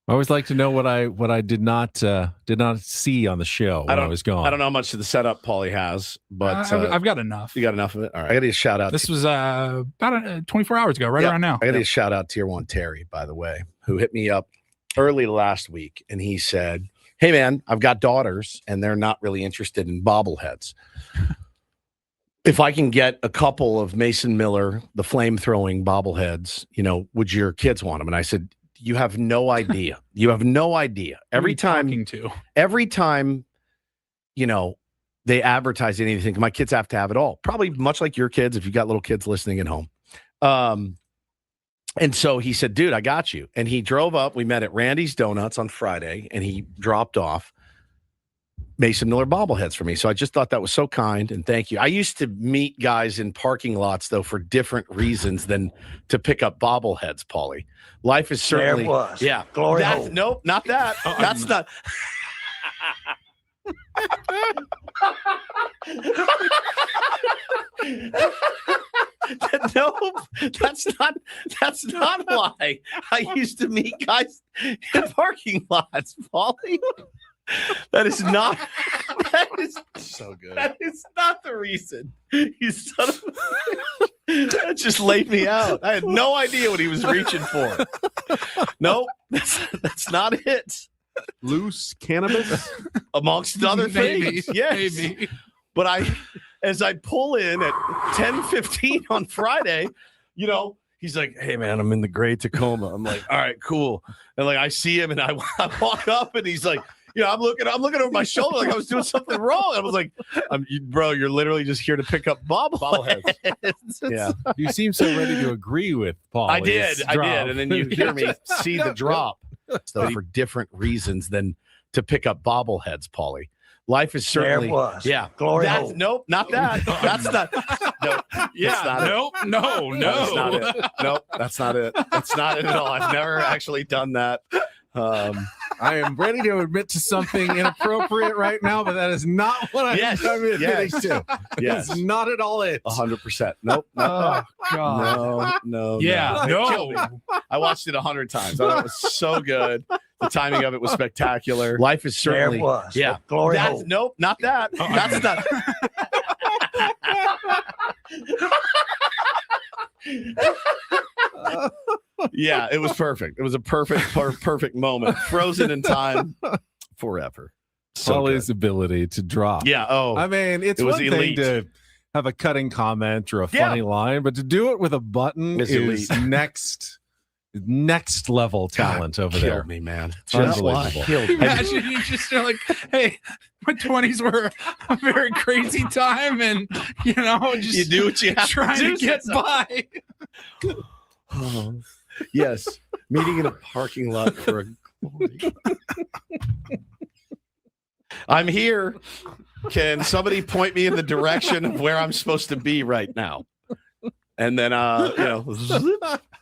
I always like to know what I did not see on the show when I was gone. I don't know how much of the setup Paulie has, but I've got enough. You got enough of it? All right. I got to shout out. This was about 24 hours ago, around now. I got to shout out Tier 1 Terry, by the way, who hit me up early last week, and he said, hey, man, I've got daughters, and they're not really interested in bobbleheads. If I can get a couple of Mason Miller, the flame-throwing bobbleheads, would your kids want them? And I said, you have no idea. You have no idea. Every time, they advertise anything, my kids have to have it all. Probably much like your kids, if you got little kids listening at home. And so he said, dude, I got you. And he drove up. We met at Randy's Donuts on Friday, and he dropped off Mason Miller bobbleheads for me. So I just thought that was so kind, and thank you. I used to meet guys in parking lots, though, for different reasons than to pick up bobbleheads, Paulie. Life is certainly... There it was. Yeah. Glory That's, hole. nope, not that. That's not... No, that's not why I used to meet guys in parking lots, Paulie. That is so good. That is not the reason. You son of that just laid me out. I had no idea what he was reaching for. Nope, that's not it. Loose cannabis, amongst other things. Yes, maybe. But as I pull in at 10:15 on Friday, he's like, "Hey man, I'm in the gray Tacoma." I'm like, "All right, cool." And like I see him, and I walk up, and he's like, I'm looking over my shoulder like I was doing something wrong. I was like, "Bro, you're literally just here to pick up bobbleheads." Yeah, you seem so ready to agree with Paul. I did, and then you hear me see the drop. So for different reasons than to pick up bobbleheads, Paulie. Life is certainly... There it was. Yeah. Glory That's, hole. nope, not that. That's not... No. Yeah, not nope, it. no. That's not it. Nope, that's not it. That's not it at all. I've never actually done that. I am ready to admit to something inappropriate right now, but that is not what I'm admitting to. Yes. It's not at all it. 100%. Nope. Oh, God. No. Yeah, It killed me. I watched it 100 times. I thought it was so good. The timing of it was spectacular. Life is certainly... There it was. Yeah. Glory That's, hole. nope, not that. That's not... Yeah, it was perfect. It was a perfect moment. Frozen in time forever. Sully's ability to drop. Yeah. Oh, I mean, it's it was one elite. thing to have a cutting comment or a funny line, but to do it with a button It's is next level talent over there. Killed me, man. Unbelievable. Killed me. Imagine you just are like, hey, my 20s were a very crazy time, and just You do what you have trying to to get by. Oh, yes. Meeting in a parking lot for a glory. I'm here. Can somebody point me in the direction of where I'm supposed to be right now? And then, all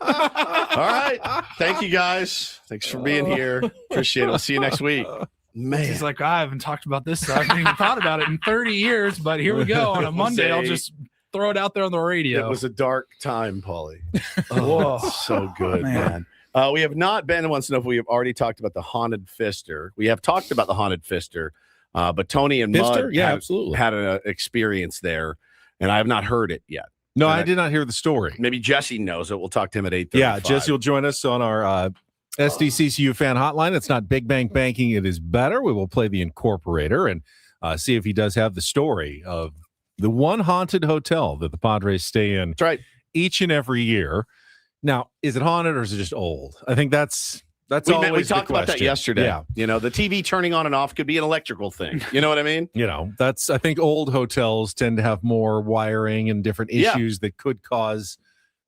right. Thank you, guys. Thanks for being here. Appreciate it. We'll see you next week. Man. He's like, I haven't talked about this. I haven't even thought about it in 30 years, but here we go. On a Monday, I'll just throw it out there on the radio. It was a dark time, Paulie. Oh, so good, man. We have not, Ben wants to know if we have already talked about the Haunted Fister. We have talked about the Haunted Fister, but Tony and Mud absolutely had an experience there, and I have not heard it yet. No, I did not hear the story. Maybe Jesse knows it. We'll talk to him at 8:35. Yeah, Jesse will join us on our SDCCU fan hotline. It's not Big Bang Banking. It is better. We will play the incorporator and see if he does have the story of the one haunted hotel that the Padres stay in. That's right. Each and every year. Now, is it haunted or is it just old? I think that's always we talked the about that question. yesterday. Yeah. The TV turning on and off could be an electrical thing. You know what I mean? I think old hotels tend to have more wiring and different issues that could cause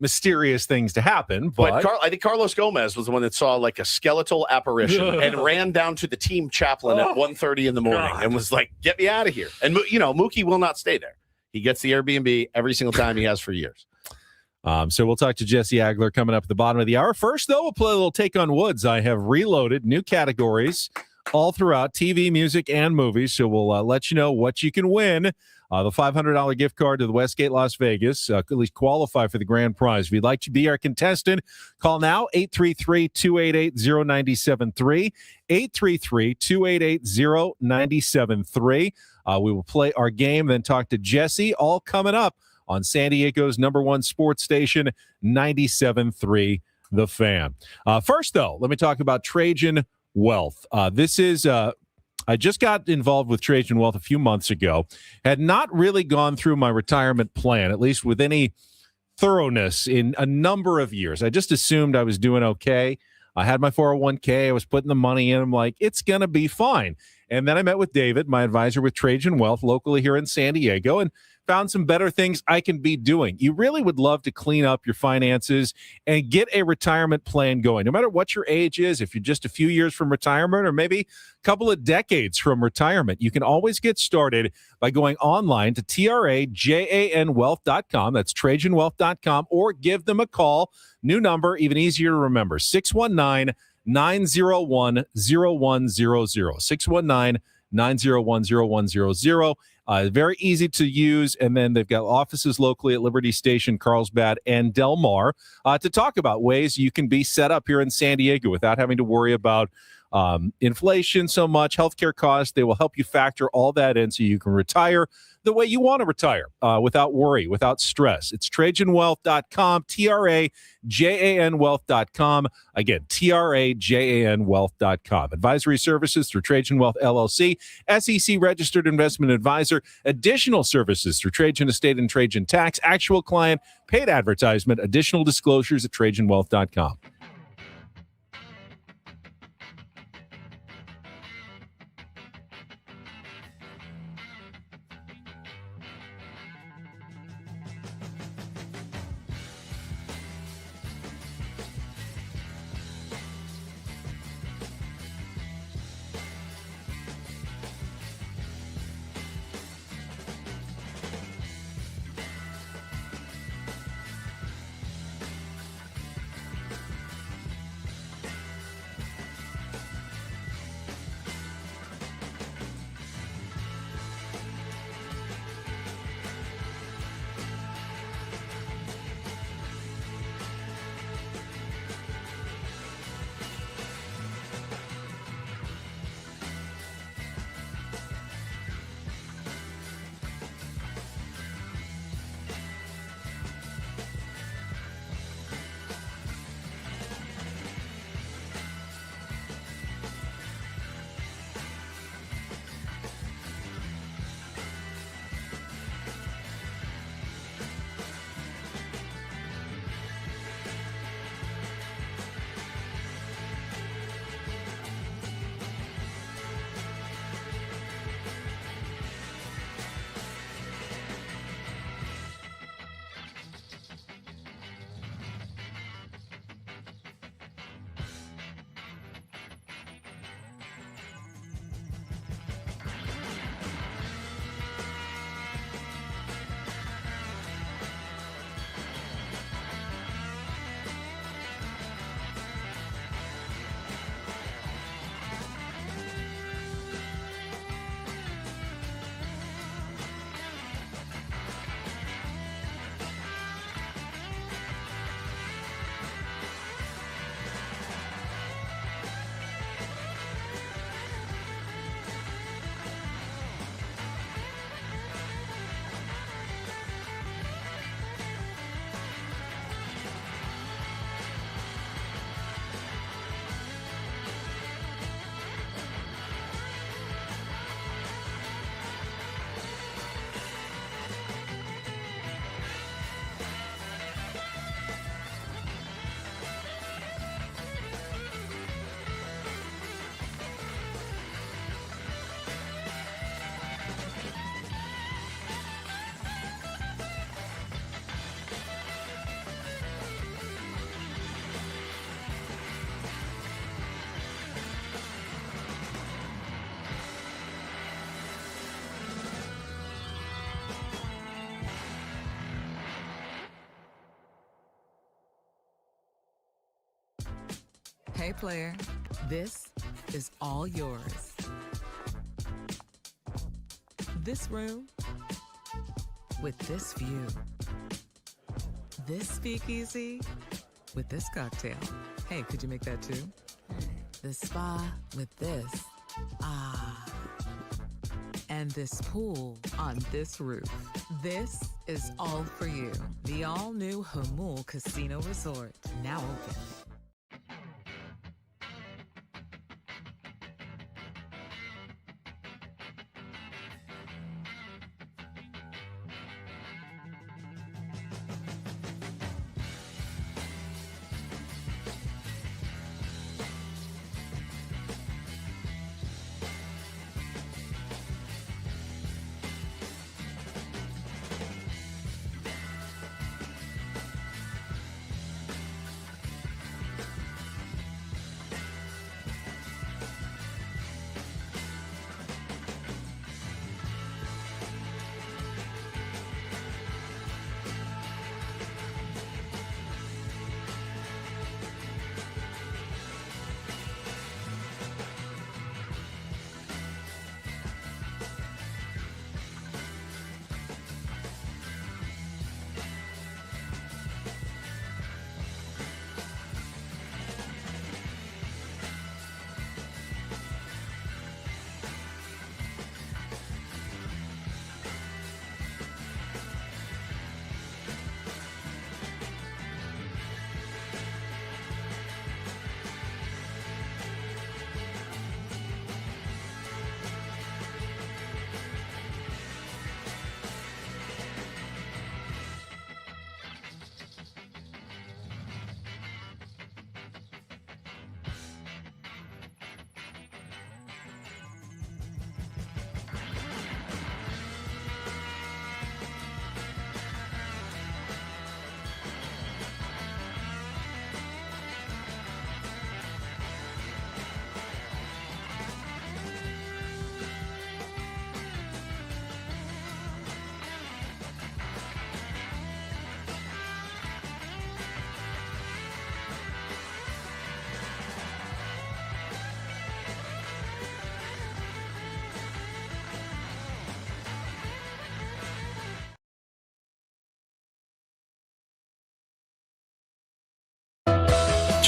mysterious things to happen. But I think Carlos Gomez was the one that saw like a skeletal apparition and ran down to the team chaplain at 1:30 in the morning and was like, "Get me out of here." And Mookie will not stay there. He gets the Airbnb every single time he has for years. So we'll talk to Jesse Agler coming up at the bottom of the hour. First, though, we'll play a little Take on Woods. I have reloaded new categories all throughout TV, music, and movies. So we'll let you know what you can win. The $500 gift card to the Westgate Las Vegas, at least qualify for the grand prize. If you'd like to be our contestant, call now, 833-288-0973, 833-288-0973. We will play our game, then talk to Jesse, all coming up on San Diego's #1 sports station, 97.3 The Fan. First, though, let me talk about Trajan Wealth. This is... I just got involved with Trajan Wealth a few months ago. Had not really gone through my retirement plan, at least with any thoroughness, in a number of years. I just assumed I was doing okay. I had my 401k. I was putting the money in. I'm like, it's going to be fine. And then I met with David, my advisor with Trajan Wealth, locally here in San Diego, and found some better things I can be doing. You really would love to clean up your finances and get a retirement plan going. No matter what your age is, if you're just a few years from retirement or maybe a couple of decades from retirement, you can always get started by going online to trajanwealth.com. That's trajanwealth.com, or give them a call. New number, even easier to remember, 619-901-0100. 619-901-0100. Very easy to use, and then they've got offices locally at Liberty Station, Carlsbad, and Del Mar to talk about ways you can be set up here in San Diego without having to worry about inflation so much, healthcare costs. They will help you factor all that in so you can retire the way you want to retire without worry, without stress. It's trajanwealth.com, TRAJAN wealth.com. Again, TRAJAN wealth.com. Advisory services through Trajan Wealth LLC, SEC registered investment advisor. Additional services through Trajan Estate and Trajan Tax. Actual client, paid advertisement. Additional disclosures at trajanwealth.com. Hey, player, this is all yours. This room with this view. This speakeasy with this cocktail. Hey, could you make that too? This spa with this. Ah. And this pool on this roof. This is all for you. The all-new Hamul Casino Resort, now open.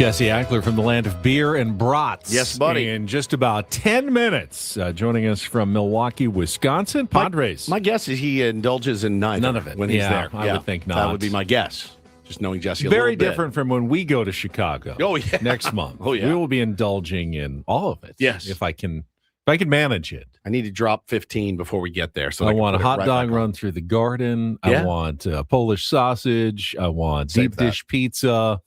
Jesse Ackler from the land of beer and brats. Yes, buddy. In just about 10 minutes, joining us from Milwaukee, Wisconsin, Padres. My guess is he indulges in neither. None of it. When he's there. I would think not. That would be my guess. Just knowing Jesse a Very little bit. different from when we go to Chicago. Oh, yeah. Next month. Oh, yeah. We will be indulging in all of it. Yes. If I can manage it. I need to drop 15 before we get there. So I can want a put it hot right dog back run on. through the garden. Yeah. I want Polish sausage. I want Save deep dish pizza.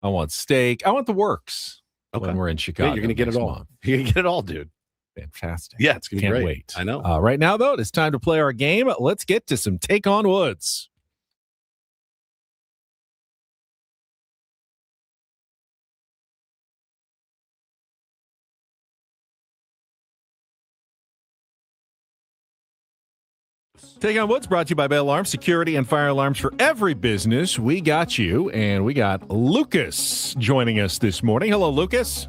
I want steak. I want the works when we're in Chicago. Yeah, you're going to get it all. month. You're going to get it all, dude. Fantastic. Yeah, it's going to be Can't great. wait. I know. Right now, though, it's time to play our game. Let's get to some Take on Woods. Take on Woods brought to you by Bell Alarms, security and fire alarms for every business. We got you, and we got Lucas joining us this morning. Hello, Lucas.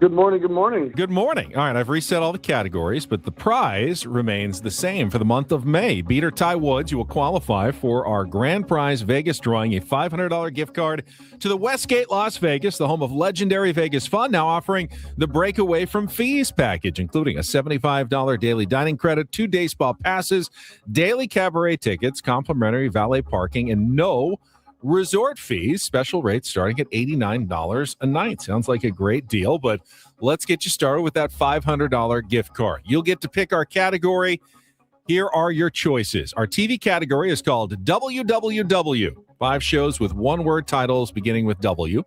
Good morning. Good morning. Good morning. All right, I've reset all the categories, but the prize remains the same for the month of May. Beat or tie Woods, you will qualify for our grand prize Vegas drawing, a $500 gift card to the Westgate Las Vegas, the home of legendary Vegas fun, now offering the breakaway from fees package, including a $75 daily dining credit, 2 day spa passes, daily cabaret tickets, complimentary valet parking, and no resort fees. Special rates starting at $89 a night. Sounds like a great deal, but let's get you started with that $500 gift card. You'll get to pick our category. Here are your choices. Our TV category is called WWW. 5 shows with one-word titles beginning with W.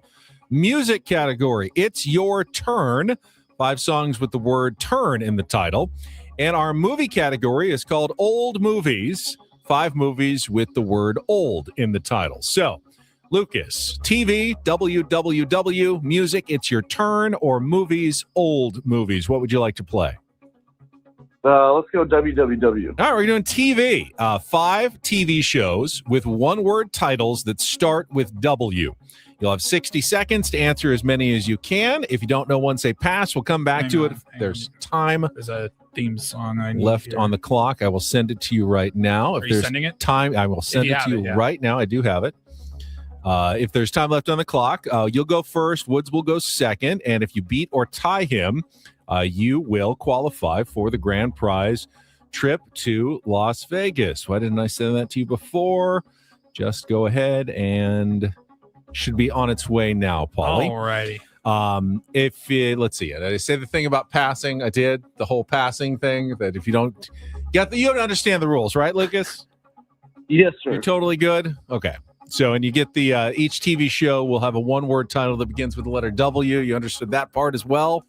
Music category, It's Your Turn. 5 songs with the word turn in the title. And our movie category is called Old Movies. 5 movies with the word old in the title. So, Lucas, TV, WWW, music, It's Your Turn, or movies, old movies. What would you like to play? Let's go WWW. All right, we're doing TV. 5 TV shows with one-word titles that start with W. You'll have 60 seconds to answer as many as you can. If you don't know one, say pass. We'll come back to it if there's time. There's a theme song I need left here. on the clock. I will send it to you right now. Are you sending it? Time, I will send it to you right now. I do have it. If there's time left on the clock, you'll go first. Woods will go second. And if you beat or tie him, you will qualify for the grand prize trip to Las Vegas. Why didn't I send that to you before? Just go ahead and should be on its way now, Paulie. Alrighty. Let's see. Did I say the thing about passing? I did the whole passing thing. That if you don't you don't understand the rules, right, Lucas? Yes, sir. You're totally good. Okay. So, and you get the each TV show will have a one-word title that begins with the letter W. You understood that part as well.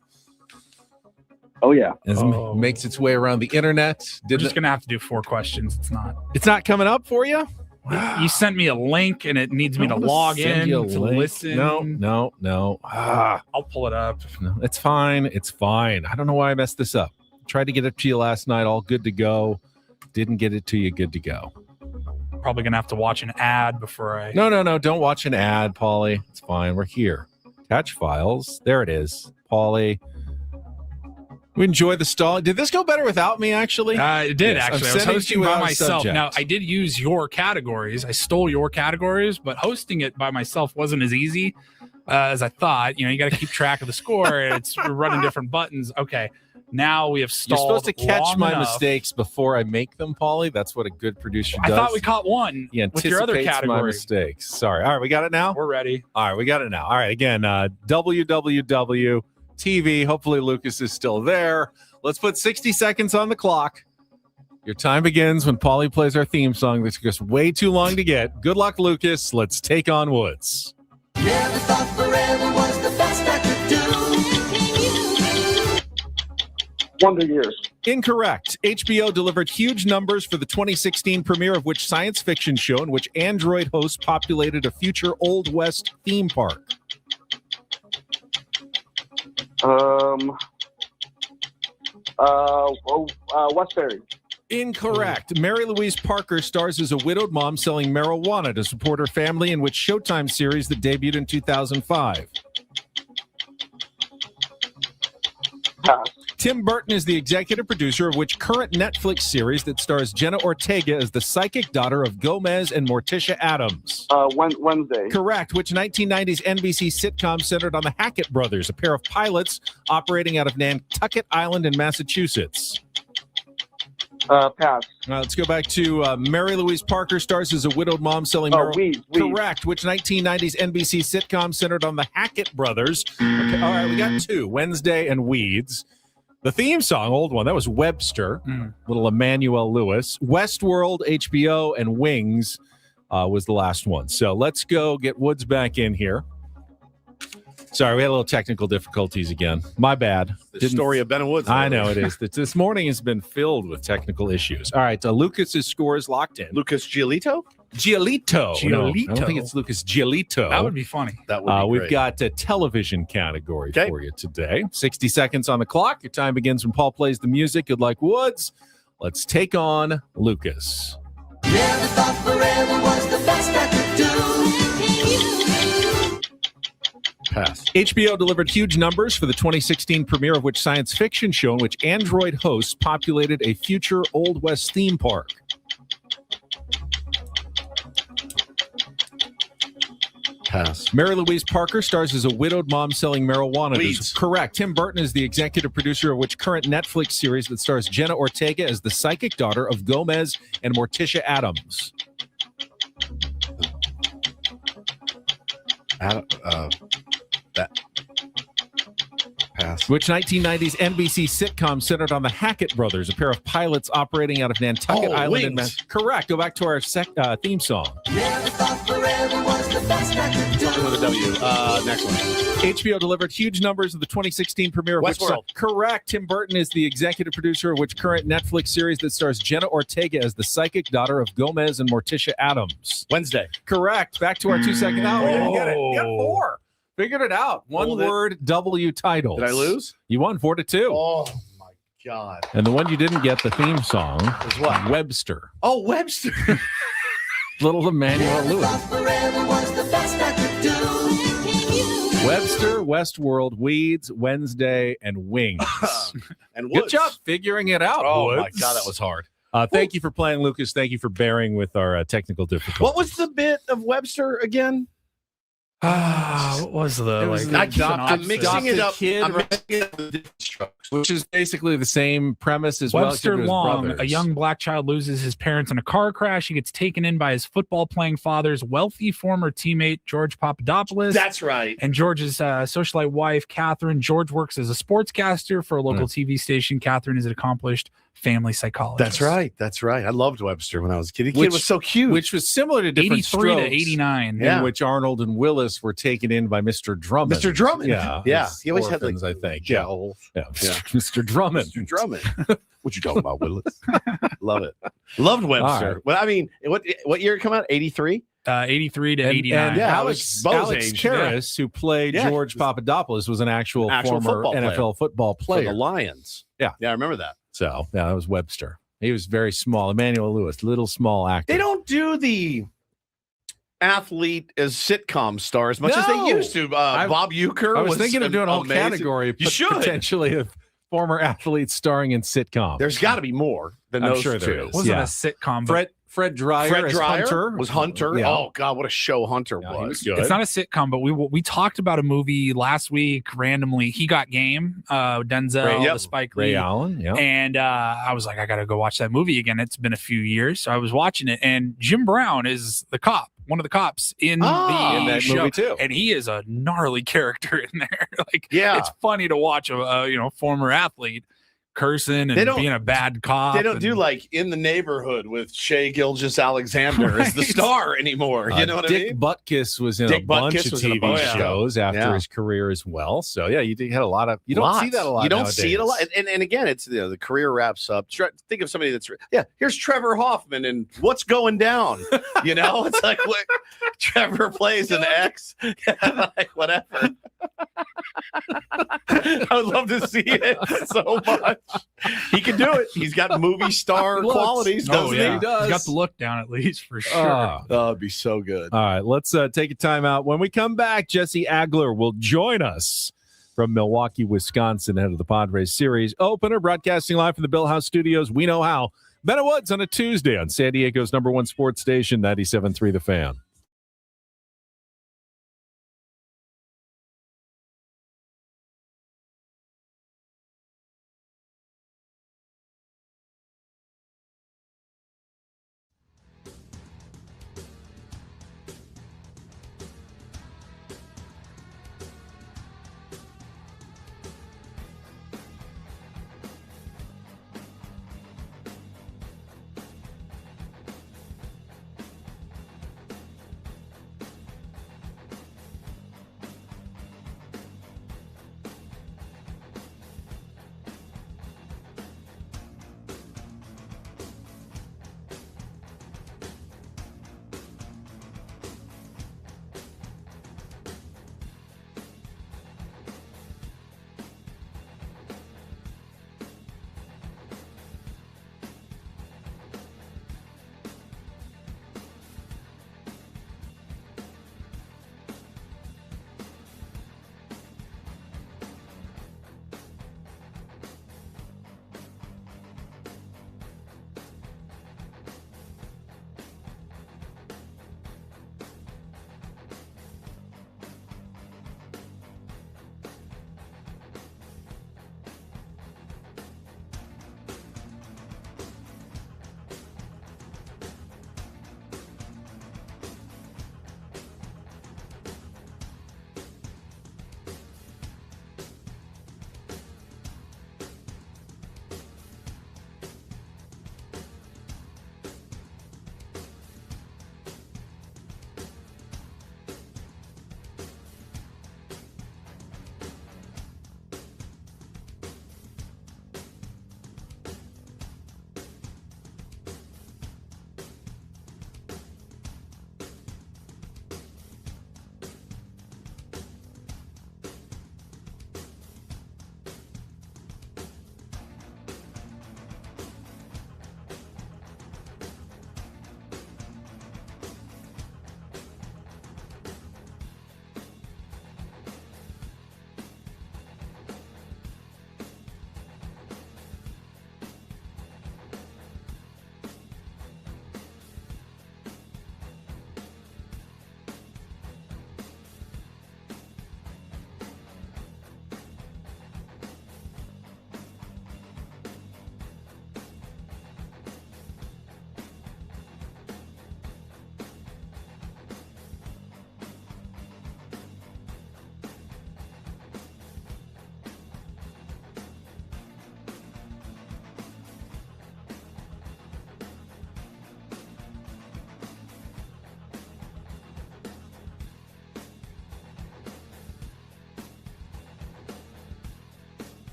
Oh yeah. As it makes its way around the internet. We're just gonna have to do 4 questions. It's not coming up for you. You sent me a link and it needs me to log in to listen. No. I'll pull it up. No, it's fine. It's fine. I don't know why I messed this up. Tried to get it to you last night, all good to go. Didn't get it to you, good to go. Probably gonna have to watch an ad before I. No. Don't watch an ad, Paulie. It's fine. We're here. Attach files. There it is, Paulie. We enjoy the stall. Did this go better without me, actually? It did, Yes, actually. I was hosting by myself. Now, I did use your categories. I stole your categories, but hosting it by myself wasn't as easy as I thought. You got to keep track of the score. We're running different buttons. Okay. Now we have stalled. You're supposed to catch my enough. mistakes before I make them, Paulie. That's what a good producer does. I thought we caught one with your other category. My mistakes. Sorry. All right, we got it now? We're ready. All right, we got it now. All right, again, WWW TV. Hopefully Lucas is still there. Let's put 60 seconds on the clock. Your time begins when Paulie plays our theme song that took us way too long to get. Good luck, Lucas. Let's take on Woods. Never thought forever was the best I could do. Wonder Years. Incorrect. HBO delivered huge numbers for the 2016 premiere of which science fiction show in which android hosts populated a future Old West theme park? Westbury. Incorrect. Mary Louise Parker stars as a widowed mom selling marijuana to support her family in which Showtime series that debuted in 2005? Pass. Tim Burton is the executive producer of which current Netflix series that stars Jenna Ortega as the psychic daughter of Gomez and Morticia Addams? Wednesday. Correct. Which 1990s NBC sitcom centered on the Hackett brothers, a pair of pilots operating out of Nantucket Island in Massachusetts? Pass. Let's go back to Mary Louise Parker stars as a widowed mom selling Weeds. Correct. Which 1990s NBC sitcom centered on the Hackett brothers? Okay, all right, we got two, Wednesday and Weeds. The theme song, old one, that was Webster, little Emmanuel Lewis. Westworld, HBO, and Wings was the last one. So let's go get Woods back in here. Sorry, we had a little technical difficulties again. My bad. The story of Ben and Woods. I know it is. This morning has been filled with technical issues. All right, Lucas's score is locked in. Lucas Giolito? Giolito. No, I don't think it's Lucas Giolito. That would be funny. That would be We've great. got a television category for you today. 60 seconds on the clock. Your time begins when Paul plays the music. Good luck, Woods. Let's take on Lucas. Never thought forever was the best I could do. Pass. HBO delivered huge numbers for the 2016 premiere of which science fiction show in which android hosts populated a future Old West theme park? Pass. Mary Louise Parker stars as a widowed mom selling marijuana. Weeds. Correct. Tim Burton is the executive producer of which current Netflix series that stars Jenna Ortega as the psychic daughter of Gomez and Morticia Addams? Pass. Which 1990s NBC sitcom centered on the Hackett brothers, a pair of pilots operating out of Nantucket Island? Wings. Correct. Go back to our theme song. Never thought forever was the best I could do. Something with a W. Next one. HBO delivered huge numbers of the 2016 premiere of Westworld. Correct. Tim Burton is the executive producer of which current Netflix series that stars Jenna Ortega as the psychic daughter of Gomez and Morticia Addams? Wednesday. Correct. Back to our 2 second. Oh, you get it. You got four. Figured it out. One word W titles. Did I lose? You won 4-2. Oh, my God. And the one you didn't get, the theme song, Was what? Webster. Oh, Webster. Little Emmanuel Lewis. Forever was the best I could do. Webster, Westworld, Weeds, Wednesday, and Wings. And Good Woods. job figuring it out. Oh, my Woods. God, that was hard. Thank you for playing, Lucas. Thank you for bearing with our technical difficulties. What was the bit of Webster again? What was the It was like? the I'm mixing it up. Kid, I'm mixing it up with different strokes. which is basically the same premise as Webster well. except it was Long, brothers. a young black child loses his parents in a car crash. He gets taken in by his football-playing father's wealthy former teammate, George Papadopoulos. That's right. And George's socialite wife, Catherine. George works as a sportscaster for a local TV station. Catherine is an accomplished family psychologist. That's right. That's right. I loved Webster when I was a kid. The kid Which- was so cute. which was similar to different 83 to strokes, 89. Yeah. in which Arnold and Willis were taken in by Mr. Drummond. Mr. Drummond. Yeah. Yeah. as He always had, like, orphans, I think. jowls. Yeah. Yeah. Mr. Drummond. Mr. Drummond. What you talking about, Willis? Love it. Loved Webster. All right. Well, I mean, what year it come out? 83? 83 to And 89. Yeah, Alex, Bo's Alex age, Karras, who played Yeah. George Papadopoulos, was an actual former football player. NFL football For player. the Lions. Yeah. Yeah, I remember that. So, yeah, that was Webster. He was very small. Emmanuel Lewis, little small actor. They don't do the athlete as sitcom star as much as they No. used to. Bob Uecker I was thinking of doing a whole amazing. category You should. potentially of former athletes starring in sitcoms. There's got to be more than I'm those sure two. there is. Wasn't Yeah. a sitcom, but Fred Dreyer, Fred as Dreyer Hunter was Hunter. Yeah. Oh God, what a show Hunter Yeah, he was. was good. it's not a sitcom, but we talked about a movie last week randomly. He Got Game, Denzel, Yep. the Spike Ray Lee. Allen. Yeah. And I was like, I got to go watch that movie again. It's been a few years. So I was watching it, and Jim Brown is the cop, one of the cops in the in that show. movie too. And he is a gnarly character in there. Like, Yeah. it's funny to watch a former athlete cursing They and don't- being a bad cop. They don't do and- like In the Neighborhood with Shea Gilgeous-Alexander as the Right. star anymore. You know what Dick I mean? Butkus was in Dick a bunch Butkus of was in a TV bunch of stuff. shows after Yeah. his career as well. So yeah, you had a lot of. You don't see Lots. that a lot. You don't see it a lot. nowadays. And again, it's the career wraps up. Think of somebody that's here's Trevor Hoffman and What's Going Down. You know, it's like what Trevor plays an ex. Like whatever. I would love to see it so much. He can do it. He's got movie star He looks. qualities, Oh, doesn't yeah. he? does. He's got the look down at least for sure. Oh, it'd be so good. All right, let's take a time out. When we come back, Jesse Agler will join us from Milwaukee, Wisconsin, ahead of the Padres series opener. Broadcasting live from the Bill House Studios. We know how. Bennett Woods on a Tuesday on San Diego's #1 sports station, 97.3 The Fan.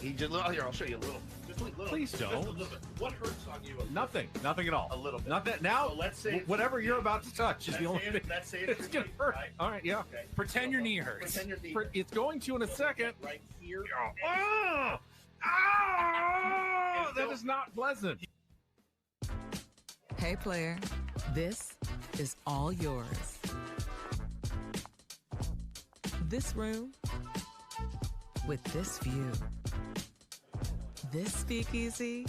He just, here, I'll show you a little. Just a little. Please don't. Just a little bit. What hurts on you? Nothing at all. A little bit. Not that now. So let's say whatever you're about to touch is the only thing. Let's say It's gonna hurt. Right? All right, yeah. Okay. Pretend your knee hurts. Pretend your knee. It's going to in a second. Right here. Oh, that is not pleasant. Hey, player, this is all yours. This room with this view. This speakeasy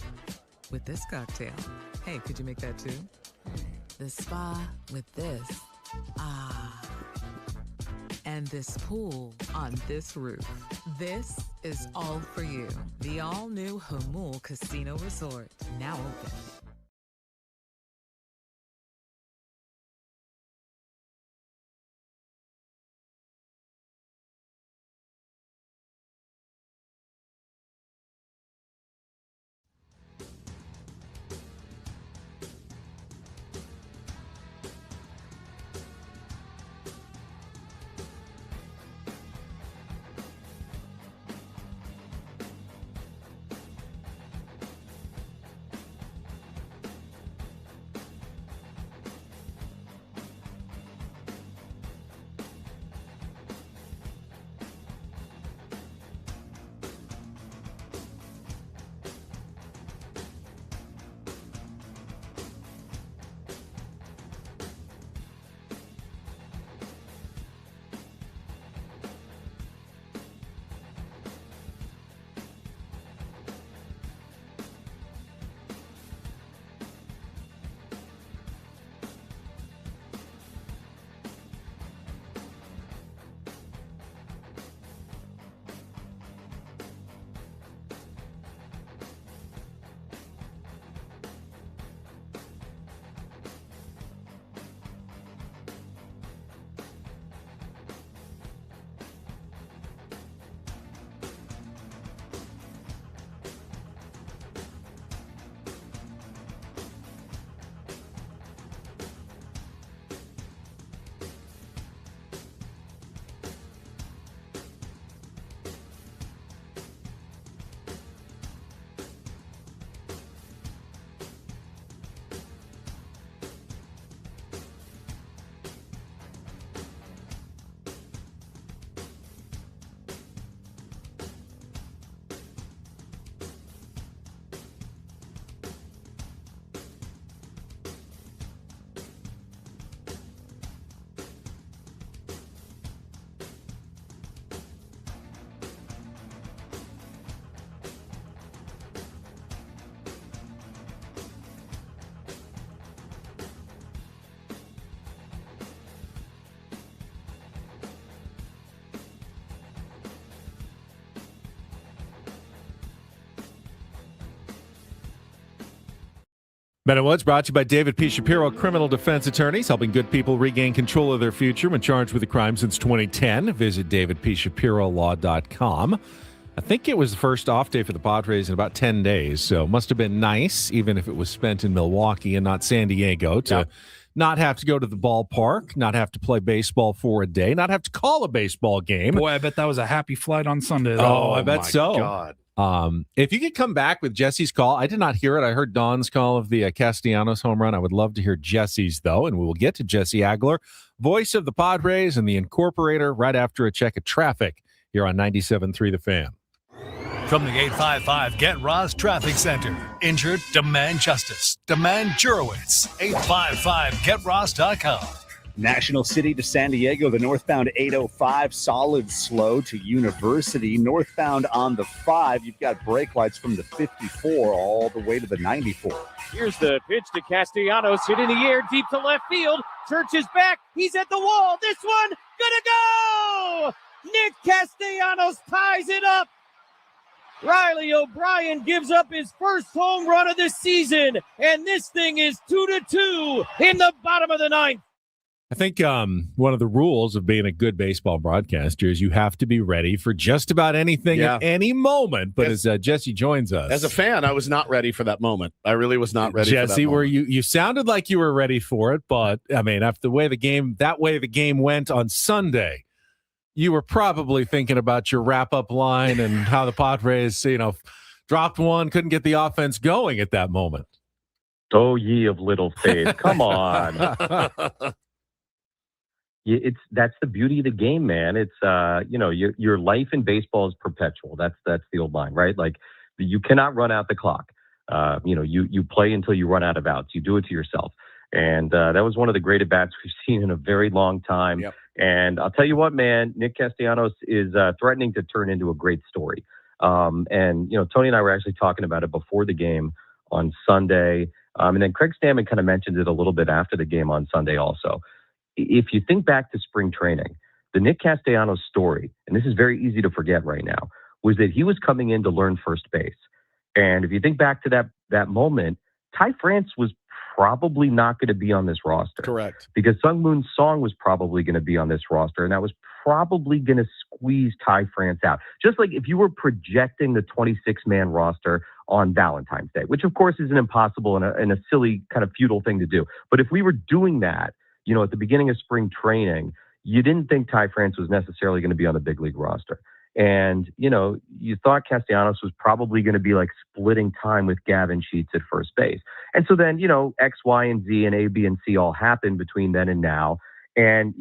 with this cocktail. Hey, could you make that too? The spa with this. Ah. And this pool on this roof. This is all for you. The all-new Hamul Casino Resort, now open. Ben and Woods brought to you by David P. Shapiro, criminal defense attorneys, helping good people regain control of their future when charged with a crime since 2010. Visit davidpshapirolaw.com. I think it was the first off day for the Padres in about 10 days, so it must have been nice, even if it was spent in Milwaukee and not San Diego, to not have to go to the ballpark, not have to play baseball for a day, not have to call a baseball game. Boy, I bet that was a happy flight on Sunday. Oh, I bet so. God. If you could come back with Jesse's call, I did not hear it. I heard Don's call of the Castellanos home run. I would love to hear Jesse's, though, and we will get to Jesse Agler, voice of the Padres and the Incorporator, right after a check of traffic here on 97.3 The Fan. From the 855 Get Ross Traffic Center. Injured? Demand justice. Demand Jurowitz. 855GetRoss.com. National City to San Diego, the northbound 805, solid slow to University. Northbound on the 5, you've got brake lights from the 54 all the way to the 94. Here's the pitch to Castellanos, hit in the air, deep to left field. Church is back, he's at the wall. This one, gonna go! Nick Castellanos ties it up. Riley O'Brien gives up his first home run of the season, and this thing is 2-2 in the bottom of the ninth. I think one of the rules of being a good baseball broadcaster is you have to be ready for just about anything at any moment. But as Jesse joins us. As a fan, I was not ready for that moment. I really was not ready Jesse, for that moment. where you sounded like you were ready for it, but I mean, after the way the game went on Sunday, you were probably thinking about your wrap-up line and how the Padres, dropped one, couldn't get the offense going at that moment. Oh, ye of little faith. Come on. That's the beauty of the game, man. It's your life in baseball is perpetual. That's the old line, right? Like you cannot run out the clock. You play until you run out of outs. You do it to yourself. And that was one of the great at-bats we've seen in a very long time. Yep. And I'll tell you what, man, Nick Castellanos is threatening to turn into a great story. Tony and I were actually talking about it before the game on Sunday. And then Craig Stammen kind of mentioned it a little bit after the game on Sunday also. If you think back to spring training, the Nick Castellanos story, and this is very easy to forget right now, was that he was coming in to learn first base. And if you think back to that moment, Ty France was probably not going to be on this roster. Correct. Because Sung Moon Song was probably going to be on this roster, and that was probably going to squeeze Ty France out. Just like if you were projecting the 26-man roster on Valentine's Day, which of course is an impossible and a silly kind of futile thing to do. But if we were doing that, at the beginning of spring training, you didn't think Ty France was necessarily going to be on the big league roster. And, you thought Castellanos was probably going to be like splitting time with Gavin Sheets at first base. And so then, X, Y, and Z and A, B, and C all happened between then and now. And,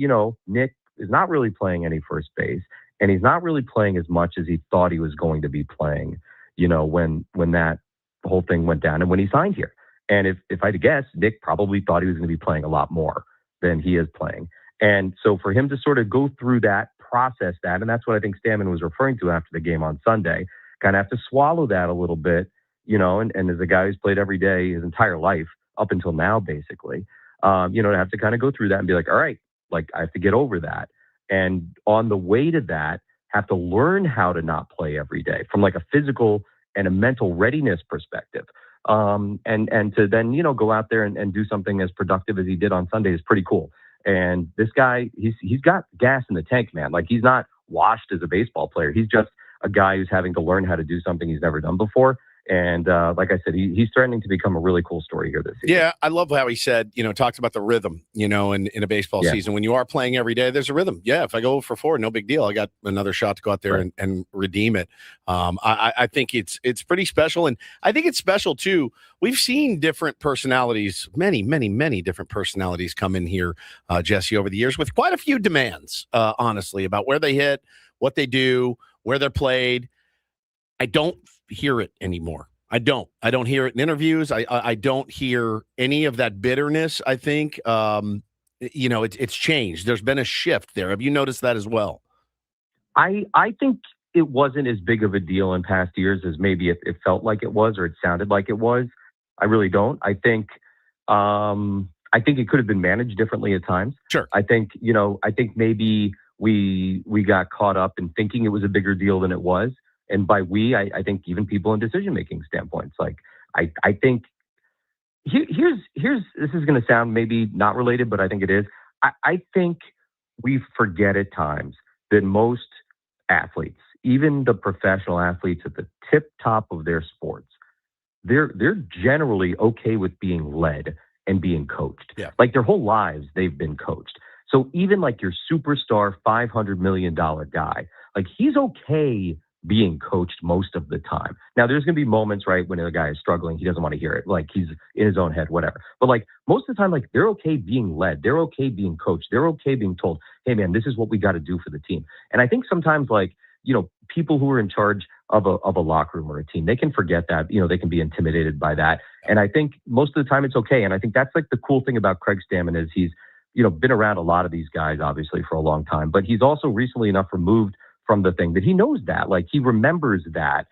Nick is not really playing any first base, and he's not really playing as much as he thought he was going to be playing, when that whole thing went down and when he signed here. And if I had to guess, Nick probably thought he was going to be playing a lot more than he is playing. And so for him to sort of go through that, process that, and that's what I think Stammen was referring to after the game on Sunday, kind of have to swallow that a little bit, and as a guy who's played every day his entire life up until now, basically, to have to kind of go through that and be like, all right, like I have to get over that. And on the way to that, have to learn how to not play every day from like a physical and a mental readiness perspective. And to then, go out there and do something as productive as he did on Sunday is pretty cool. And this guy, he's got gas in the tank, man. Like he's not washed as a baseball player. He's just a guy who's having to learn how to do something he's never done before. And like I said, he's threatening to become a really cool story here this season. Yeah, I love how he said, talks about the rhythm, in a baseball season. When you are playing every day, there's a rhythm. Yeah, if I go for 4, no big deal. I got another shot to go out there and redeem it. I think it's pretty special. And I think it's special, too. We've seen different personalities, many, many, many different personalities come in here, Jesse, over the years with quite a few demands, honestly, about where they hit, what they do, where they're played. I don't hear it anymore. I don't hear it in interviews. I don't hear any of that bitterness. I think, it's changed. There's been a shift there. Have you noticed that as well? I think it wasn't as big of a deal in past years as maybe it felt like it was, or it sounded like it was. I really don't. I think it could have been managed differently at times. Sure. I think maybe we got caught up in thinking it was a bigger deal than it was. And by I think even people in decision-making standpoints, like I think here's this is going to sound maybe not related, but I think it is. I think we forget at times that most athletes, even the professional athletes at the tip top of their sports, they're generally okay with being led and being coached. Yeah. Like their whole lives, they've been coached. So even like your superstar $500 million guy, like he's okay being coached most of the time. Now there's going to be moments, right, when a guy is struggling, he doesn't want to hear it. Like he's in his own head, whatever. But like most of the time, like they're okay being led. They're okay being coached. They're okay being told, hey man, this is what we got to do for the team. And I think sometimes like, people who are in charge of a locker room or a team, they can forget that, they can be intimidated by that. And I think most of the time it's okay. And I think that's like the cool thing about Craig Stammen is he's, been around a lot of these guys, obviously, for a long time, but he's also recently enough removed from the thing that he knows that, like he remembers that,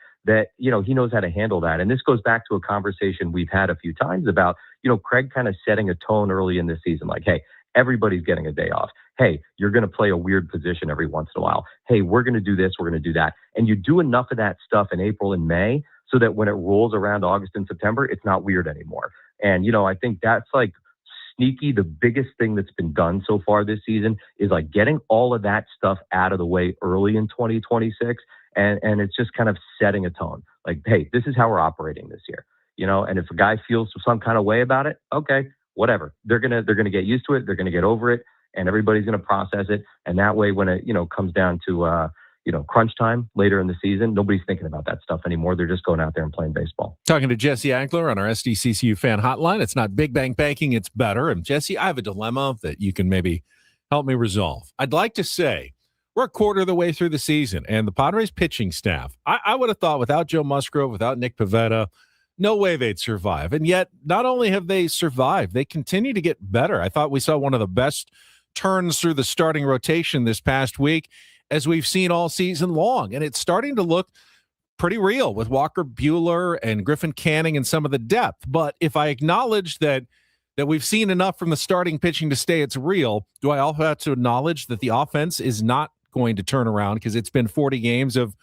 he knows how to handle that. And this goes back to a conversation we've had a few times about, Craig kind of setting a tone early in the season, like, hey, everybody's getting a day off. Hey, you're going to play a weird position every once in a while. Hey, we're going to do this. We're going to do that. And you do enough of that stuff in April and May so that when it rolls around August and September, it's not weird anymore. And, I think that's like sneaky. The biggest thing that's been done so far this season is like getting all of that stuff out of the way early in 2026. And it's just kind of setting a tone like, hey, this is how we're operating this year, and if a guy feels some kind of way about it, okay, whatever. They're going to get used to it. They're going to get over it. And everybody's going to process it. And that way, when it, comes down to, crunch time later in the season, nobody's thinking about that stuff anymore. They're just going out there and playing baseball. Talking to Jesse Agler on our SDCCU fan hotline. It's not Big Bang Banking, it's better. And Jesse, I have a dilemma that you can maybe help me resolve. I'd like to say we're a quarter of the way through the season, and the Padres pitching staff, I would have thought without Joe Musgrove, without Nick Pivetta, no way they'd survive. And yet, not only have they survived, they continue to get better. I thought we saw one of the best turns through the starting rotation this past week as we've seen all season long. And it's starting to look pretty real with Walker Buehler and Griffin Canning and some of the depth. But if I acknowledge that we've seen enough from the starting pitching to say it's real, do I also have to acknowledge that the offense is not going to turn around because it's been 40 games of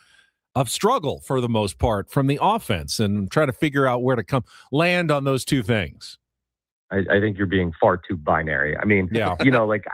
struggle for the most part from the offense, and try to figure out where to land on those two things? I think you're being far too binary. I mean, yeah. Like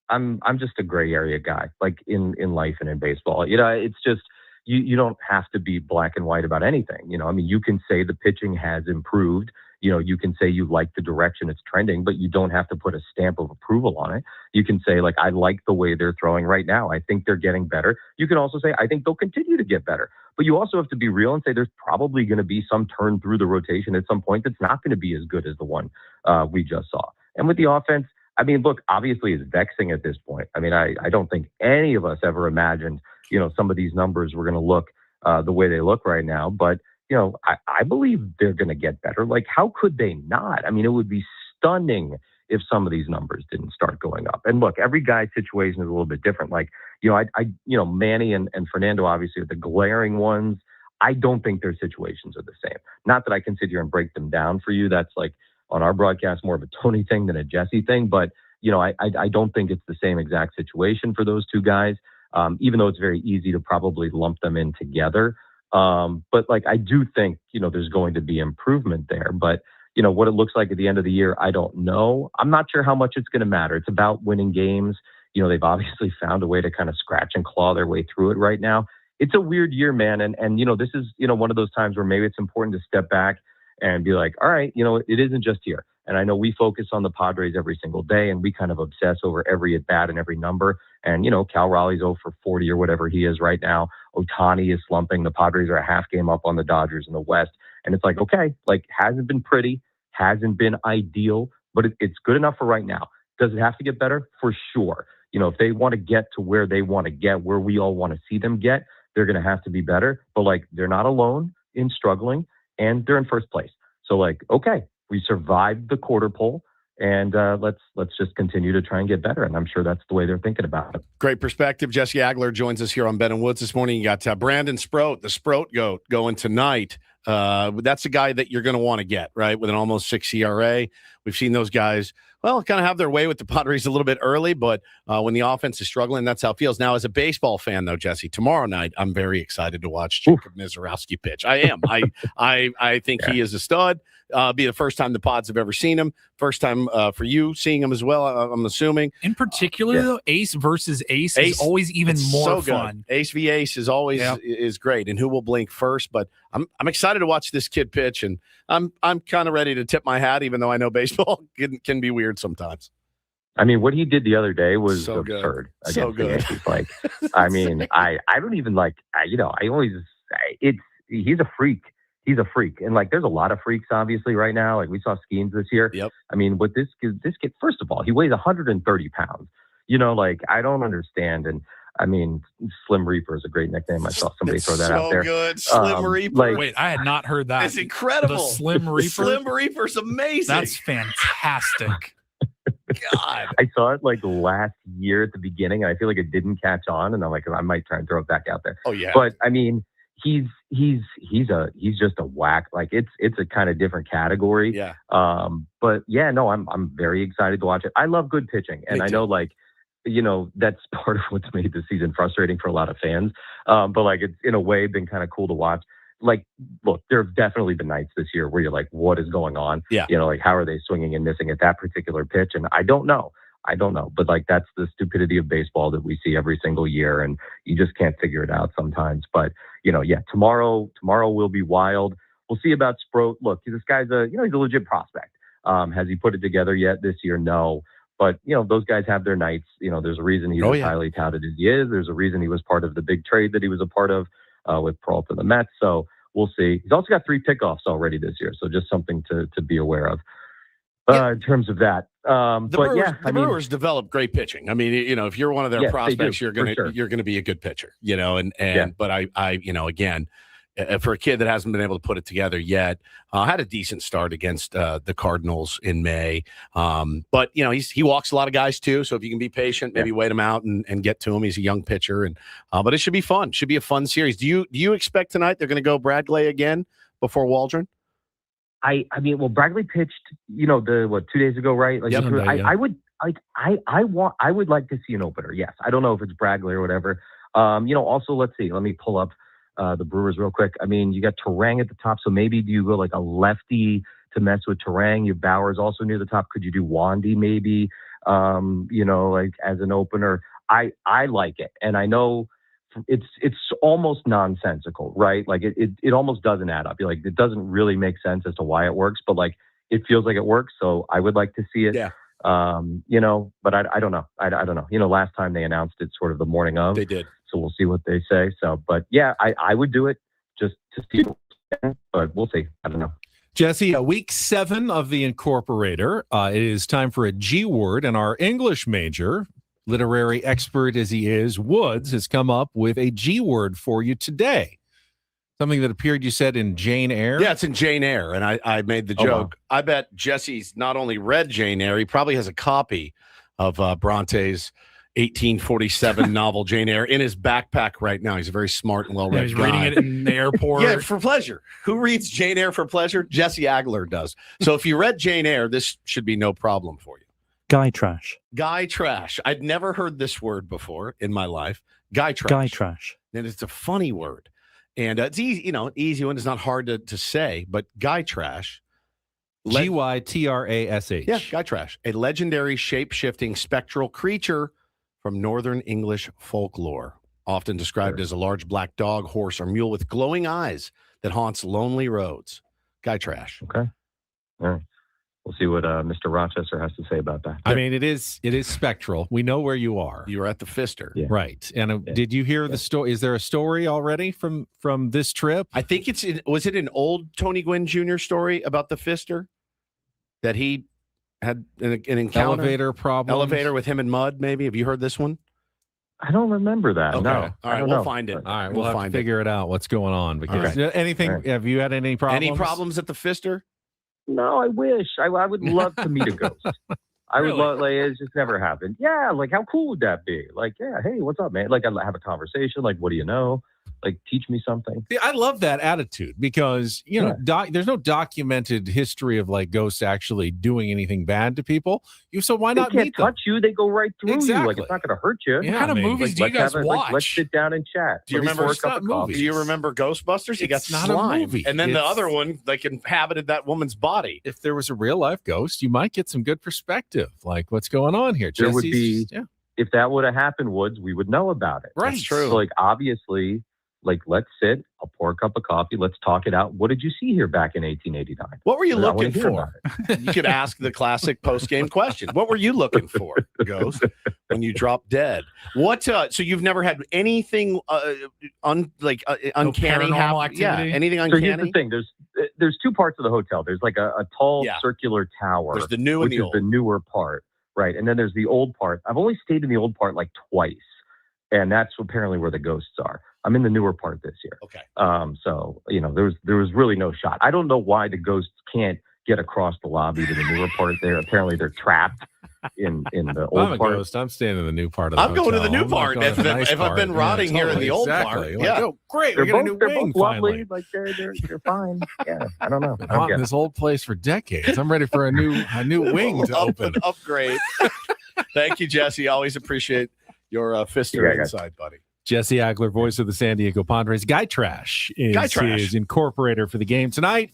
I'm just a gray area guy, like in life and in baseball. It's just you don't have to be black and white about anything. I mean, you can say the pitching has improved. You can say you like the direction it's trending, but you don't have to put a stamp of approval on it. You can say, like, I like the way they're throwing right now. I think they're getting better. You can also say, I think they'll continue to get better. But you also have to be real and say there's probably going to be some turn through the rotation at some point that's not going to be as good as the one we just saw. And with the offense, I mean, look, obviously it's vexing at this point. I mean, I don't think any of us ever imagined, some of these numbers were going to look the way they look right now. But I believe they're going to get better. Like, how could they not? I mean, it would be stunning if some of these numbers didn't start going up. And look, every guy's situation is a little bit different. Like, Manny and Fernando obviously are the glaring ones. I don't think their situations are the same. Not that I can sit here and break them down for you. That's like on our broadcast more of a Tony thing than a Jesse thing. But, I don't think it's the same exact situation for those two guys, even though it's very easy to probably lump them in together. But like, I do think, there's going to be improvement there, but what it looks like at the end of the year, I don't know. I'm not sure how much it's going to matter. It's about winning games. They've obviously found a way to kind of scratch and claw their way through it right now. It's a weird year, man. And this is, one of those times where maybe it's important to step back and be like, all right, it isn't just here. And I know we focus on the Padres every single day, and we kind of obsess over every at-bat and every number. And, Cal Raleigh's 0 for 40 or whatever he is right now. Ohtani is slumping. The Padres are a half game up on the Dodgers in the West. And it's like, okay, like, hasn't been pretty, hasn't been ideal, but it's good enough for right now. Does it have to get better? For sure. If they want to get to where they want to get, where we all want to see them get, they're going to have to be better. But like, they're not alone in struggling, and they're in first place. So like, okay, we survived the quarter pole, and let's just continue to try and get better. And I'm sure that's the way they're thinking about it. Great perspective. Jesse Agler joins us here on Ben and Woods this morning. You got Brandon Sproat, the Sproat goat, going tonight. That's a guy that you're going to want to get, right, with an almost 6 ERA. We've seen those guys well, kind of have their way with the Padres a little bit early, but when the offense is struggling, that's how it feels. Now, as a baseball fan, though, Jesse, tomorrow night, I'm very excited to watch Jacob Mizorowski pitch. I am. I think he is a stud. Be the first time the Pods have ever seen him. First time for you seeing him as well, I'm assuming. In particular, though, Ace versus Ace is always even more fun. Ace v Ace is always is great, and who will blink first? But I'm excited to watch this kid pitch, and I'm kind of ready to tip my hat, even though I know baseball can be weird sometimes. I mean, what he did the other day was so absurd. Good. So good. Like, I mean, I don't even like, he's a freak. He's a freak. And like, there's a lot of freaks, obviously, right now. Like, we saw Skeens this year. Yep. I mean, what this kid, first of all, he weighs 130 pounds. Like, I don't understand. And I mean, Slim Reaper is a great nickname. I saw somebody throw that out there. Good. Slim Reaper. Wait, I had not heard that. It's incredible. The Slim Reaper. Slim Reaper's amazing. That's fantastic. God. I saw it like last year at the beginning, and I feel like it didn't catch on. And I'm like, I might try and throw it back out there. Oh yeah. But I mean, he's just a whack. Like it's a kind of different category. Yeah. But yeah, no, I'm very excited to watch it. I love good pitching, and I know like, that's part of what's made this season frustrating for a lot of fans. But like, it's in a way been kind of cool to watch. Like, look, there have definitely been nights this year where you're like, what is going on? Yeah. Like, how are they swinging and missing at that particular pitch? And I don't know. But like, that's the stupidity of baseball that we see every single year, and you just can't figure it out sometimes. But tomorrow will be wild. We'll see about Sproat. Look, this guy's he's a legit prospect. Has he put it together yet this year? No. But, those guys have their nights. There's a reason he's as highly touted as he is. There's a reason he was part of the big trade that he was a part of with Peralta and the Mets. So we'll see. He's also got 3 pickoffs already this year. So just something to be aware of in terms of that. The Brewers develop great pitching. I mean, if you're one of their prospects, you're gonna be a good pitcher. But I again, for a kid that hasn't been able to put it together yet, had a decent start against the Cardinals in May. But he walks a lot of guys too. So if you can be patient, maybe wait him out and get to him. He's a young pitcher, and but it should be fun. Should be a fun series. Do you expect tonight they're going to go Bradley again before Waldron? I mean, well, Bradley pitched, 2 days ago, right? Like, I would like to see an opener. Yes, I don't know if it's Bradley or whatever. Also, let's see. Let me pull up the Brewers real quick. I mean, you got Terang at the top, so maybe do you go like a lefty to mess with Terang? You have Bowers also near the top. Could you do Wandy maybe? Like as an opener. I like it, and I know it's almost nonsensical, right? Like it almost doesn't add up. You're like, it doesn't really make sense as to why it works, but like it feels like it works. So I would like to see it. Yeah. But I don't know. I don't know. Last time they announced it sort of the morning of. They did. So we'll see what they say. So, but yeah, I would do it just to see, but we'll see. I don't know. Jesse, week 7 of the Incorporator. It is time for a G word, and our English major, literary expert as he is, Woods, has come up with a G word for you today. Something that appeared, you said, in Jane Eyre? Yeah, it's in Jane Eyre, and I made the joke. Wow. I bet Jesse's not only read Jane Eyre, he probably has a copy of Bronte's 1847 novel Jane Eyre in his backpack right now. He's a very smart and well-read he's guy. reading it in the airport. Yeah, for pleasure. Who reads Jane Eyre for pleasure? Jesse Agler does. So if you read Jane Eyre, this should be no problem for you. Guy trash. Guy trash. I'd never heard this word before in my life. Guy trash. Guy trash. And it's a funny word. And it's easy, easy one. It's not hard to say, but guy trash. Gytrash. Yeah, guy trash. A legendary shape-shifting spectral creature from Northern English folklore, often described as a large black dog, horse, or mule with glowing eyes that haunts lonely roads. Guy trash. Okay. All right. We'll see what Mr. Rochester has to say about that. I mean, it is spectral. We know where you are. You were at the Pfister. Yeah. Right. And did you hear the story? Is there a story already from this trip? I think was it an old Tony Gwynn Jr. story about the Pfister that he had an encounter? Elevator with him and Mud, maybe? Have you heard this one? I don't remember that. Okay. No. All right, we'll find it. All right, we'll have to figure it out what's going on. Because anything, Right. Have you had any problems? Any problems at the Pfister? No, I wish. I would love to meet a ghost. I would love, like, it's just never happened. Yeah, like, how cool would that be? Like, yeah, hey, what's up, man? Like, I'd have a conversation. Like, what do you know? Like, teach me something. See, I love that attitude because, there's no documented history of like ghosts actually doing anything bad to people. So why not They can't meet them? touch you. They go right through you. Like, Exactly. it's not going to hurt you. Yeah, What kind of movies do you guys watch? Let's sit down and chat. Do you Let me remember? pour a cup of coffee. Do you remember Ghostbusters? He got It's not a slime, movie. and then the It's- other one like inhabited that woman's body. If there was a real life ghost, you might get some good perspective. Like, what's going on here? There would Jesse's- be, if that would have happened, Woods, we would know about it. Right. That's true. So, like, obviously, like, let's sit. I'll pour a cup of coffee. Let's talk it out. What did you see here back in 1889? What were you I wanna looking hear for? about it. You could ask the classic post-game question. What were you looking for, Ghost, when you dropped dead? What? So you've never had anything uncanny paranormal happen? activity? Yeah, anything So uncanny? here's the thing. There's two parts of the hotel. There's like a tall circular tower. There's the new and which the is old. the newer part, right? And then there's the old part. I've only stayed in the old part like twice, and that's apparently where the ghosts are. I'm in the newer part this year. Okay. So there was really no shot. I don't know why the ghosts can't get across the lobby to the newer part there. Apparently they're trapped in the If I'm old a part. ghost, I'm staying in the new part of the I'm going to the hotel. new I'm not part. going to the nice If I've been part. rotting here in the old exactly. part. Like, Yeah. oh, great. They're We got a new both wing lovely. finally. Like they're fine. Yeah, I don't know. I Been don't haunting get it. this old place for decades. I'm ready for a new wing to open. Upgrade. Thank you, Jesse. Always appreciate your fister Yeah, guys. inside, buddy. Jesse Agler, voice of the San Diego Padres. Guy Trash is his incorporator for the game tonight.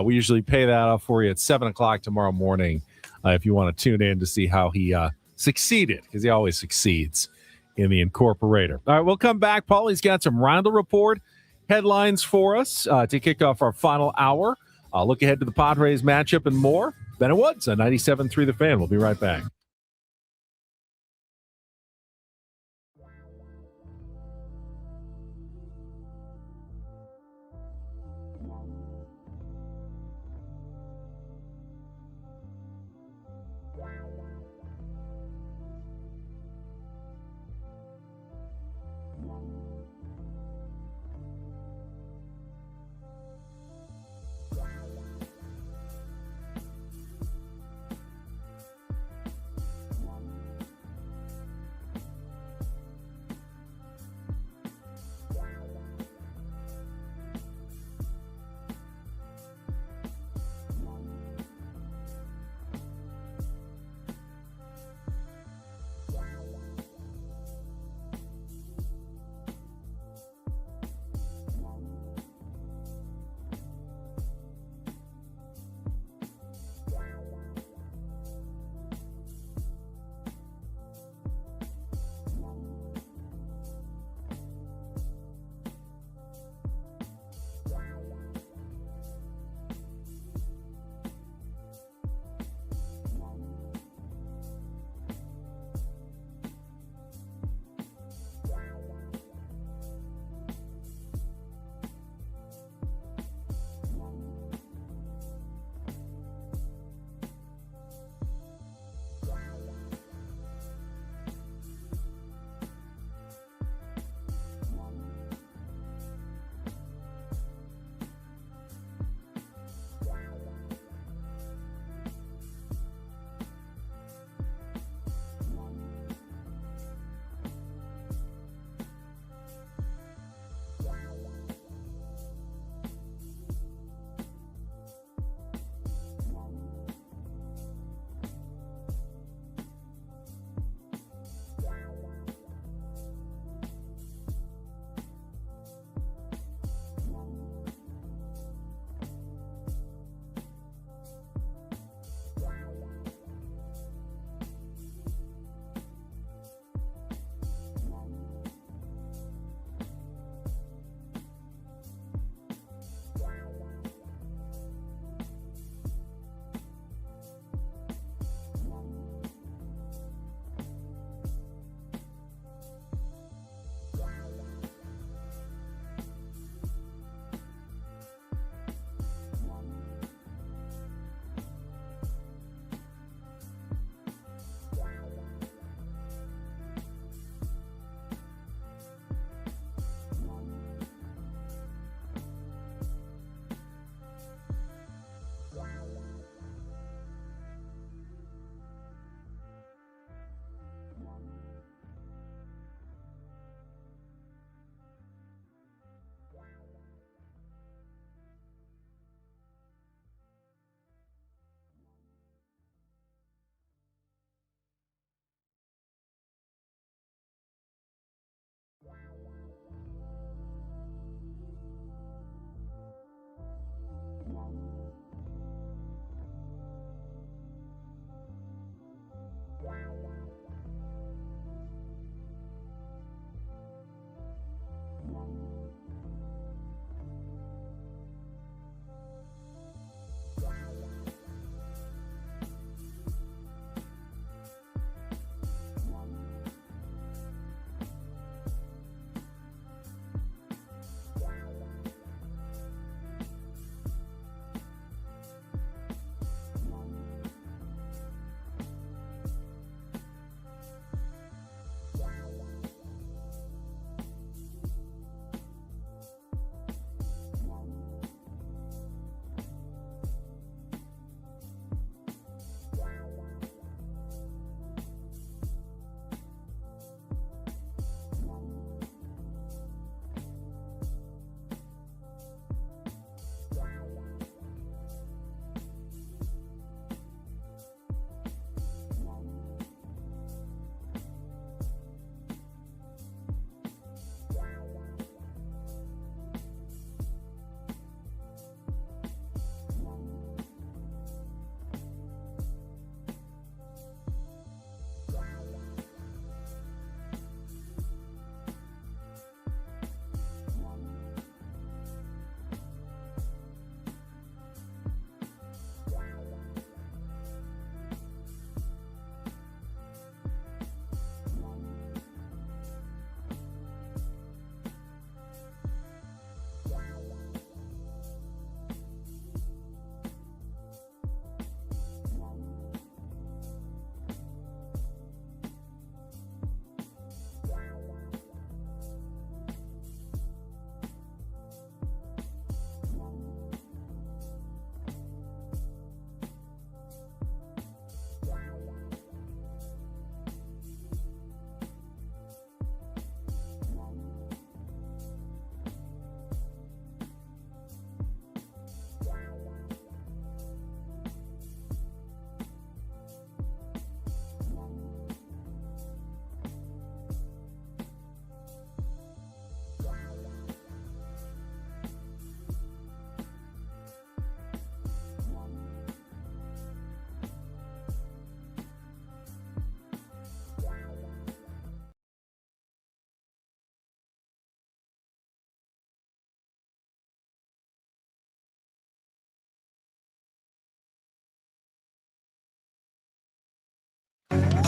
We usually pay that off for you at 7 o'clock tomorrow morning if you want to tune in to see how he succeeded, because he always succeeds in the incorporator. All right, we'll come back. Paulie's got some Roundel Report headlines for us to kick off our final hour. Look ahead to the Padres matchup and more. Ben and Woods on 97.3 The Fan. We'll be right back.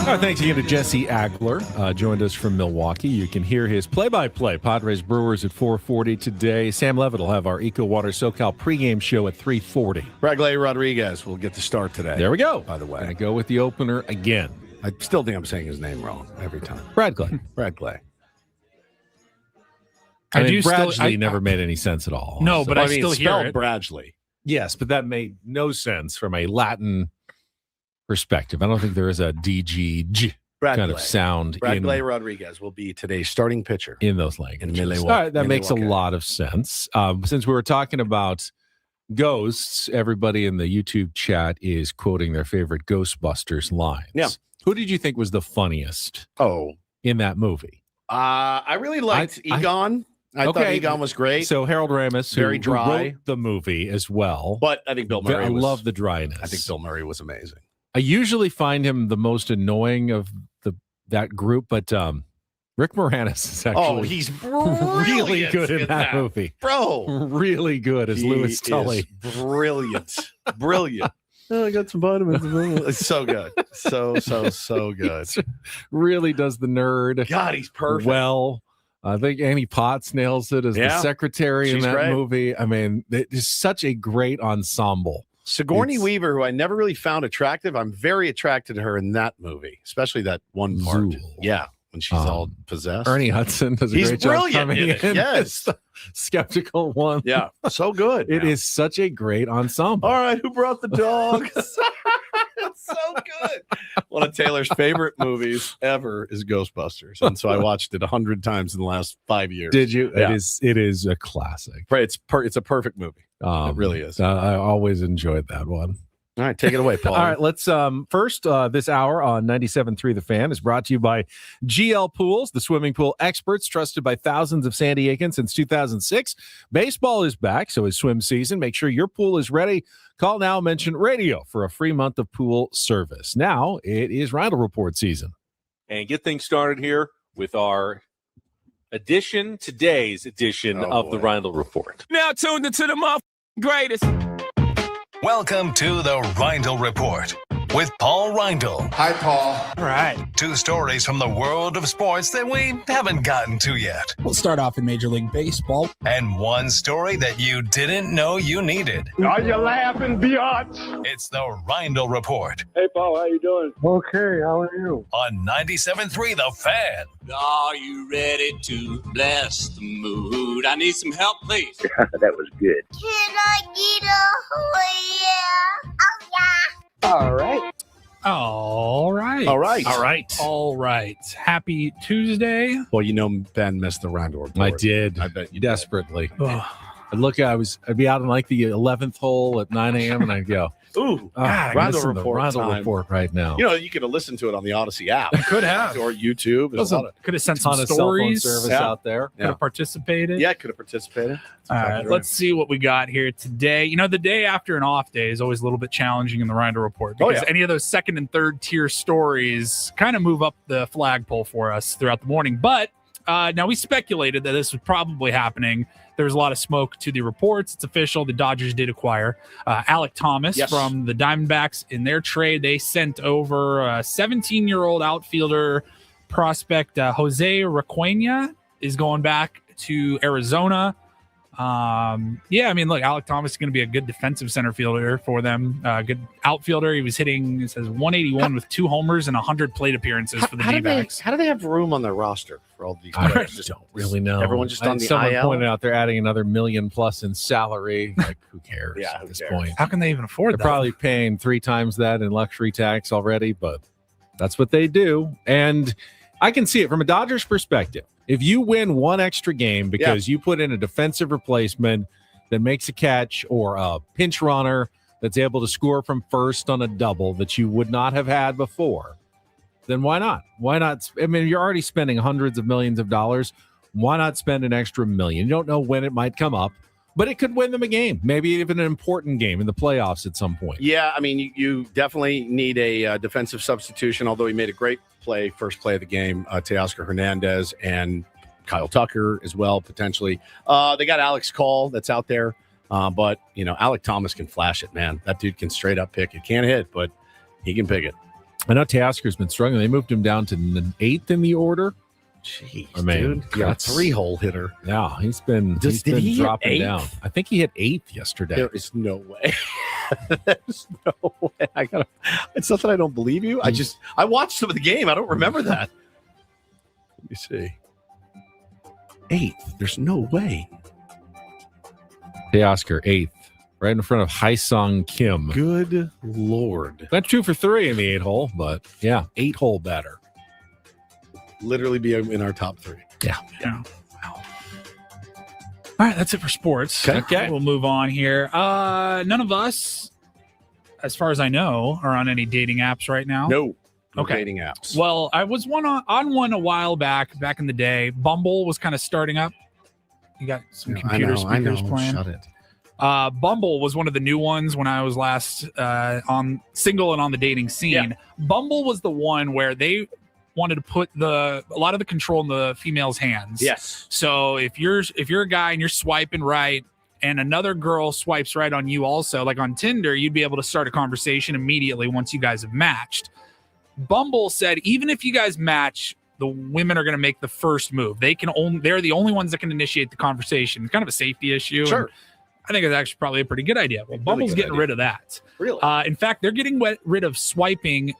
Thanks again to Jesse Agler. Joined us from Milwaukee. You can hear his play-by-play Padres Brewers at 4:40 today. Sam Levitt will have our Eco Water SoCal pregame show at 3:40. Bradley Rodriguez will get the start today. There we go. By the way, gonna go with the opener again. I still think I'm saying his name wrong every time. Brad Clay. Brad Clay. I mean, Bradley never made any sense at all. No, but I still hear it. Bradley. Yes, but that made no sense from a Latin perspective. I don't think there is a DG kind of sound. Bradley Rodriguez will be today's starting pitcher in those languages. In all right, that makes a lot of sense. Since we were talking about ghosts, everybody in the YouTube chat is quoting their favorite Ghostbusters lines. Yeah. Who did you think was the funniest in that movie? I really liked Egon. I thought Egon was great. So Harold Ramis, very dry, who wrote the movie as well. But I think Bill Murray. I love the dryness. I think Bill Murray was amazing. I usually find him the most annoying of that group, but Rick Moranis is actually he's really good in that movie. Bro. Really good as Louis Tully. Brilliant. Brilliant. I got some vitamins. It's so good. So good. Really does the nerd. God, he's perfect. Well, I think Annie Potts nails it as the secretary in that movie. I mean, it's such a great ensemble. Sigourney Weaver, who I never really found attractive, I'm very attracted to her in that movie, especially that one part. Zool. Yeah, when she's all possessed. Ernie Hudson does a great job coming in. Yes. Skeptical one. Yeah, so good. It is such a great ensemble. All right, who brought the dog? It's so good. One of Taylor's favorite movies ever is Ghostbusters, and so I watched it 100 times in the last 5 years. Did you? Yeah. It is a classic. It's a perfect movie. It really is. I always enjoyed that one. All right, take it away, Paul. All right, let's first this hour on 97.3 The Fan is brought to you by GL Pools, the swimming pool experts trusted by thousands of San Diegans since 2006. Baseball is back, so is swim season. Make sure your pool is ready. Call now, mention radio for a free month of pool service. Now it is Rindle Report season. And get things started here with our today's edition of the Rindle Report. Now tuned into the greatest. Welcome to the Rindle Report with Paul Rindle. Hi, Paul. All right. 2 stories from the world of sports that we haven't gotten to yet. We'll start off in Major League Baseball. And 1 story that you didn't know you needed. Are you laughing, biatch? It's the Rindle Report. Hey, Paul, how you doing? Okay, how are you? On 97.3 The Fan. Are you ready to bless the mood? I need some help, please. That was good. Can I get a oh yeah? Oh yeah. All right. Happy Tuesday. Well, you know, Ben missed the Rindle Report. I did. I bet you desperately. I'd be out on like the 11th hole at 9 a.m. and I'd go, ooh, Rindle Report right now. You know, you could have listened to it on the Odyssey app. Could have. Or YouTube. Could have sent ton some of cell phone stories. service out there. Could have participated. Yeah, could have participated. All right, let's see what we got here today. You know, the day after an off day is always a little bit challenging in the Rindle Report because any of those second and third tier stories kind of move up the flagpole for us throughout the morning. But now we speculated that this was probably happening. There was a lot of smoke to the reports. It's official. The Dodgers did acquire Alek Thomas from the Diamondbacks in their trade. They sent over a 17-year-old outfielder prospect, Jose Requena, is going back to Arizona. I mean, look, Alek Thomas is going to be a good defensive center fielder for them. Good outfielder. He was hitting, it says 181 with 2 homers and 100 plate appearances for the D-backs. How do they have room on their roster for all these I players? don't really know. Everyone just on the Someone IL? pointed out they're adding another $1 million plus in salary. Like, who cares at this point? How can they even afford They're that? probably paying 3 times that in luxury tax already, but that's what they do. And I can see it from a Dodgers perspective. If you win 1 extra game because you put in a defensive replacement that makes a catch or a pinch runner that's able to score from first on a double that you would not have had before, then why not? Why not? I mean, you're already spending hundreds of millions of dollars. Why not spend an extra $1 million? You don't know when it might come up, but it could win them a game, maybe even an important game in the playoffs at some point. Yeah, I mean, you definitely need a defensive substitution, although he made a great first play of the game, Teoscar Hernandez and Kyle Tucker as well, potentially. They got Alex Call that's out there, but, you know, Alek Thomas can flash it, man. That dude can straight up pick it. Can't hit, but he can pick it. I know Teoscar's been struggling. They moved him down to 8th in the order. Jeez, I mean, dude. You're a 3-hole hitter. Yeah, he's been Did he dropping hit down. I think he hit 8th yesterday. There is no way. There's no way. It's not that I don't believe you. I watched some of the game. I don't remember that. Let me see. 8th. There's no way. Teoscar 8th, right in front of Haesung Kim. Good Lord. That's 2 for 3 in the 8-hole, but yeah, 8-hole better. Literally be in our top 3. Yeah. Wow. All right, that's it for sports. Okay. We'll move on here. None of us, as far as I know, are on any dating apps right now. No Okay. dating apps. Well, I was on one a while back in the day. Bumble was kind of starting up. You got some computer speakers playing. Shut it. Bumble was one of the new ones when I was last on single and on the dating scene. Yeah. Bumble was the one where they wanted to put a lot of the control in the female's hands. Yes. So if you're a guy and you're swiping right and another girl swipes right on you also, like on Tinder, you'd be able to start a conversation immediately once you guys have matched. Bumble said even if you guys match, the women are going to make the first move. They're the only ones that can initiate the conversation. Kind of a safety issue. Sure. And I think it's actually probably a pretty good idea. Well, Bumble's getting rid of that. Really? In fact, they're getting rid of swiping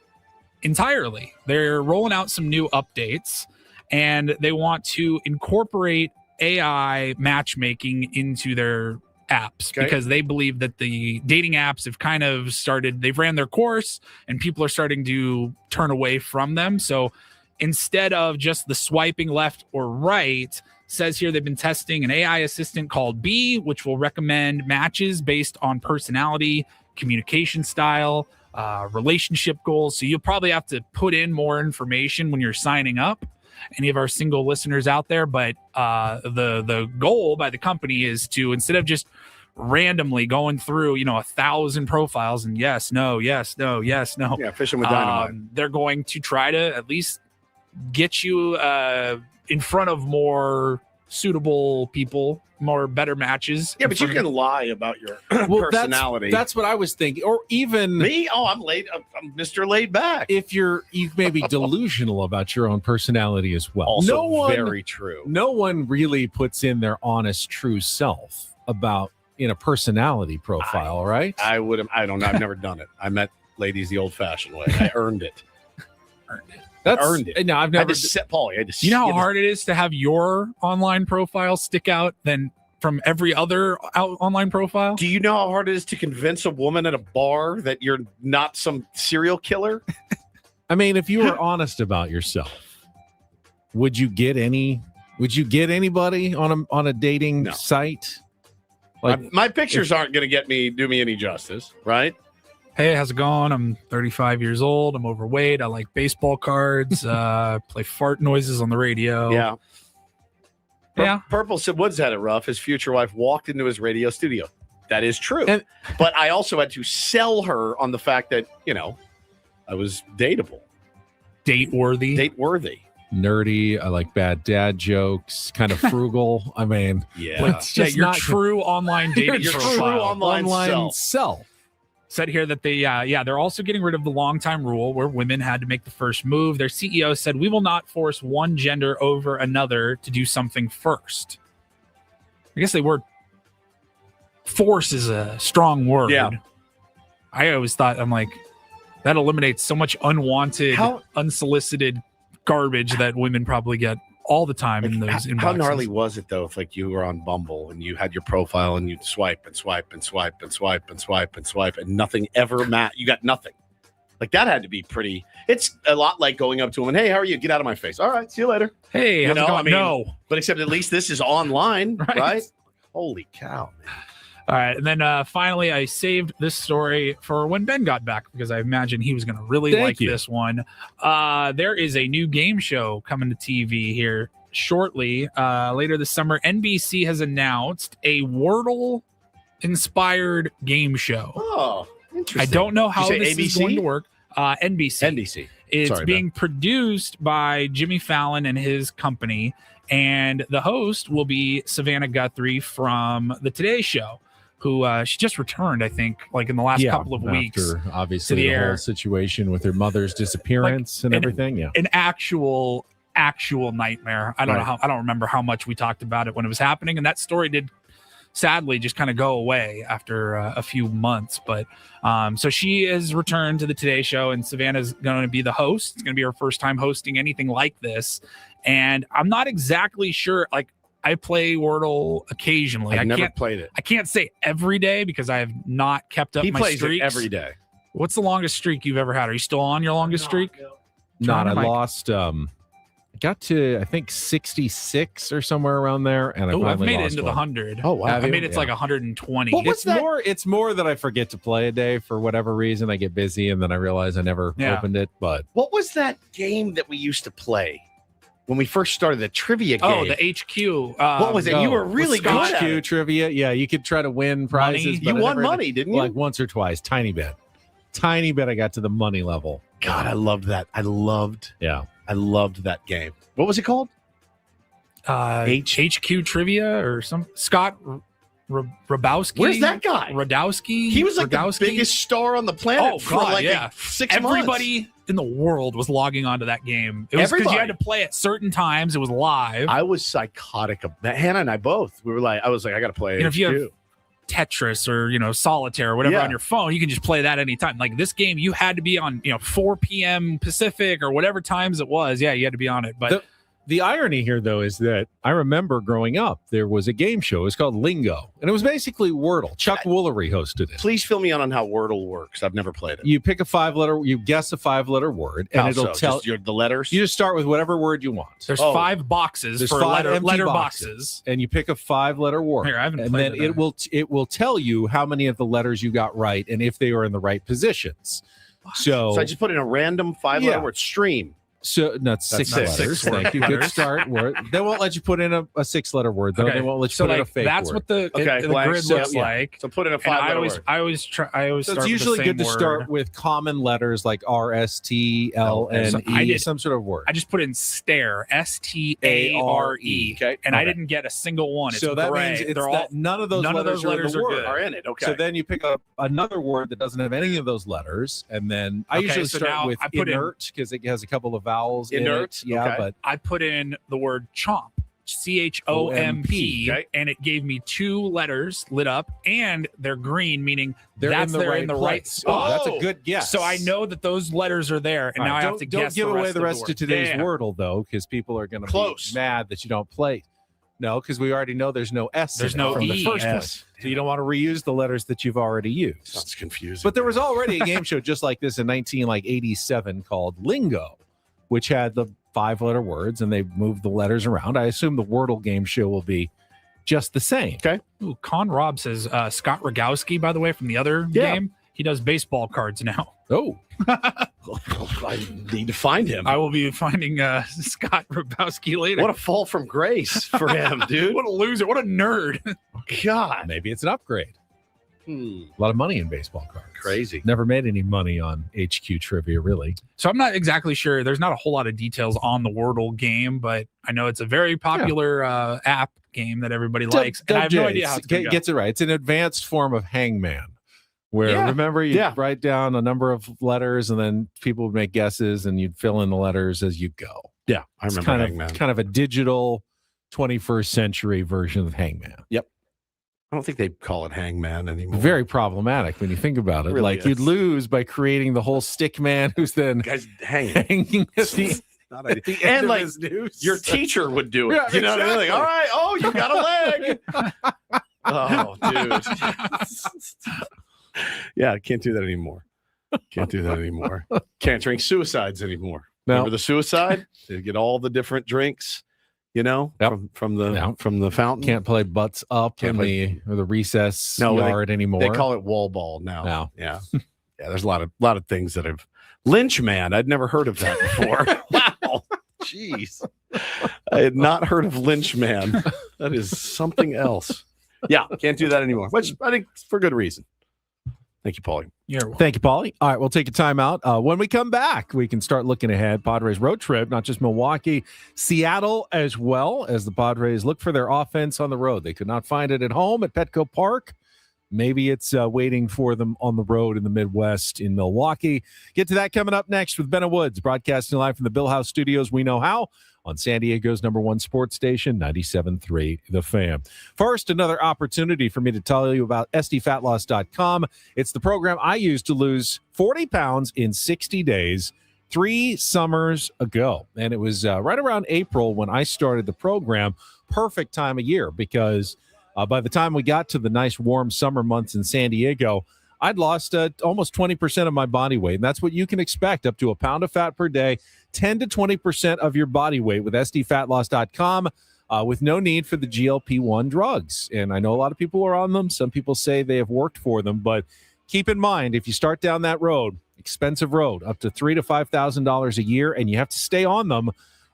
entirely. They're rolling out some new updates, and they want to incorporate AI matchmaking into their apps because they believe that the dating apps have kind of they've ran their course and people are starting to turn away from them. So instead of just the swiping left or right, says here they've been testing an AI assistant called Bee, which will recommend matches based on personality, communication style, relationship goals. So you'll probably have to put in more information when you're signing up. Any of our single listeners out there, but the goal by the company is to, instead of just randomly going through 1,000 profiles and yes, no, fishing with dynamite, they're going to try to at least get you in front of more suitable people, more better matches. Yeah, but you can lie about your personality. That's what I was thinking. Or even me. Oh, I'm late. I'm Mr. Laid Back. If you may be delusional about your own personality as well. Also very true. No one really puts in their honest, true self about in a personality profile, right? I don't know. I've never done it. I met ladies the old-fashioned way. I earned it. Earned it. No, I've never. You know how hard it is to have your online profile stick out than from every other online profile? Do you know how hard it is to convince a woman at a bar that you're not some serial killer? I mean, if you were honest about yourself, would you get anybody on a dating site? Like my pictures aren't going to do me any justice, right? Hey, how's it going? I'm 35 years old. I'm overweight. I like baseball cards. Play fart noises on the radio. Yeah. Yeah. Purple said Woods had it rough. His future wife walked into his radio studio. That is true. But I also had to sell her on the fact that, I was dateable. Date-worthy. Nerdy. I like bad dad jokes. Kind of frugal. I mean, your true online dating your profile. true online self. Said here that they're also getting rid of the long-time rule where women had to make the first move. Their CEO said, "We will not force one gender over another to do something first." I guess they were. Force is a strong word. Yeah. I always thought, I'm like, that eliminates so much unwanted, unsolicited garbage that women probably get all the time in those inboxes. How gnarly was it though if you were on Bumble and you had your profile and you'd swipe and swipe and swipe and swipe and swipe and swipe and nothing ever you got nothing. Like that had to be pretty. It's a lot like going up to them and, hey, how are you? Get out of my face. All right, see you later. Hey, how's it going? No. But except at least this is online, right? Holy cow, man. All right, and then finally, I saved this story for when Ben got back because I imagine he was going to really like this one. There is a new game show coming to TV here shortly. Later this summer, NBC has announced a Wordle-inspired game show. Oh, interesting. I don't know how this ABC? is going to work. NBC. It's being produced by Jimmy Fallon and his company, and the host will be Savannah Guthrie from The Today Show, who she just returned, I think, like in the last couple of weeks. After, obviously, the whole situation with her mother's disappearance and everything. Yeah. An actual nightmare. I don't know I don't remember how much we talked about it when it was happening. And that story did sadly just kind of go away after a few months. But so she has returned to the Today Show, and Savannah's going to be the host. It's going to be her first time hosting anything like this. And I'm not exactly sure. Like, I play Wordle occasionally. I've never played it. I can't say every day because I have not kept up He my plays streaks. it every day. What's the longest streak you've ever had? Are you still on your longest streak? Not. I Mike? lost. Got to, I think, 66 or somewhere around there, and I've made it lost into the one. 100. Oh, wow. I made it to like 120. It's more that I forget to play a day for whatever reason. I get busy, and then I realize I never opened it. But what was that game that we used to play when we first started, the trivia game? Oh, the HQ. What was it? You were really good at HQ it. trivia. Yeah, you could try to win prizes. You won money, didn't you? Like once or twice. Tiny bit. I got to the money level. God, I loved that. I loved that game. What was it called? HQ Trivia or some Scott Rabowski. Where's that guy? Radowski. He was like the biggest star on the planet for like 6 months. Everybody in the world was logging onto that game. It was because you had to play at certain times. It was live. I was psychotic. Hannah and I both. We were like, I was like, I got to play. If you have Tetris or solitaire or whatever on your phone, you can just play that anytime. Like this game, you had to be on 4 p.m. Pacific or whatever times it was. Yeah, you had to be on it. But the irony here, though, is that I remember growing up, there was a game show. It was called Lingo, and it was basically Wordle. Chuck Woolery hosted it. Please fill me in on how Wordle works. I've never played it. You pick a 5-letter, you guess a 5-letter word, and it'll tell you the letters. You just start with whatever word you want. There's 5 boxes for 5 letter empty boxes, and you pick a 5-letter word. Here, I haven't and played then it will tell you how many of the letters you got right and if they are in the right positions. So I just put in a random 5-letter word. Stream. So that's 6 letters. Thank you. Good start. Word. They won't let you put in a 6-letter word, though. Okay. They won't let you put in a fake that's word. what the grid looks like. So put in a And I 5-letter always word. I always So start it's usually with the good to same start word. with common letters like R, S, T, L, N, E, some sort of word. I just put in stare, STARE. Okay. And I didn't get a single one. It's So that gray. means it's They're that none of those letters are good. Are in it. Okay. So then you pick up another word that doesn't have any of those letters, and then I usually so start now with I put in- inert because it has a couple of vowels. Inert, in it. Yeah, okay. but I put in the word chomp, CHOMP, okay. and it gave me 2 letters lit up, and they're green, meaning they're that's in the right right place. spot. Oh, that's a good guess. So I know that those letters are there, and All now right, I have to don't guess give away the rest word. of today's Yeah. Wordle though, because people are going to be mad that you don't play. No, because we already know there's no S. There's in it no from E. the first one. S. So you don't want to reuse the letters that you've already used. Sounds confusing. But there was already a game show just like this in 1987 called Lingo, which had the 5-letter words, and they moved the letters around. I assume the Wordle game show will be just the same. Okay. Ooh, Con Rob says Scott Rogowski, by the way, from the other game. He does baseball cards now. Oh. I need to find him. I will be finding Scott Rogowski later. What a fall from grace for him, dude. What a loser. What a nerd. God. Maybe it's an upgrade. A lot of money in baseball cards. Crazy. Never made any money on HQ trivia, really. So I'm not exactly sure. There's not a whole lot of details on the Wordle game, but I know it's a very popular app game that everybody likes. And I have no idea how it's going to go. Gets it right. It's an advanced form of hangman. Where remember you write down a number of letters and then people would make guesses and you'd fill in the letters as you go. Yeah, I remember Hangman. Kind of a digital 21st century version of Hangman. Yep. I don't think they call it Hangman anymore. Very problematic when you think about it. Really like is. you'd lose by creating the whole stick man who's then Guys hanging. hanging at the, Not at the end and of like his noose. your teacher would do it. Yeah, You know what I mean? Like, exactly. all right, oh, you got a leg. Oh, dude. Yeah, I can't do that anymore. Can't do that anymore. Can't drink suicides anymore. No. Remember the suicide? They get all the different drinks, from the fountain. Can't play butts up in the recess yard anymore. They call it wall ball now. Now. Yeah. Yeah, there's a lot of things that have Lynch Man. I'd never heard of that before. Wow. Jeez. I had not heard of Lynch Man. That is something else. Yeah, can't do that anymore. Which I think for good reason. Thank you, Paulie. Thank you, Paulie. All right, we'll take a timeout. When we come back, we can start looking ahead. Padres road trip, not just Milwaukee, Seattle as well, as the Padres look for their offense on the road. They could not find it at home at Petco Park. Maybe it's waiting for them on the road in the Midwest in Milwaukee. Get to that coming up next with Benna Woods, broadcasting live from the Bill House Studios. We know how on San Diego's #1 sports station, 97.3 The Fan. First, another opportunity for me to tell you about SDFatLoss.com. It's the program I used to lose 40 pounds in 60 days 3 summers ago. And it was right around April when I started the program. Perfect time of year because by the time we got to the nice warm summer months in San Diego, I'd lost almost 20% of my body weight. And that's what you can expect, up to a pound of fat per day, 10 to 20% of your body weight with SDFatLoss.com with no need for the GLP-1 drugs. And I know a lot of people are on them. Some people say they have worked for them. But keep in mind, if you start down that road, expensive road, up to $3,000 to $5,000 a year, and you have to stay on them,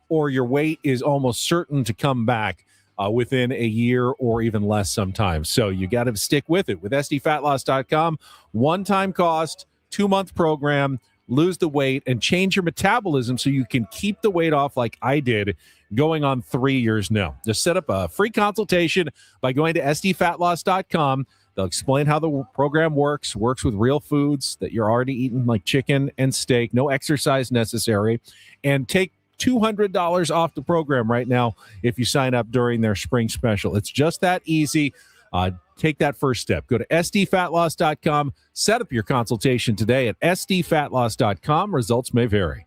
or your weight is almost certain to come back within a year or even less sometimes. So you got to stick with it. With SDFatLoss.com, one-time cost, 2-month program, lose the weight, and change your metabolism so you can keep the weight off like I did going on 3 years now. Just set up a free consultation by going to SDFatLoss.com. They'll explain how the program works with real foods that you're already eating, like chicken and steak, no exercise necessary, and take $200 off the program right now if you sign up during their spring special. It's just that easy. Take that first step. Go to SDFatLoss.com. Set up your consultation today at SDFatLoss.com. Results may vary.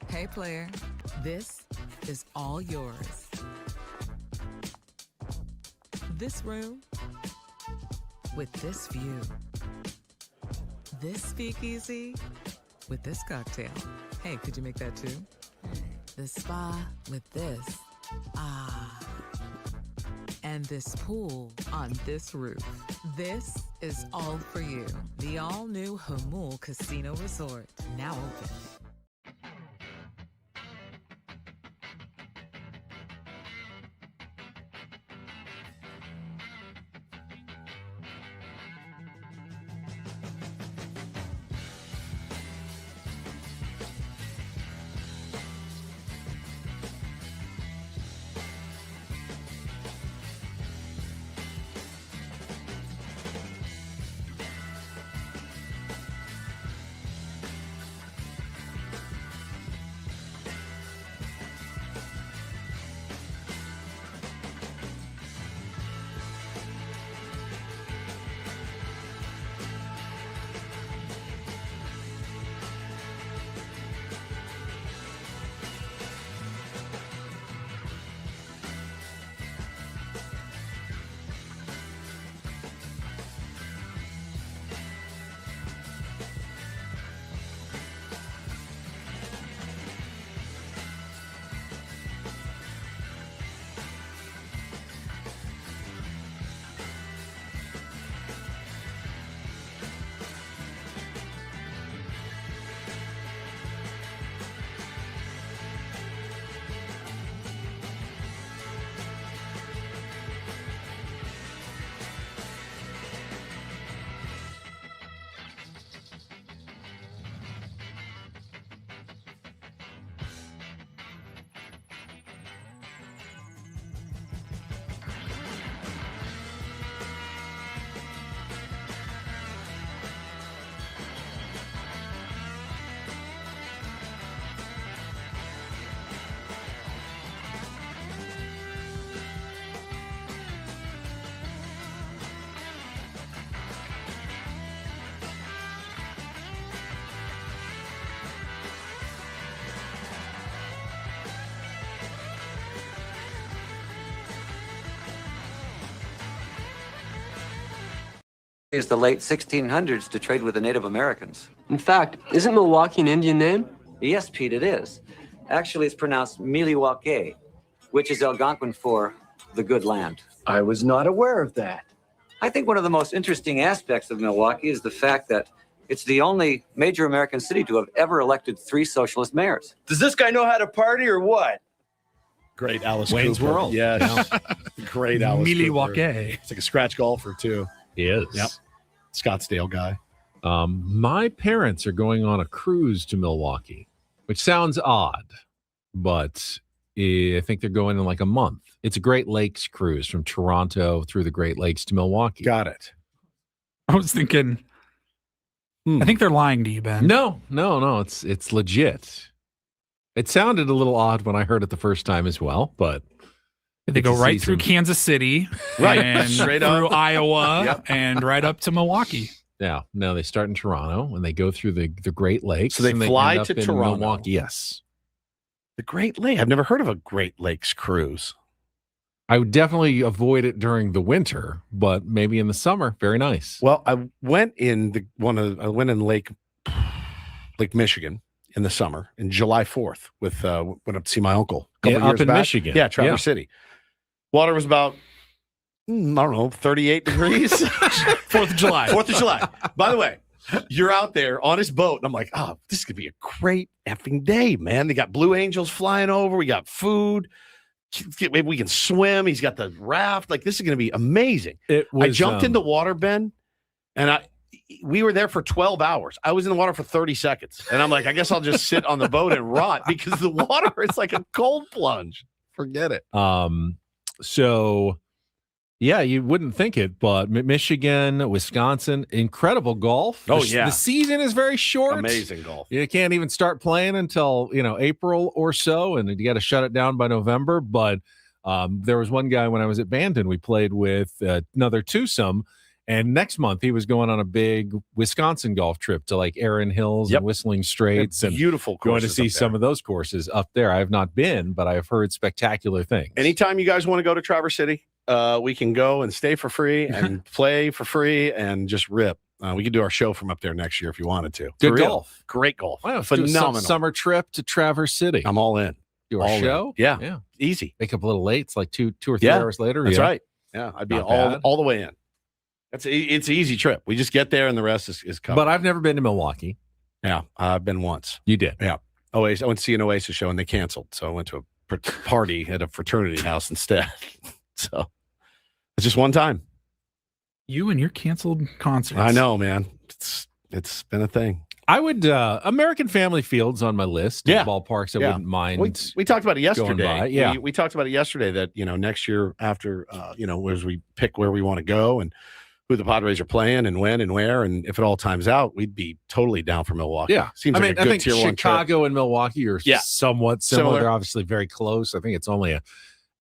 Hey, player, this is all yours. This room with this view. This speakeasy with this cocktail. Hey, could you make that too? The spa with this. Ah. and this pool on this roof. This is all for you. The all-new Hamul Casino Resort, now open. Is the late 1600s to trade with the Native Americans. In fact, isn't Milwaukee an Indian name? Yes, Pete, it is. Actually, it's pronounced Miliwake, which is Algonquin for the good land. I was not aware of that. I think one of the most interesting aspects of Milwaukee is the fact that it's the only major American city to have ever elected 3 socialist mayors. Does this guy know how to party or what? Great Alice Wayne's Cooper. World. Yes. Great Alice Milwaukee. Cooper. It's like a scratch golfer, too. He is. Yep. Scottsdale guy. My parents are going on a cruise to Milwaukee, which sounds odd, but I think they're going in like a month. It's a Great Lakes cruise from Toronto through the Great Lakes to Milwaukee. Got it. I was thinking, I think they're lying to you, Ben. No, it's legit. It sounded a little odd when I heard it the first time as well, but they go right through Kansas City, right, and straight through up Iowa, Yep. and right up to Milwaukee. Yeah, no, they start in Toronto and they go through the Great Lakes. So they and fly end up to in Toronto. Milwaukee. Yes, The Great Lake. I've never heard of a Great Lakes cruise. I would definitely avoid it during the winter, but maybe in the summer, very nice. Well, I went in Lake Michigan in the summer, in July 4th, went up to see my uncle a couple up years in back. Michigan. Yeah, Traverse Yeah. City. Water was about, I don't know, 38 degrees. 4th of July. 4th of July. By the way, you're out there on his boat, and I'm like, oh, this could be a great effing day, man. They got Blue Angels flying over. We got food. Maybe we can swim. He's got the raft. Like, this is going to be amazing. I jumped in the water, Ben, and we were there for 12 hours. I was in the water for 30 seconds. And I'm like, I guess I'll just sit on the boat and rot because the water is like a cold plunge. Forget it. So, yeah, you wouldn't think it, but Michigan, Wisconsin, incredible golf. Oh, yeah. The season is very short. Amazing golf. You can't even start playing until, April or so, and you got to shut it down by November. But there was one guy when I was at Bandon, we played with another twosome, and next month he was going on a big Wisconsin golf trip to like Erin Hills and Whistling Straits, and beautiful going to courses see up there. some of those courses up there. I have not been, but I have heard spectacular things. Anytime you guys want to go to Traverse City, we can go and stay for free and play for free and just rip. We could do our show from up there next year if you wanted to. Good For real. golf. Great golf. Wow, let's do a Phenomenal. summer trip to Traverse City. I'm all in. Your all in. show? Yeah. Easy. Wake up a little late. It's like two or three Yeah, hours later. That's right. Yeah, I'd be Not all bad. the way in. It's an easy trip. We just get there and the rest is covered. But I've never been to Milwaukee. Yeah, I've been once. You did? Yeah. Oasis. I went to see an Oasis show and they canceled. So I went to a party at a fraternity house instead. So it's just one time. You and your canceled concerts. I know, man. It's been a thing. I would American Family Field's on my list. Yeah. Ballparks I wouldn't mind. We talked about it yesterday. By. Yeah. We talked about it yesterday that, next year after, as we pick where we want to go and who the Padres are playing and when and where, and if it all times out, we'd be totally down for Milwaukee. Yeah. Seems like a good I think tier 1 Chicago and Milwaukee are somewhat similar. They're obviously very close. I think it's only an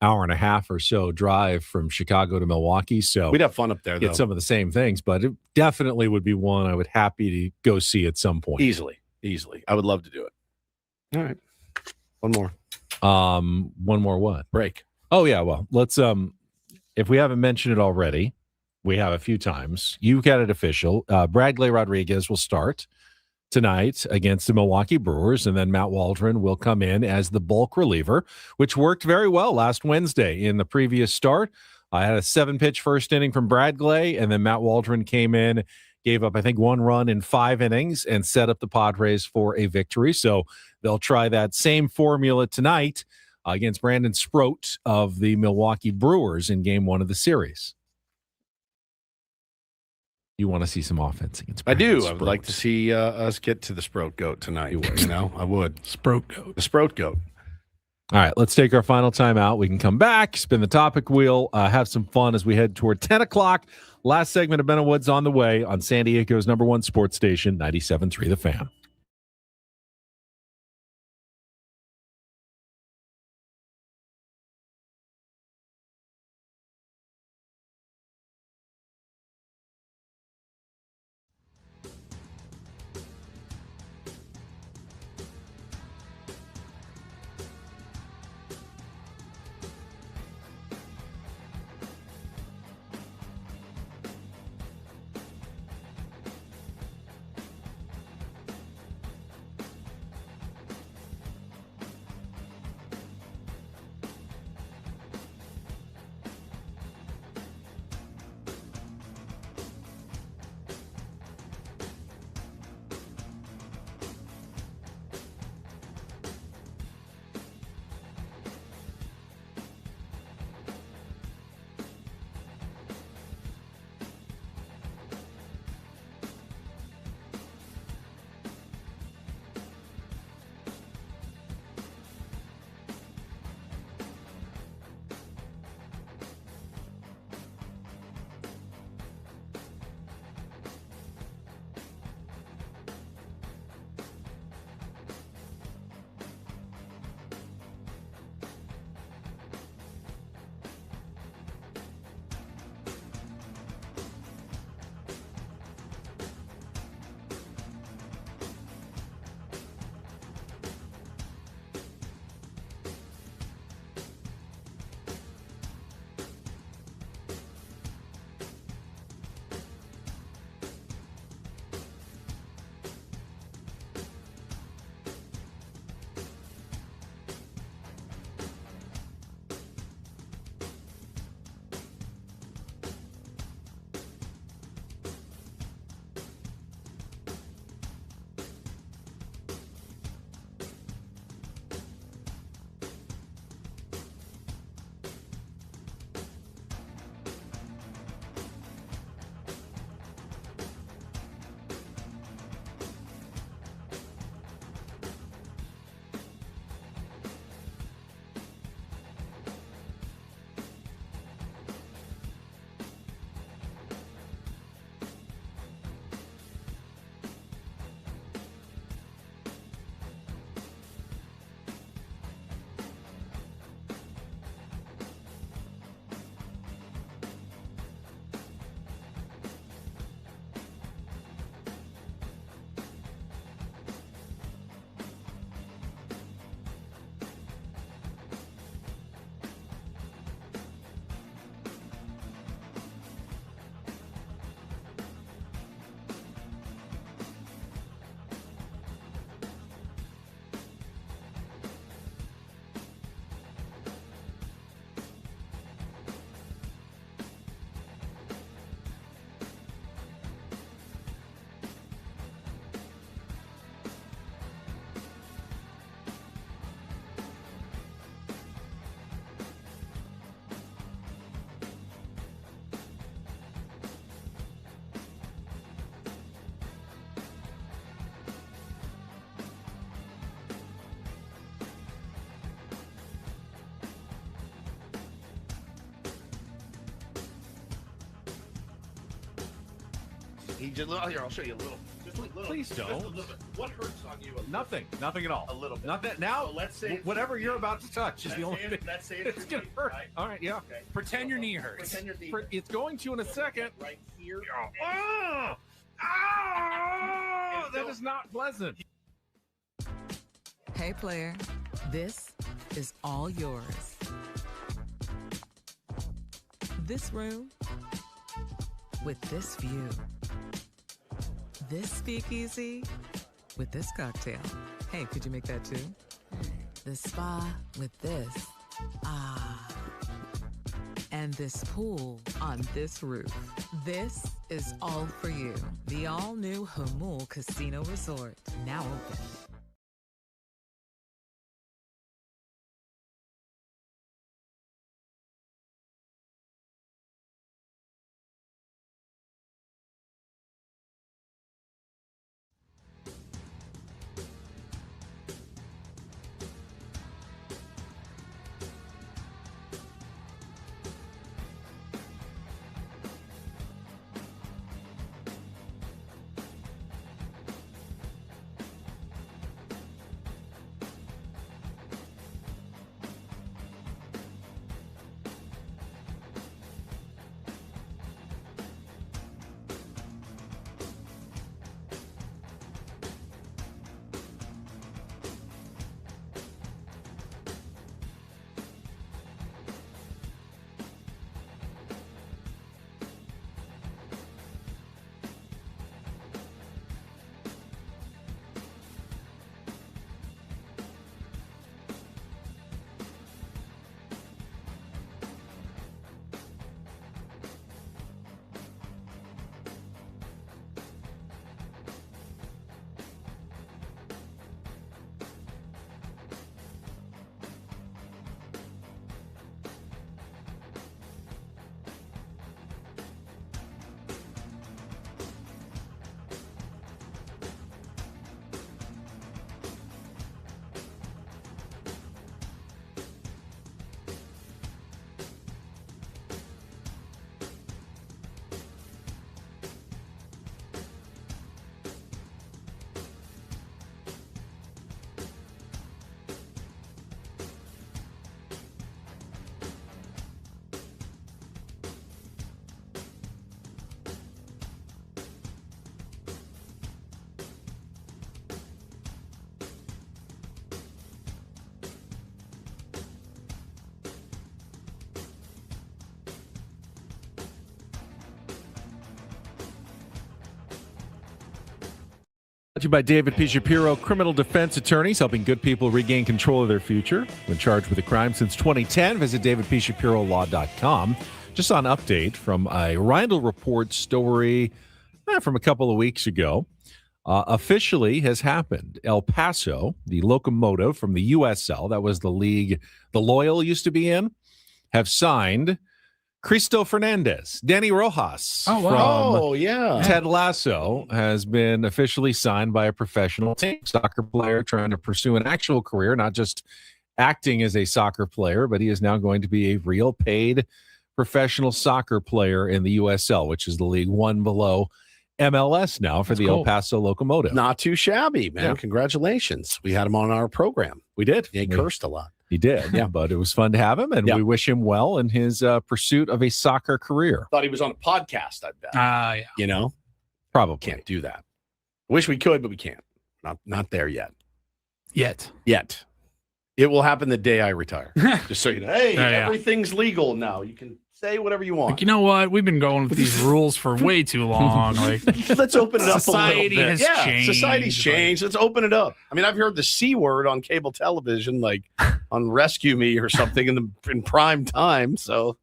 hour and a half or so drive from Chicago to Milwaukee. So we'd have fun up there, though. Get some of the same things, but it definitely would be one I would happy to go see at some point. Easily. I would love to do it. All right. One more. One more what? Break. Oh, yeah. Well, let's, if we haven't mentioned it already, we have a few times. You got it official. Bradley Rodriguez will start tonight against the Milwaukee Brewers, and then Matt Waldron will come in as the bulk reliever, which worked very well last Wednesday in the previous start. I had a 7-pitch first inning from Bradley, and then Matt Waldron came in, gave up, I think, 1 run in 5 innings and set up the Padres for a victory. So they'll try that same formula tonight against Brandon Sproat of the Milwaukee Brewers in Game 1 of the series. You want to see some offense against Brandon I do. Sproat. I would like to see us get to the Sproat Goat tonight. I would. Sproat Goat. The Sproat Goat. All right, let's take our final time out. We can come back, spin the topic wheel, have some fun as we head toward 10 o'clock. Last segment of Ben and Woods on the way on San Diego's #1 sports station, 97.3 The Fan. He just here. I'll show you a little. Just a little. Please don't. Just a little bit. What hurts on you? Nothing at all. A little bit. Not that now. So let's say whatever you're about to touch is the only thing. Let's say it's gonna hurt. Right? All right, yeah. Okay. Pretend your knee hurts. Pretend your knee. It's going to in a second. Right here. Oh, that is not pleasant. Hey, player, this is all yours. This room with this view. This speakeasy with this cocktail. Hey, could you make that too? The spa with this. Ah. And this pool on this roof. This is all for you. The all-new Hamul Casino Resort, now open. Brought to you by David P. Shapiro, criminal defense attorneys helping good people regain control of their future. Been charged with a crime since 2010. Visit davidpshapirolaw.com. Just on update from a Rindle Report story from a couple of weeks ago. Officially has happened. El Paso, the locomotive from the USL, that was the league the Loyal used to be in, have signed Cristo Fernandez, Danny Rojas from Ted Lasso has been officially signed by a professional team. Soccer player trying to pursue an actual career, not just acting as a soccer player, but he is now going to be a real paid professional soccer player in the USL, which is the league one below MLS now for the El Paso Locomotive. Not too shabby, man. Yeah. Congratulations. We had him on our program. We did. He cursed a lot. He did, yeah, but it was fun to have him, and we wish him well in his pursuit of a soccer career. Thought he was on a podcast, I bet. Yeah. You know? Probably. Can't do that. Wish we could, but we can't. Not there yet. Yet. It will happen the day I retire. Just so you know. Hey, Yeah. everything's legal now. You can say whatever you want. Like, you know what? We've been going with these rules for way too long. Like, let's open it up society a little bit. has changed. Society's changed. Let's open it up. I mean, I've heard the C word on cable television, like on Rescue Me or something in prime time. So,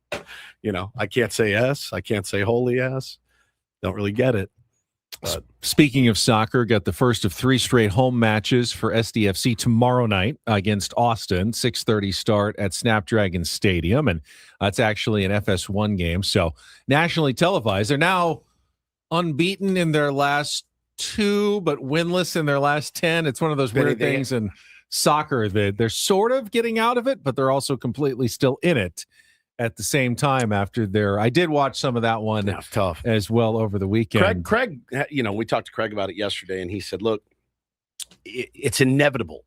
you know, I can't say S. I can't say holy S. Don't really get it. But speaking of soccer, got the first of 3 straight home matches for SDFC tomorrow night against Austin, 6:30 start at Snapdragon Stadium, and that's actually an FS1 game, so nationally televised. They're now unbeaten in their last 2, but winless in their last 10. It's one of those weird things in soccer that they're sort of getting out of it, but they're also completely still in it at the same time after their. I did watch some of that one. That's tough as well over the weekend. Craig, we talked to Craig about it yesterday, and he said, "Look, it's inevitable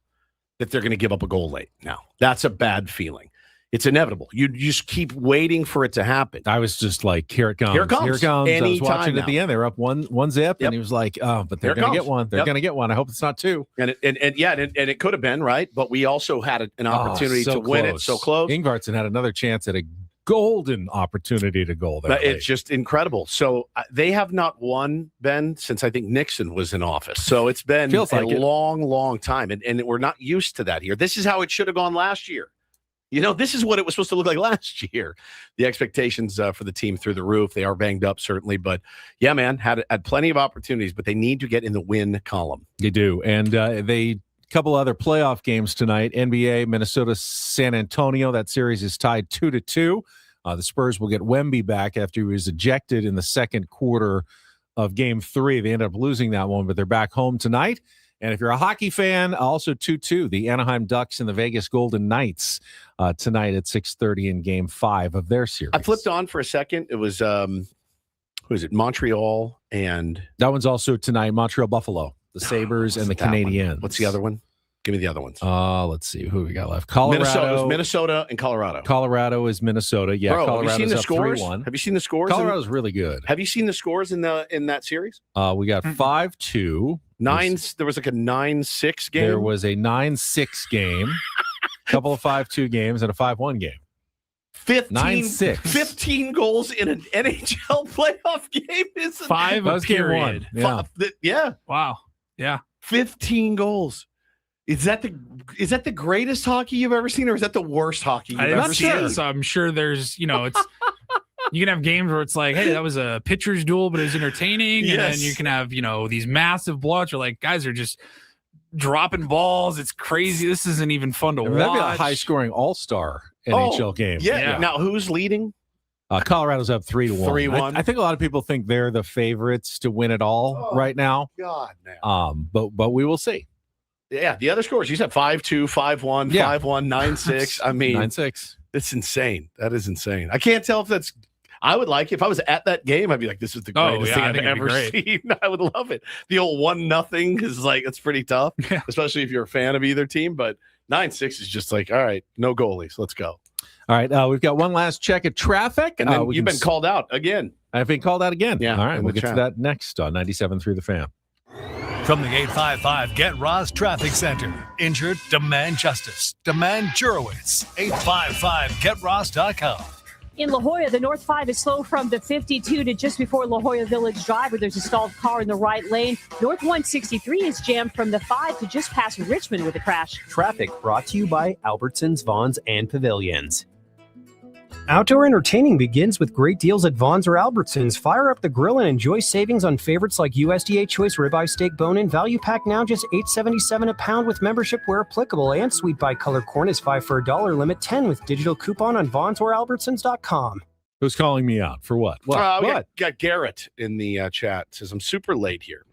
that they're going to give up a goal late. Now that's a bad feeling. It's inevitable. You just keep waiting for it to happen." I was just like, "Here it comes! Here it comes! Here it comes!" I was watching now. at the end. They're up one zip, and he was like, "Oh, but they're going to get one. They're going to get one. I hope it's not two." And it could have been right, but we also had an opportunity to win it. So close. Ingvartsen had another chance at a golden opportunity to goal there. It's just incredible. So they have not won, Ben, since I think Nixon was in office. So it's been long time, and we're not used to that here. This is how it should have gone last year. This is what it was supposed to look like last year. The expectations for the team through the roof. They are banged up, certainly. But, yeah, man, had plenty of opportunities, but they need to get in the win column. They do. And they couple other playoff games tonight. NBA, Minnesota, San Antonio. That series is tied 2-2. The Spurs will get Wemby back after he was ejected in the second quarter of Game 3. They ended up losing that one, but they're back home tonight. And if you're a hockey fan, also 2-2, the Anaheim Ducks and the Vegas Golden Knights tonight at 6:30 in Game 5 of their series. I flipped on for a second. It was, who is it, Montreal and... That one's also tonight, Montreal Buffalo, the Sabres and the Canadiens. What's the other one? Give me the other ones. Let's see. Who we got left? Colorado. Minnesota and Colorado. Colorado is Minnesota. Yeah, Bro, Colorado's have you seen the scores? 3-1. Have you seen the scores? Colorado's really good. Have you seen the scores in that series? We got 5-2. There was like a 9-6 game. There was a 9-6 game, a couple of 5-2 games, and a 5-1 game. 9-6. 15 goals in an NHL playoff game is 5 a period. Yeah. Wow. Yeah. 15 goals. Is that the greatest hockey you've ever seen, or is that the worst hockey you've ever seen? So I'm sure there's, it's you can have games where it's like, hey, that was a pitcher's duel, but it was entertaining. Yes. And then you can have, these massive blowouts where like guys are just dropping balls. It's crazy. This isn't even fun to watch. That'd be a high scoring all-star NHL game. Yeah. Now who's leading? Colorado's up 3-1. 3-1. I think a lot of people think they're the favorites to win it all right now. God, man. But we will see. Yeah, the other scores, you said 5-2, 5-1, 5-1, 9-6. I mean, 9-6. It's insane. That is insane. I can't tell if that's. I would like if I was at that game. I'd be like, "This is the greatest thing I've ever seen." I would love it. The old 1-0 is like it's pretty tough, especially if you're a fan of either team. But 9-6 is just like, all right, no goalies. Let's go. All right, we've got one last check of traffic, and then you've been called out again. I've been called out again. Yeah. All right, we'll get to that next on 97 through the Fan. From the 855 Get Ross Traffic Center. Injured? Demand justice. Demand Jurowitz. 855GetRoss.com. In La Jolla, the North 5 is slow from the 52 to just before La Jolla Village Drive, where there's a stalled car in the right lane. North 163 is jammed from the 5 to just past Richmond with a crash. Traffic brought to you by Albertsons, Vons, and Pavilions. Outdoor entertaining begins with great deals at Vons or Albertsons. Fire up the grill and enjoy savings on favorites like USDA Choice Ribeye Steak Bone-In. Value pack now just $8.77 a pound with membership where applicable. And Sweet by Color Corn is 5 for $1. Limit 10 with digital coupon on Vons or Albertsons.com. Who's calling me out for what? We got Garrett in the chat. Says, I'm super late here.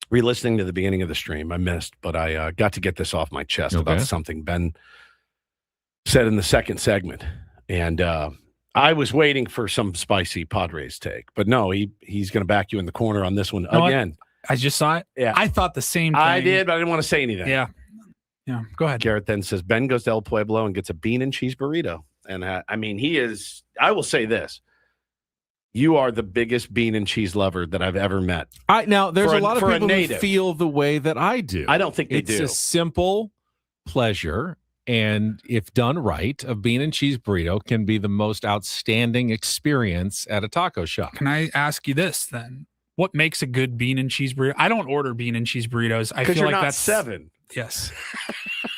Re-listening to the beginning of the stream. I missed, but I got to get this off my chest about something Ben said in the second segment. And I was waiting for some spicy Padres take, but no, he's going to back you in the corner on this one again. I just saw it. Yeah, I thought the same thing. I did, but I didn't want to say anything. Yeah. Go ahead. Garrett then says Ben goes to El Pueblo and gets a bean and cheese burrito, and I mean he is. I will say this: you are the biggest bean and cheese lover that I've ever met. Now there's a lot of people who feel the way that I do. I don't think they do. It's a simple pleasure. And if done right, a bean and cheese burrito can be the most outstanding experience at a taco shop. Can I ask you this then? What makes a good bean and cheese burrito? I don't order bean and cheese burritos. I feel you're like not that's 7. Yes.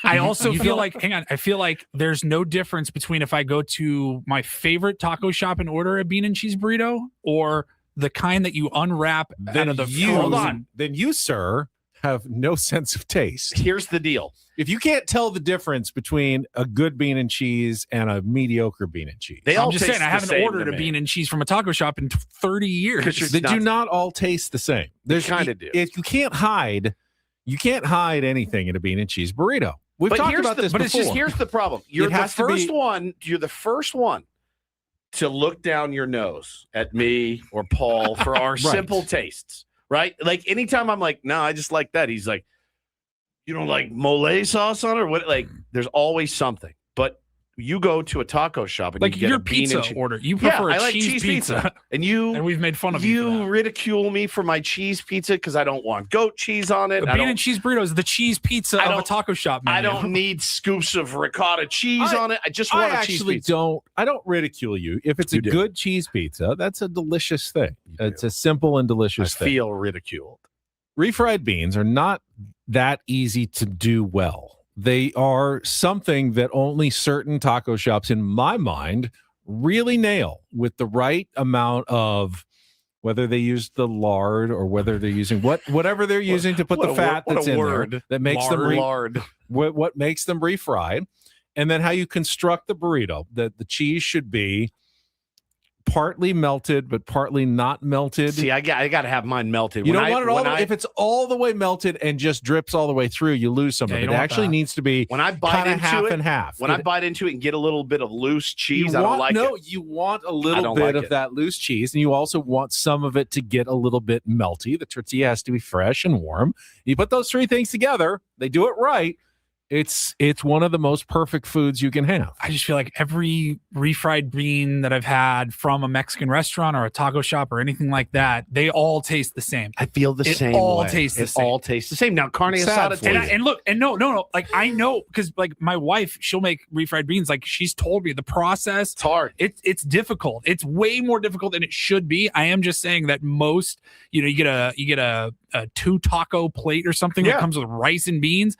I also feel like, hang on, I feel like there's no difference between if I go to my favorite taco shop and order a bean and cheese burrito or the kind that you unwrap out of the Hold on. Then you, sir, have no sense of taste. Here's the deal. If you can't tell the difference between a good bean and cheese and a mediocre bean and cheese, I'm just saying I haven't ordered a bean and cheese from a taco shop in 30 years. They do not all taste the same. They kind of do. If you can't hide anything in a bean and cheese burrito. We've talked about this before. Here's the problem. You're the first one to look down your nose at me or Paul for our simple tastes, right? Like anytime I'm like, no, I just like that. He's like, you don't like mole sauce on it or what? Like, there's always something. But you go to a taco shop and like you get your a bean pizza and order. You prefer I like cheese pizza. And we've made fun of you. You ridicule me for my cheese pizza because I don't want goat cheese on it. The bean and cheese burrito is the cheese pizza of a taco shop menu. I don't need scoops of ricotta cheese on it. I just want a cheese pizza. I don't ridicule you. If it's a good cheese pizza, that's a delicious thing. It's a simple and delicious thing. I feel ridiculed. Refried beans are not that easy to do well. They are something that only certain taco shops, in my mind, really nail with the right amount of, whether they use the lard or whether they're using whatever they're using to put the fat that's in there that makes them what makes them refried, and then how you construct the burrito. That the cheese should be partly melted but partly not melted. See, I got to have mine melted. You don't want it all if it's all the way melted and just drips all the way through, you lose some of it. It actually needs to be when I bite into half it, and half. When I bite into it and get a little bit of loose cheese, I don't like it. No, you want a little bit of that loose cheese, and you also want some of it to get a little bit melty. The tortilla has to be fresh and warm. You put those three things together, they do it right. It's one of the most perfect foods you can have. I just feel like every refried bean that I've had from a Mexican restaurant or a taco shop or anything like that, they all taste the same. I feel the same way. All tastes the same. All tastes the same. Now, carne asada. And look, no. Like, I know, because like my wife, she'll make refried beans. Like, she's told me the process. It's hard. It's difficult. It's way more difficult than it should be. I am just saying that most, you get a 2 taco plate or something that comes with rice and beans.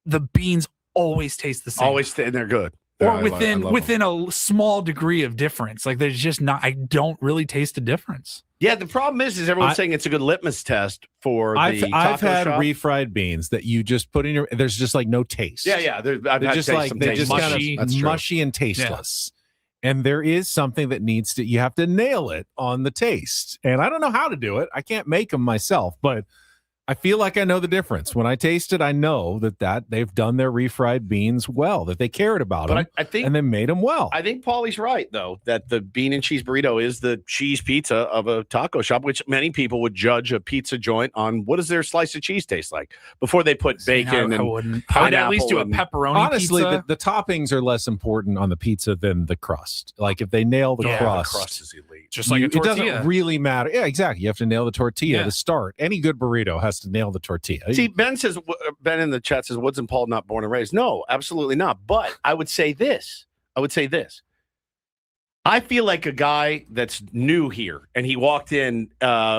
The beans always taste the same. And they're good. Or within a small degree of difference. Like, there's just not, I don't really taste a difference. Yeah, the problem is everyone's saying it's a good litmus test for I've taco had shop. refried beans that you just put in your, there's just like no taste. Yeah. They're just like, they're just kind of mushy and tasteless. Yeah. And there is something that needs to, you have to nail it on the taste. And I don't know how to do it. I can't make them myself, but I feel like I know the difference. When I taste it, I know that they've done their refried beans well, that they cared about them, and they made them well. I think Paulie's right, though, that the bean and cheese burrito is the cheese pizza of a taco shop, which many people would judge a pizza joint on what does their slice of cheese taste like before they put bacon I would at least do a pepperoni honestly, pizza. The toppings are less important on the pizza than the crust. Like, if they nail the crust. The crust is elite. Just like a tortilla. It doesn't really matter. Yeah, exactly. You have to nail the tortilla to start. Any good burrito has to nail the tortilla. See, Ben in the chat says, Woods and Paul not born and raised. No, absolutely not. But I would say this. I feel like a guy that's new here and he walked in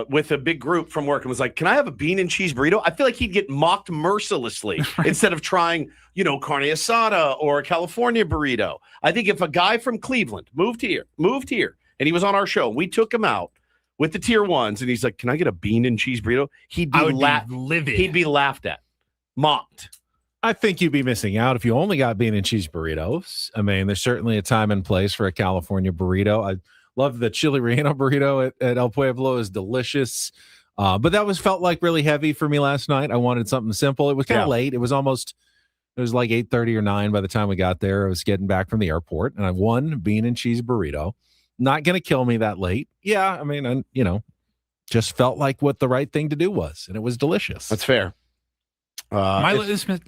with a big group from work and was like, can I have a bean and cheese burrito? I feel like he'd get mocked mercilessly instead of trying, carne asada or a California burrito. I think if a guy from Cleveland moved here, and he was on our show, and we took him out with the tier ones, and he's like, can I get a bean and cheese burrito? He'd be livid. He'd be laughed at, mocked. I think you'd be missing out if you only got bean and cheese burritos. I mean, there's certainly a time and place for a California burrito. I love the chili relleno burrito at El Pueblo is delicious. But that felt like really heavy for me last night. I wanted something simple. It was kind of late. It was like 8:30 or 9 by the time we got there. I was getting back from the airport, and I won bean and cheese burrito. Not going to kill me that late. Yeah, I mean, just felt like what the right thing to do was, and it was delicious. That's fair. My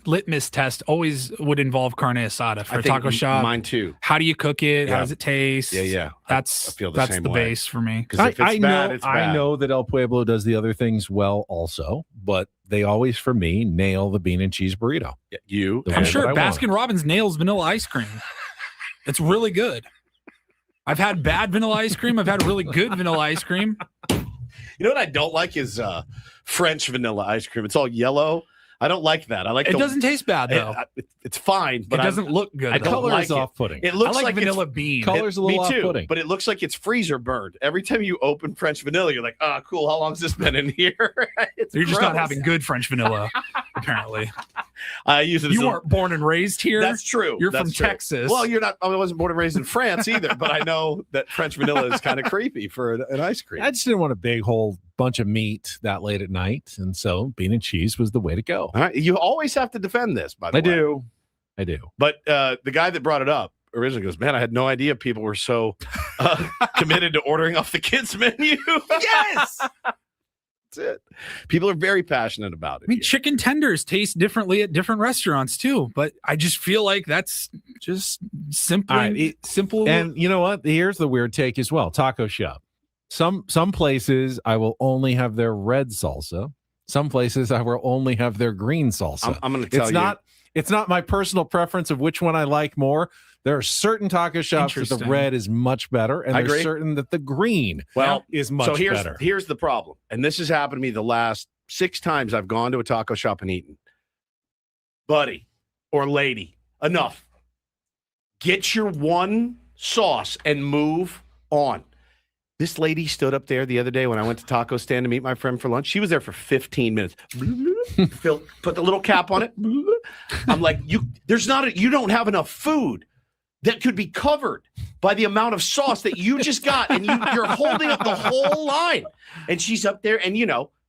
litmus test always would involve carne asada for a taco shop. Mine too. How do you cook it? How does it taste? Yeah. That's the base for me. Because if it's bad, it's bad. I know that El Pueblo does the other things well also, but they always, for me, nail the bean and cheese burrito. Yeah, I'm sure Baskin Robbins nails vanilla ice cream. It's really good. I've had bad vanilla ice cream. I've had really good vanilla ice cream. You know what I don't like is French vanilla ice cream. It's all yellow. I don't like that. I like it. Doesn't taste bad though. It's fine, but it doesn't look good. I don't like it. Off-putting. It looks I like vanilla bean. Color's a little off-putting. But it looks like it's freezer burned. Every time you open French vanilla, you're like, oh, cool. How long has this been in here? You're just not having good French vanilla, apparently. I use it. You weren't born and raised here. That's true. You're from Texas. Well, you're not. I wasn't born and raised in France either. But I know that French vanilla is kind of creepy for an ice cream. I just didn't want a big whole bunch of meat that late at night, and so bean and cheese was the way to go. All right. You always have to defend this, by the way. I do. But the guy that brought it up originally goes, man, I had no idea people were so committed to ordering off the kids' menu. Yes. That's it. People are very passionate about it. I mean, chicken tenders taste differently at different restaurants too, but I just feel like that's just simple. And you know what? Here's the weird take as well. Taco shop. Some places I will only have their red salsa. Some places I will only have their green salsa. I'm going to tell you. It's not my personal preference of which one I like more. There are certain taco shops that the red is much better, and there's certain that the green is much better. Here's the problem, and this has happened to me the last 6 times I've gone to a taco shop and eaten. Buddy or lady, enough. Get your one sauce and move on. This lady stood up there the other day when I went to Taco Stand to meet my friend for lunch. She was there for 15 minutes. Put the little cap on it. I'm like, you don't have enough food that could be covered by the amount of sauce that you just got, and you're holding up the whole line. And she's up there, and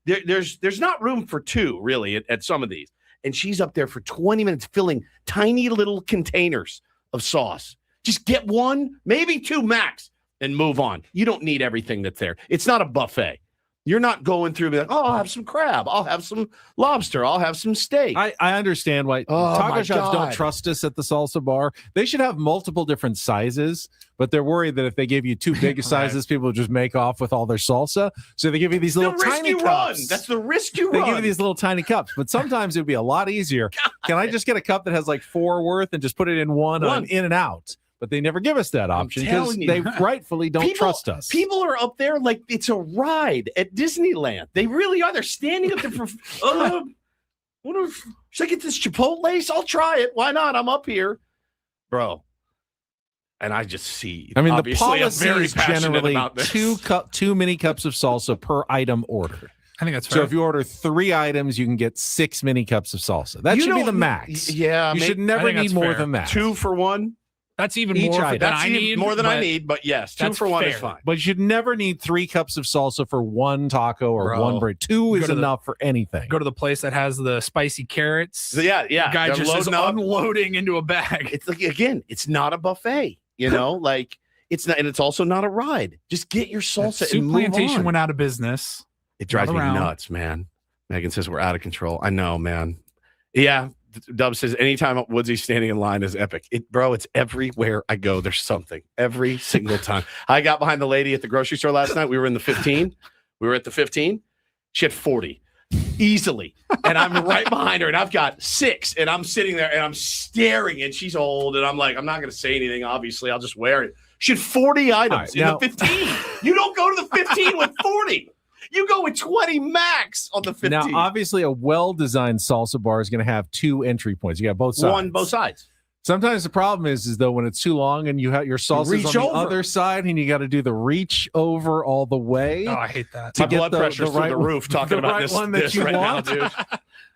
there's not room for 2 really at some of these. And she's up there for 20 minutes filling tiny little containers of sauce. Just get 1, maybe 2 max, and move on. You don't need everything that's there. It's not a buffet. You're not going through and be like, oh, I'll have some crab. I'll have some lobster. I'll have some steak. I understand why taco shops don't trust us at the salsa bar. They should have multiple different sizes, but they're worried that if they give you too big of sizes, people will just make off with all their salsa. So they give you these little tiny cups. That's the risk you They run. give you these little tiny cups, but sometimes it would be a lot easier. Can I just get a cup that has like 4 worth and just put it in one. In and out? But they never give us that option because they rightfully don't trust us. People are up there like it's a ride at Disneyland. They really are. They're standing up there for, should I get this Chipotle? I'll try it. Why not? I'm up here. Bro. And I just see. I mean, the policy very is passionate generally about this. 2 mini cups of salsa per item ordered. I think that's fair. So if you order 3 items, you can get 6 mini cups of salsa. That should be the max. Yeah. You should never need more than that. 2 for 1. That's even Each more item. than I need. More than I need, but yes, 2 for 1 is fine. But you should never need 3 cups of salsa for 1 taco or 1 bread. 2 is enough for anything. Go to the place that has the spicy carrots. Yeah. The guy They're just is unloading into a bag. It's like, again, it's not a buffet, like it's not, and it's also not a ride. Just get your salsa Soup and move Plantation on. went out of business. It drives me nuts, man. Megan says we're out of control. I know, man. Yeah. Dub says anytime Woodsy's standing in line is epic. It's everywhere I go. There's something every single time. I got behind the lady at the grocery store last night. We were in the 15. We were at the 15. She had 40 easily. And I'm right behind her and I've got 6 and I'm sitting there and I'm staring and she's old. And I'm like, I'm not going to say anything. Obviously, I'll just wear it. She had 40 items in the 15. You don't go to the 15 with 40. You go with 20 max on the 15. Now, obviously, a well-designed salsa bar is going to have 2 entry points. You got both sides. Both sides. Sometimes the problem is though when it's too long and you have your salsa on the other side and you got to do the reach over all the way. Oh, I hate that. My blood pressure's through the roof talking about this one that you right want. now, dude.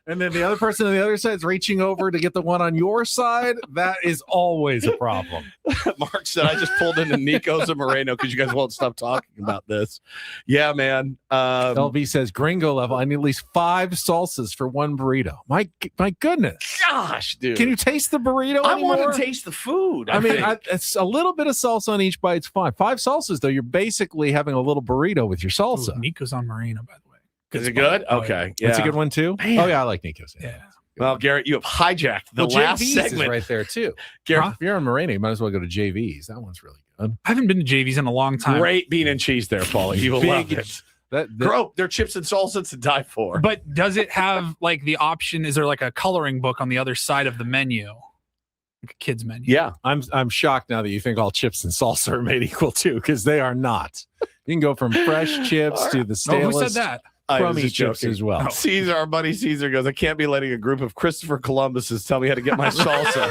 And then the other person on the other side is reaching over to get the one on your side. That is always a problem. Mark said, I just pulled into Nico's and Moreno because you guys won't stop talking about this. Yeah, man. LB says, gringo level, I need at least 5 salsas for 1 burrito. My goodness. Gosh, dude. Can you taste the burrito anymore? I want to taste the food. I mean, it's a little bit of salsa on each bite's fine. 5 salsas, though, you're basically having a little burrito with your salsa. Ooh, Nico's on Moreno, by the way. Is it good? Okay. Yeah. That's a good one, too? Man. Oh, yeah, I like Nico's. Yeah. Well, Garrett, you have hijacked the last JV's segment. is right there, too. Garrett, if you're on Moreno, you might as well go to JV's. That one's really good. I haven't been to JV's in a long time. Great bean and cheese there, Paulie. You will love it. They're chips and salsa to die for. But does it have like the option? Is there like a coloring book on the other side of the menu? Like a kid's menu? Yeah. I'm shocked now that you think all chips and salsa are made equal, too, because they are not. You can go from fresh chips to the stalest. Who said that? Crummy chips as well. Caesar, our buddy Caesar goes, I can't be letting a group of Christopher Columbuses tell me how to get my salsa.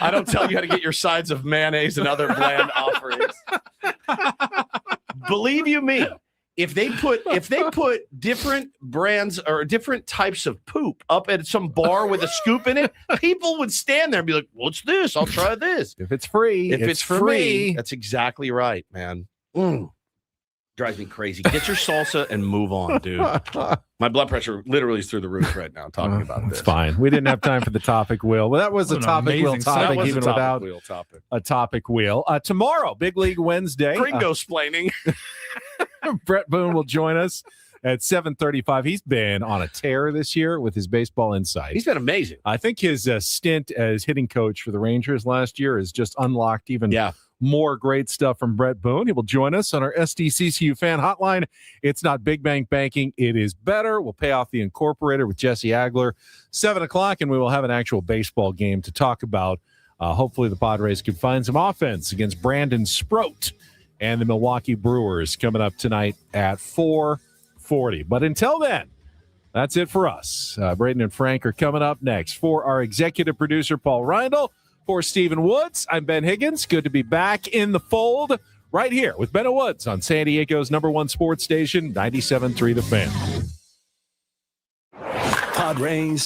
I don't tell you how to get your sides of mayonnaise and other bland offerings. Believe you me, if they put different brands or different types of poop up at some bar with a scoop in it, people would stand there and be like, what's this? I'll try this. If it's free, If it's free, that's exactly right, man. Drives me crazy. Get your salsa and move on, dude. My blood pressure literally is through the roof right now talking about this. It's fine. We didn't have time for the topic wheel. Well, that was a topic wheel topic, even without a topic wheel. Tomorrow, Big League Wednesday. Gringo-splaining. Brett Boone will join us at 7:35. He's been on a tear this year with his baseball insight. He's been amazing. I think his stint as hitting coach for the Rangers last year has just unlocked even more great stuff from Brett Boone. He will join us on our SDCCU fan hotline. It's not big bank banking. It is better. We'll pay off the incorporator with Jesse Agler, 7 o'clock, and we will have an actual baseball game to talk about. Hopefully the Padres can find some offense against Brandon Sproat and the Milwaukee Brewers coming up tonight at 4:40. But until then, that's it for us. Braden and Frank are coming up next. For our executive producer, Paul Reindl, for Stephen Woods, I'm Ben Higgins. Good to be back in the fold right here with Ben Woods on San Diego's #1 sports station, 97.3 The Fan. Padres